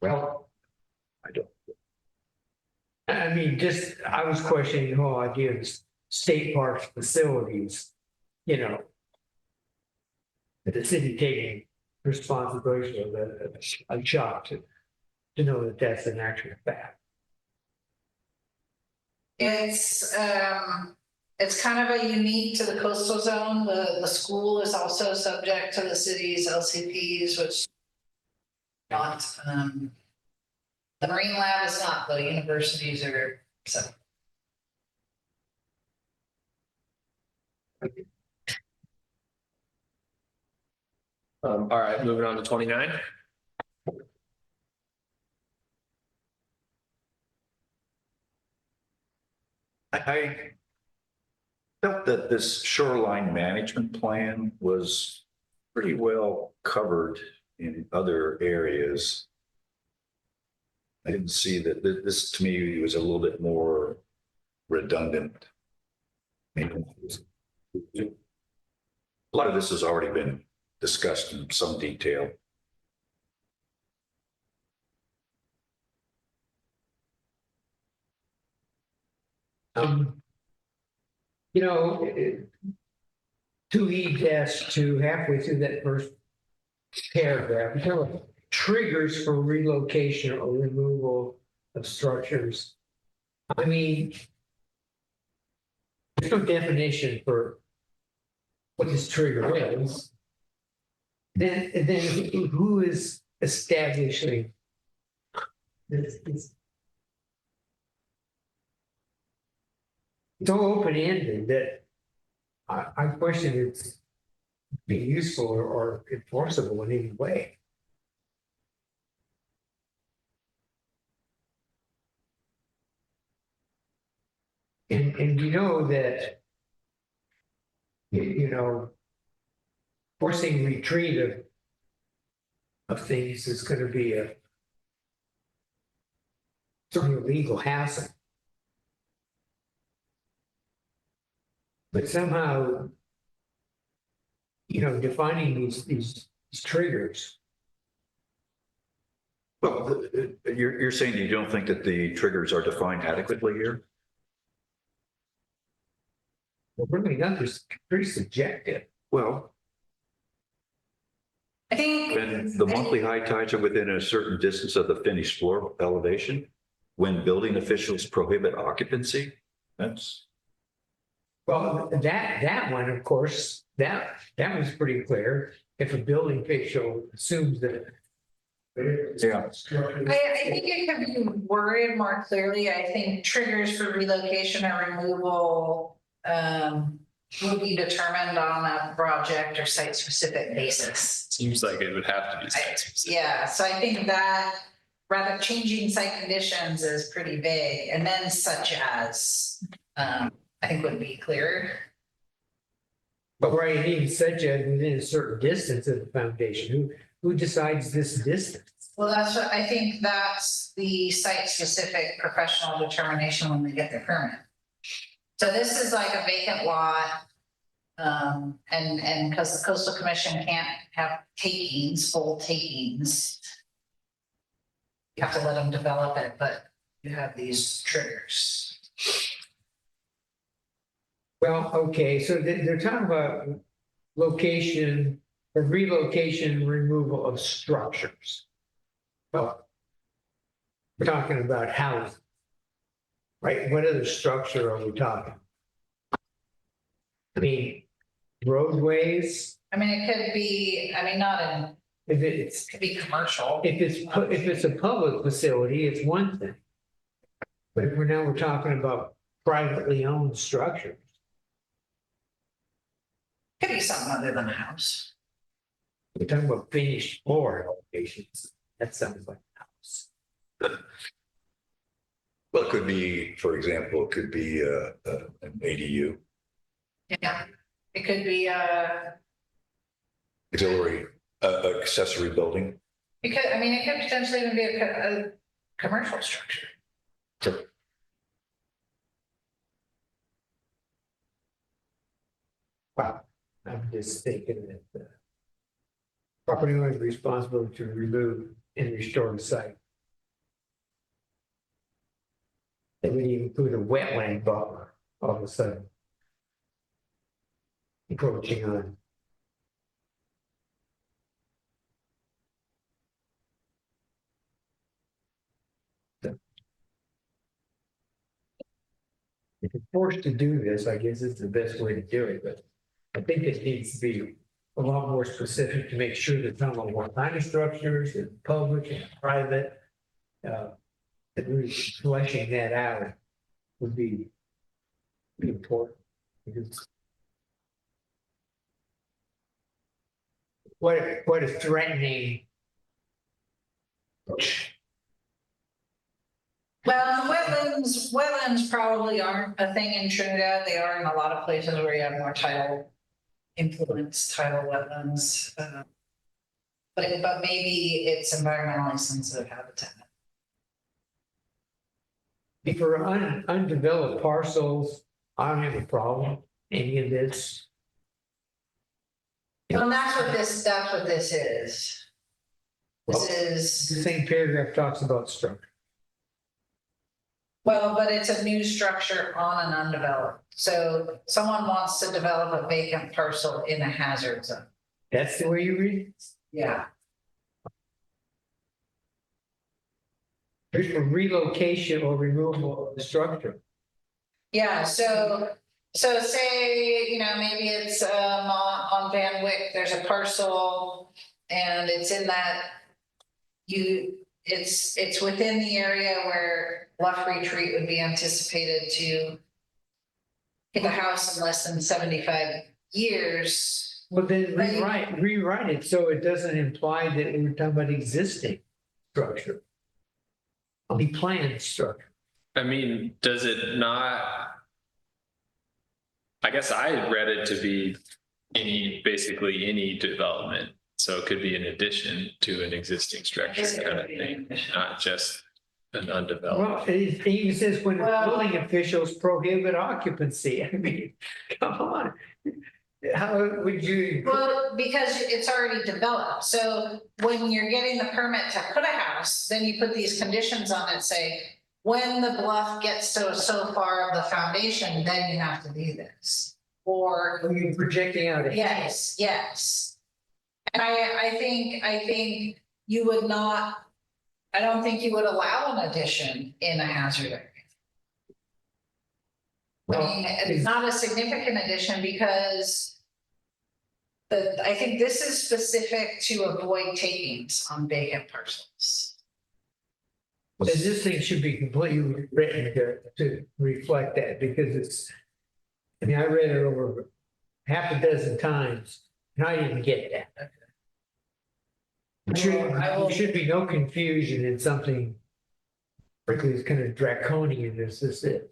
Well, I don't. I mean, I was questioning the whole idea of state parks facilities, that the city taking responsibility of that. I'm shocked to know that that's an actual fact. it's kind of a unique to the coastal zone. The school is also subject to the city's LCPs, which not, the Marine Lab is not, the universities are, so. All right, moving on to 29. I felt that this shoreline management plan was pretty well covered in other areas. I didn't see that this to me was a little bit more redundant. A lot of this has already been discussed in some detail. You know, 2E-2, halfway through that first paragraph, you talk about triggers for relocation or removal of structures. I mean, there's no definition for what this trigger is. Then who is establishing this? It's all open-ended that I question it's being useful or enforceable in any way. And you know that, forcing retreat of things is going to be a certainly a legal hassle. But somehow, defining these triggers. Well, you're saying you don't think that the triggers are defined adequately here? Well, really, not just pretty subjective. Well, I think. when the monthly high tides are within a certain distance of the finished floor elevation, when building officials prohibit occupancy, that's. Well, that one, of course, that was pretty clear. If a building official assumes that Yeah. I think it could be worded more clearly. I think triggers for relocation or removal will be determined on a project or site-specific basis. Seems like it would have to be site specific. Yeah, so I think that rather changing site conditions is pretty vague, and then such as, I think would be clearer. But right, even such as within a certain distance of the foundation, who decides this distance? Well, that's what, I think that's the site-specific professional determination when they get their permit. So this is like a vacant lot. And because the coastal commission can't have takings, full takings. You have to let them develop it, but you have these triggers. Well, okay, so they're talking about location or relocation, removal of structures. Well, we're talking about housing. Right, what other structure are we talking? I mean, roadways, I mean, it could be, I mean, not in, if it could be commercial. it's a public facility, it's one thing. But if we're talking about privately owned structures. Could be something other than a house. We're talking about finished floor elevations. That sounds like a house. Well, it could be, for example, it could be an ADU, Yeah, it could be, auxiliary, accessory building. it could, I mean, it could potentially even be a commercial structure. Wow, I'm just thinking that the property owner is responsible to remove and restore the site. They would even put a wetland buffer all of a sudden. Encroaching on. If you're forced to do this, I guess it's the best way to do it, but I think it needs to be a lot more specific to make sure that some of what kind of structures and public and private. That really fleshing that out would be important. Because what a threatening. Well, wetlands probably aren't a thing in Trinidad. They are in a lot of places where you have more tidal influence, tidal wetlands. But maybe it's environmentally sensitive habitat. For undeveloped parcels, I don't have a problem, any of this. Well, that's what this is. This The is, same paragraph talks about structure. well, but it's a new structure on an undeveloped. So someone wants to develop a vacant parcel in a hazard zone. That's the way you read it? Yeah. There's a relocation or removal of the structure. Yeah, so say, maybe it's on Van Wyck, there's a parcel and it's in that it's within the area where Bluff Retreat would be anticipated to get a house in less than 75 years. Well, then rewrite it so it doesn't imply that we're talking about existing structure. The planned structure. I mean, does it not? I guess I read it to be basically any development. So it could be an addition to an existing structure kind of thing, not just an undeveloped. Well, it even says when building officials prohibit occupancy. I mean, come on. How would you? Well, because it's already developed. So when you're getting the permit to put a house, then you put these conditions on it, say, when the bluff gets so far of the foundation, then you have to do this. Or, Are you projecting out? yes. And I think you would not, I don't think you would allow an addition in a hazard area. I mean, it's not a significant addition because I think this is specific to avoid takings on vacant parcels. And this thing should be completely written to reflect that, because it's, I mean, I read it over half a dozen times, and I didn't get that. There should be no confusion in something, frankly, it's kind of draconian as this is.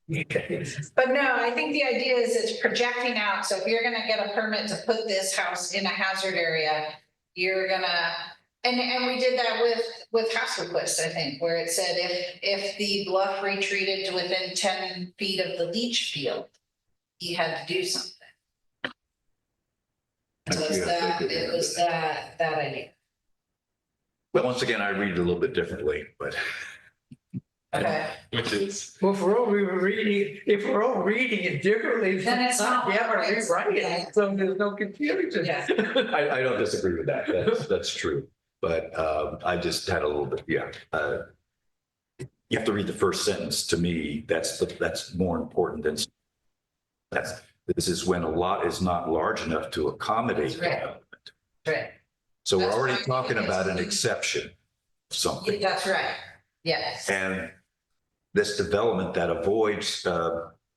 But no, I think the idea is it's projecting out, so if you're gonna get a permit to put this house in a hazard area, you're gonna, and we did that with house request, I think, where it said if the bluff retreated to within 10 feet of the leach field, he had to do something. So it was that idea. But once again, I read it a little bit differently, but Okay, Which is, Well, if we're all reading it differently, Then it's not- yeah, but rewrite it, so there's no confusion. Yeah. I don't disagree with that. That's true. But I just had a little bit, yeah. You have to read the first sentence. To me, that's more important than this is when a lot is not large enough to accommodate That's right. development. right, So we're That's already right. talking about an exception of something. that's right, yes. And this development that avoids,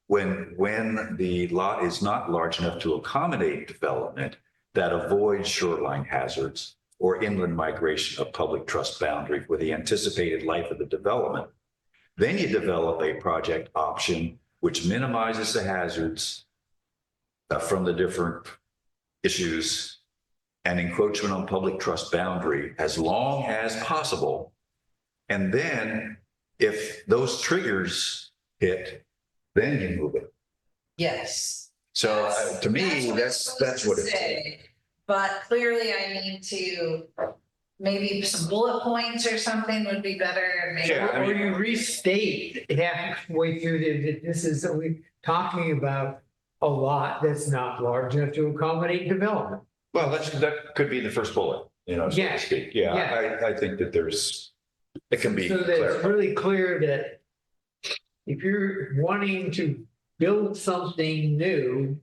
when the lot is not large enough to accommodate development, that avoids shoreline hazards or inland migration of public trust boundary with the anticipated life of the development. Then you develop a project option which minimizes the hazards from the different issues and encroachment on public trust boundary as long as possible. And then if those triggers hit, then you move it. Yes. So to me, that's what it's. say. But clearly I need to, maybe some bullet points or something would be better. Maybe. Yeah, I Or mean- you restate halfway through this is, we're talking about a lot that's not large enough to accommodate development. Well, that could be the first bullet, so Yeah, to speak. Yeah, yeah. I think that it can be So that it's clarified. really clear that if you're wanting to build something new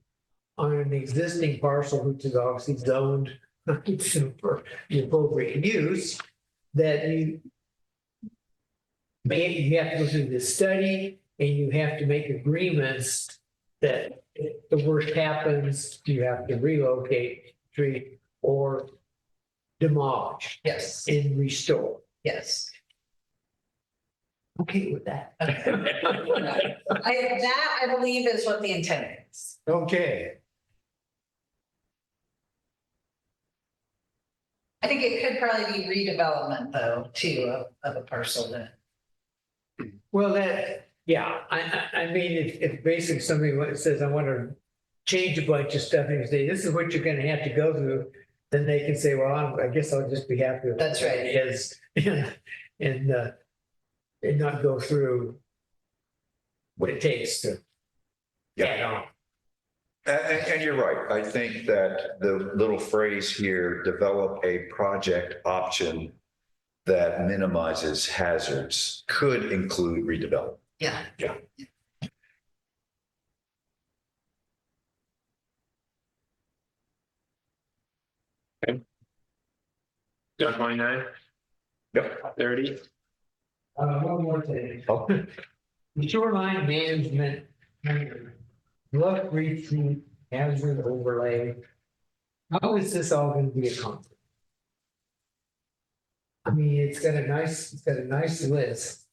on an existing parcel, which is obviously zoned for the appropriate use, that you have to go through this study and you have to make agreements that if the worst happens, you have to relocate, treat, or demolish Yes, and restore. yes. Okay with that. That I believe is what the intent is. Okay. I think it could probably be redevelopment though, too, of a parcel then. Well, I mean, if basically somebody says, I want to change a bunch of stuff and you say, this is what you're gonna have to go through, then they can say, well, I guess I'll just be happy with That's right. it is, and not go through what it takes to get on. And you're right. I think that the little phrase here, develop a project option that minimizes hazards, could include redevelopment. Yeah. Yeah. Got 29, Yep. 30. One more thing. Oh. The shoreline management, bluff retreat, hazard overlay. How is this all going to be accomplished? I mean, it's got a nice list.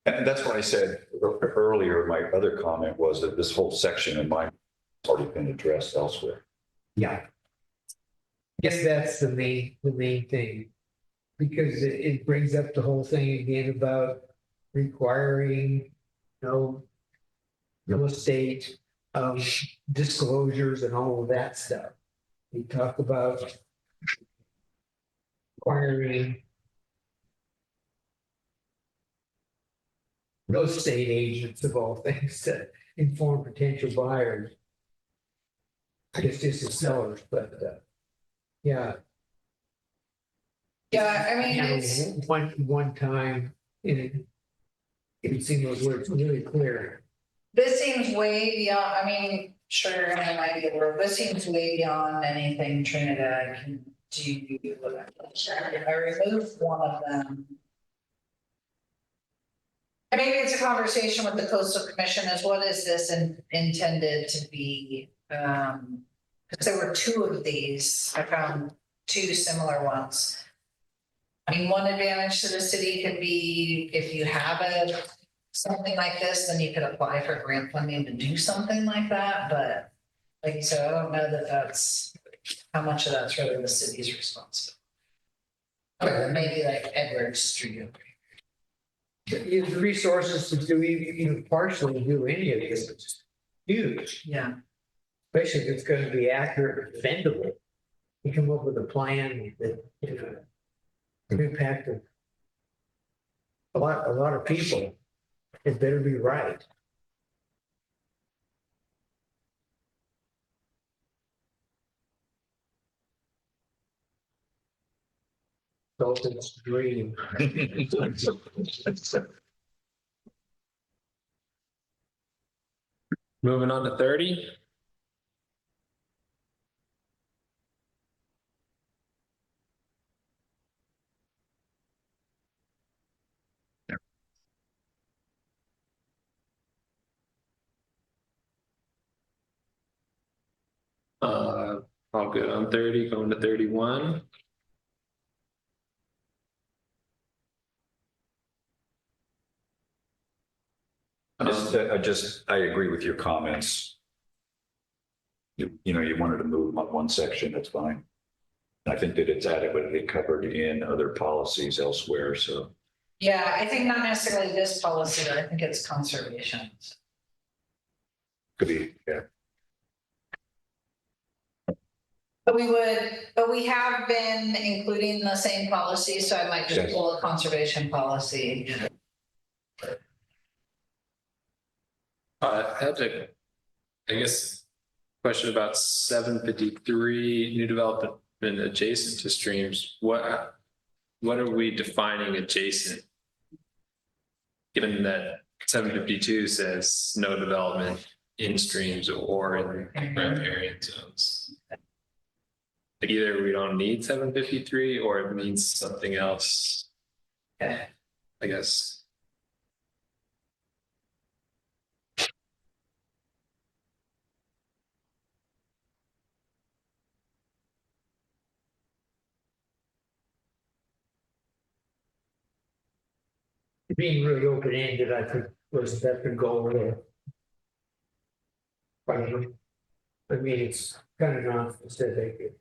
And that's what I said earlier. My other comment was that this whole section in mine has already been addressed elsewhere. Yeah. Guess that's the main thing. Because it brings up the whole thing again about requiring, real estate, disclosures and all of that stuff. We talk about requiring real estate agents of all things to inform potential buyers. I guess this is sellers, but, yeah. Yeah, I mean, it's, One time, it seemed those words really clear. this seems way beyond, I mean, sure, I might be able, this seems way beyond anything Trinidad can do. I removed one of them. And maybe it's a conversation with the coastal commission is what is this intended to be? Because there were two of these, I found two similar ones. I mean, one advantage to the city could be if you have something like this, then you could apply for grant funding to do something like that, but like you said, I don't know that that's, how much of that's really the city's responsibility. Or maybe like Edwards Street. Use resources to do even partially do any of this. It's huge, Yeah. especially if it's gonna be accurate and defendable. You come up with a plan that, impact of a lot of people. It better be right. Dalton's dream. Moving on to 30. All good on 30, going to 31. I agree with your comments. You wanted to move on one section, that's fine. I think that it's adequately covered in other policies elsewhere, so. Yeah, I think not necessarily this policy, but I think it's conservation. Could be, yeah. But we have been including the same policy, so I might just Yes. pull a conservation policy. I had a, I guess, question about 753 new development adjacent to streams. What are we defining adjacent? Given that 752 says no development in streams or in riparian zones. Like either we don't need 753 or it means something else. Okay. I guess. Being really open-ended, I think was that the goal there. I mean, it's kind of non-specific,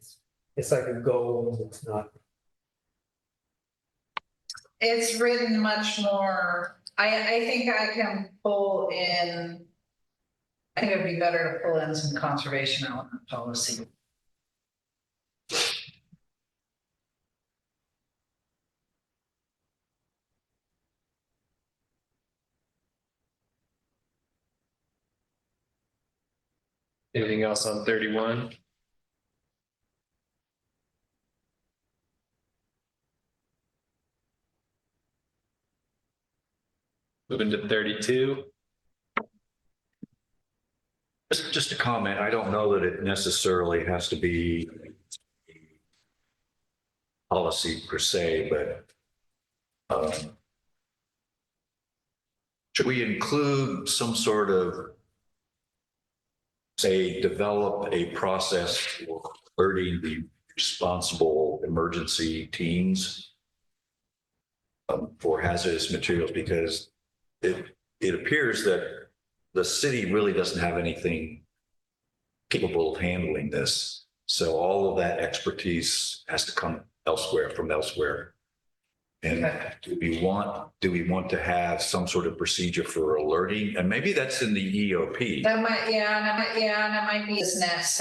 it's like a goal, it's not. It's written much more, I think I can pull in. I think it'd be better to pull in some conservation element policy. Anything else on 31? Moving to 32. Just a comment, I don't know that it necessarily has to be policy per se, but should we include some sort of, say, develop a process for alerting the responsible emergency teams for hazardous materials? Because it appears that the city really doesn't have anything capable of handling this. So all of that expertise has to come from elsewhere. And do we want to have some sort of procedure for alerting? And maybe that's in the EOP. That might, and it might be this next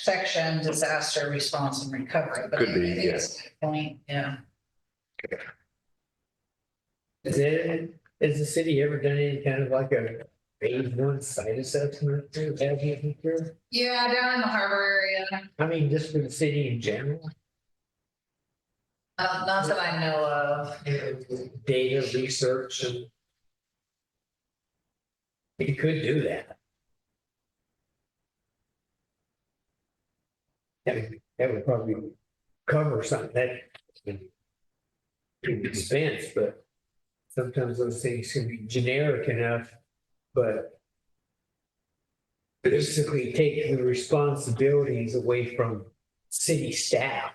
section, disaster response and recovery. But Could be, I think yeah. it's a good point, yeah. Has the city ever done any kind of like a phase 1 site assessment to hazardous material? Yeah, down in the harbor area, I mean, just for the city in general, not that I know of. data research and. You could do that. That would probably cover something that expense, but sometimes those things can be generic enough, but basically take the responsibilities away from city staff.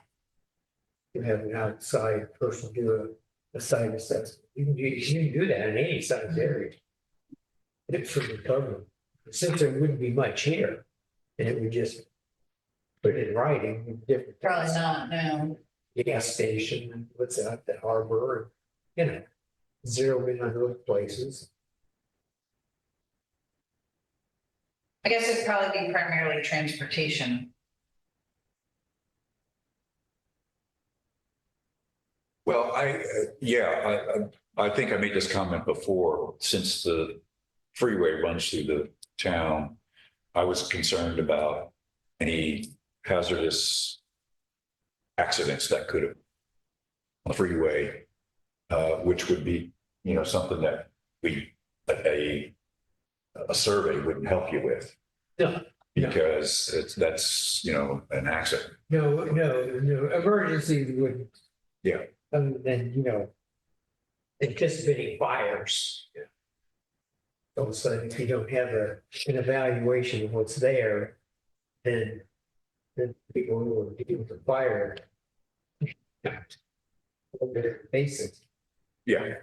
You have an outside person do a site assessment. You can do that in any size area. It should be covered. Since there wouldn't be much here, and it would just put it in writing with different. Probably things. not, no. The gas station, and what's that, the harbor, and, zero in on those places. I guess it'd probably be primarily transportation. Well, I think I made this comment before, since the freeway runs through the town, I was concerned about any hazardous accidents that could have on the freeway, which would be, something that a survey wouldn't help you with. No. Because that's, an accident. No, emergencies would. Yeah. Other than, anticipating fires. All of a sudden, if you don't have an evaluation of what's there, then people who are dealing with the fire. Basic. Yeah.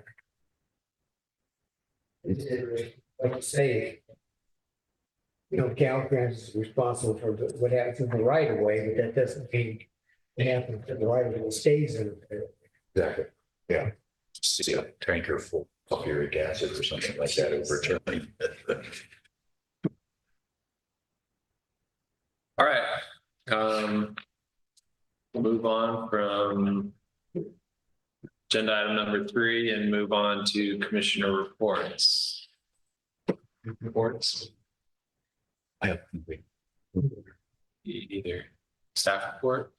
Like you say, Caltrans is responsible for what happens in the right of way, but that doesn't mean it happens in the right of way stays in it. Exactly. Yeah. See a tanker full of sulfuric acid or something like that overturning. All right. We'll move on from agenda item number 3 and move on to commissioner reports. I have. Either staff report.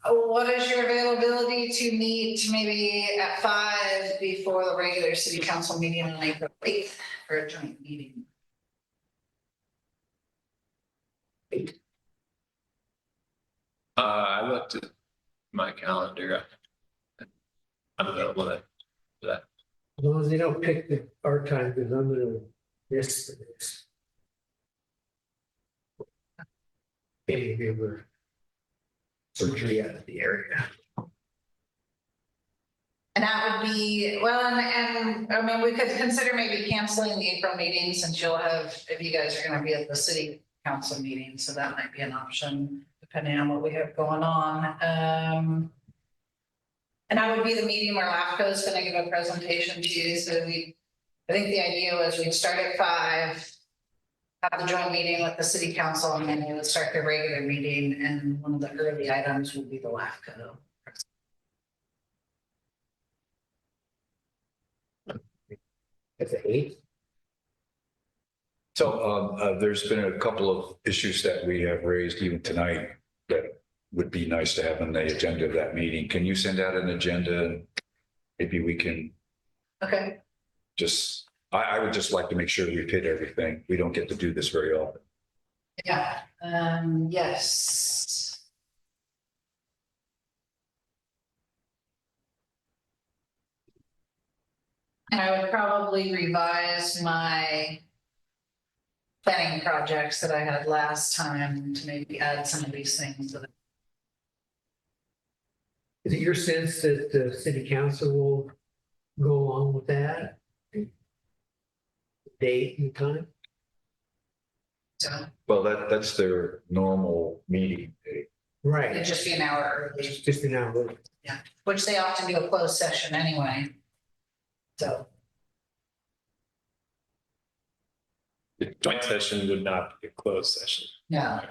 What is your availability to meet maybe at 5 before the regular city council meeting on April 8th for a joint meeting? I looked at my calendar. I'm available for that. As long as they don't pick our time, because I'm gonna miss this. Maybe we're surgery out of the area. And that would be, well, and I mean, we could consider maybe canceling the April meeting since you'll have, if you guys are gonna be at the city council meeting, so that might be an option depending on what we have going on. And that would be the meeting where LAFCO is gonna give a presentation to you, so I think the idea was we'd start at 5, have the joint meeting with the city council, and then we would start the regular meeting, and one of the early items would be the LAFCO. It's an 8. So there's been a couple of issues that we have raised even tonight that would be nice to have on the agenda of that meeting. Can you send out an agenda? And maybe we can Okay. I would just like to make sure we've hit everything. We don't get to do this very often. Yeah, yes. And I would probably revise my planning projects that I had last time to maybe add some of these things. Is it your sense that the city council will go along with that? Date and time? So Well, that's their normal meeting date. Right. it'd just be an hour early, Just an hour. which they often do a closed session anyway. So, The joint session would not be a closed session. yeah.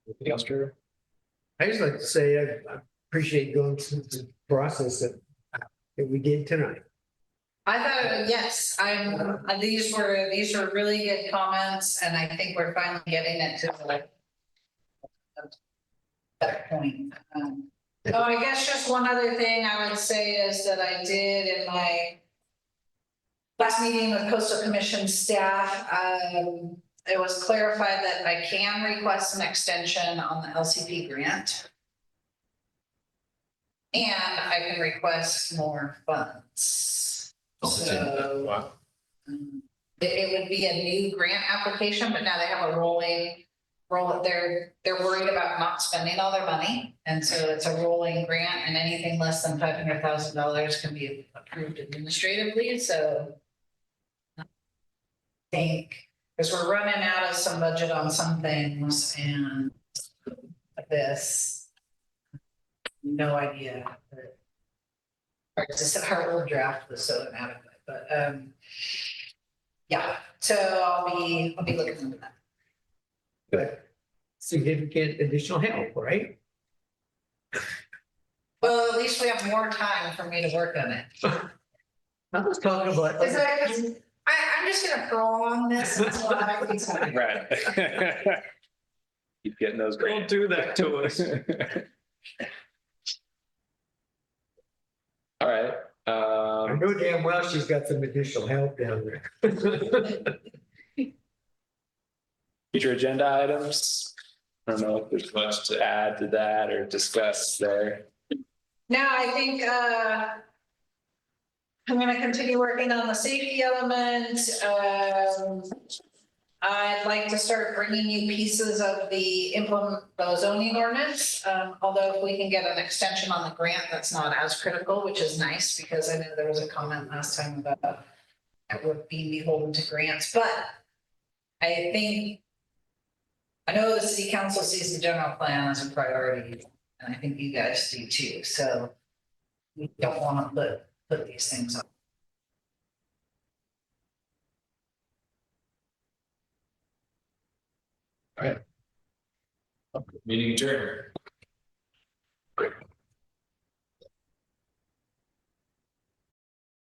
Anything else, Drew? I just like to say, I appreciate going through the process that we did tonight. I thought, yes, these were really good comments, and I think we're finally getting it to like a better point. Oh, I guess just one other thing I would say is that I did in my last meeting with coastal commission staff, it was clarified that I can request an extension on the LCP grant. And I can request more funds. So. Wow. It would be a new grant application, but now they have a they're worried about not spending all their money. And so it's a rolling grant, and anything less than $500,000 can be approved administratively, so. I think, because we're running out of some budget on some things and this. No idea. Our old draft was so inadequate, but, yeah, so I'll be looking into that. But significant additional help, right? Well, at least we have more time for me to work on it. I was talking about. Is that, I'm just gonna prolong this until I can sign. Right. Keep getting those Don't grants. do that to us. All right, I know damn well she's got some additional help down there. future agenda items. I don't know if there's much to add to that or discuss there. No, I think, I'm gonna continue working on the safety element. I'd like to start bringing you pieces of the zoning ordinance. Although if we can get an extension on the grant, that's not as critical, which is nice, because I know there was a comment last time about it would be beholden to grants, but I think, I know the city council sees the general plan as a priority, and I think you guys do too, so we don't want to put these things on. Meeting adjourned.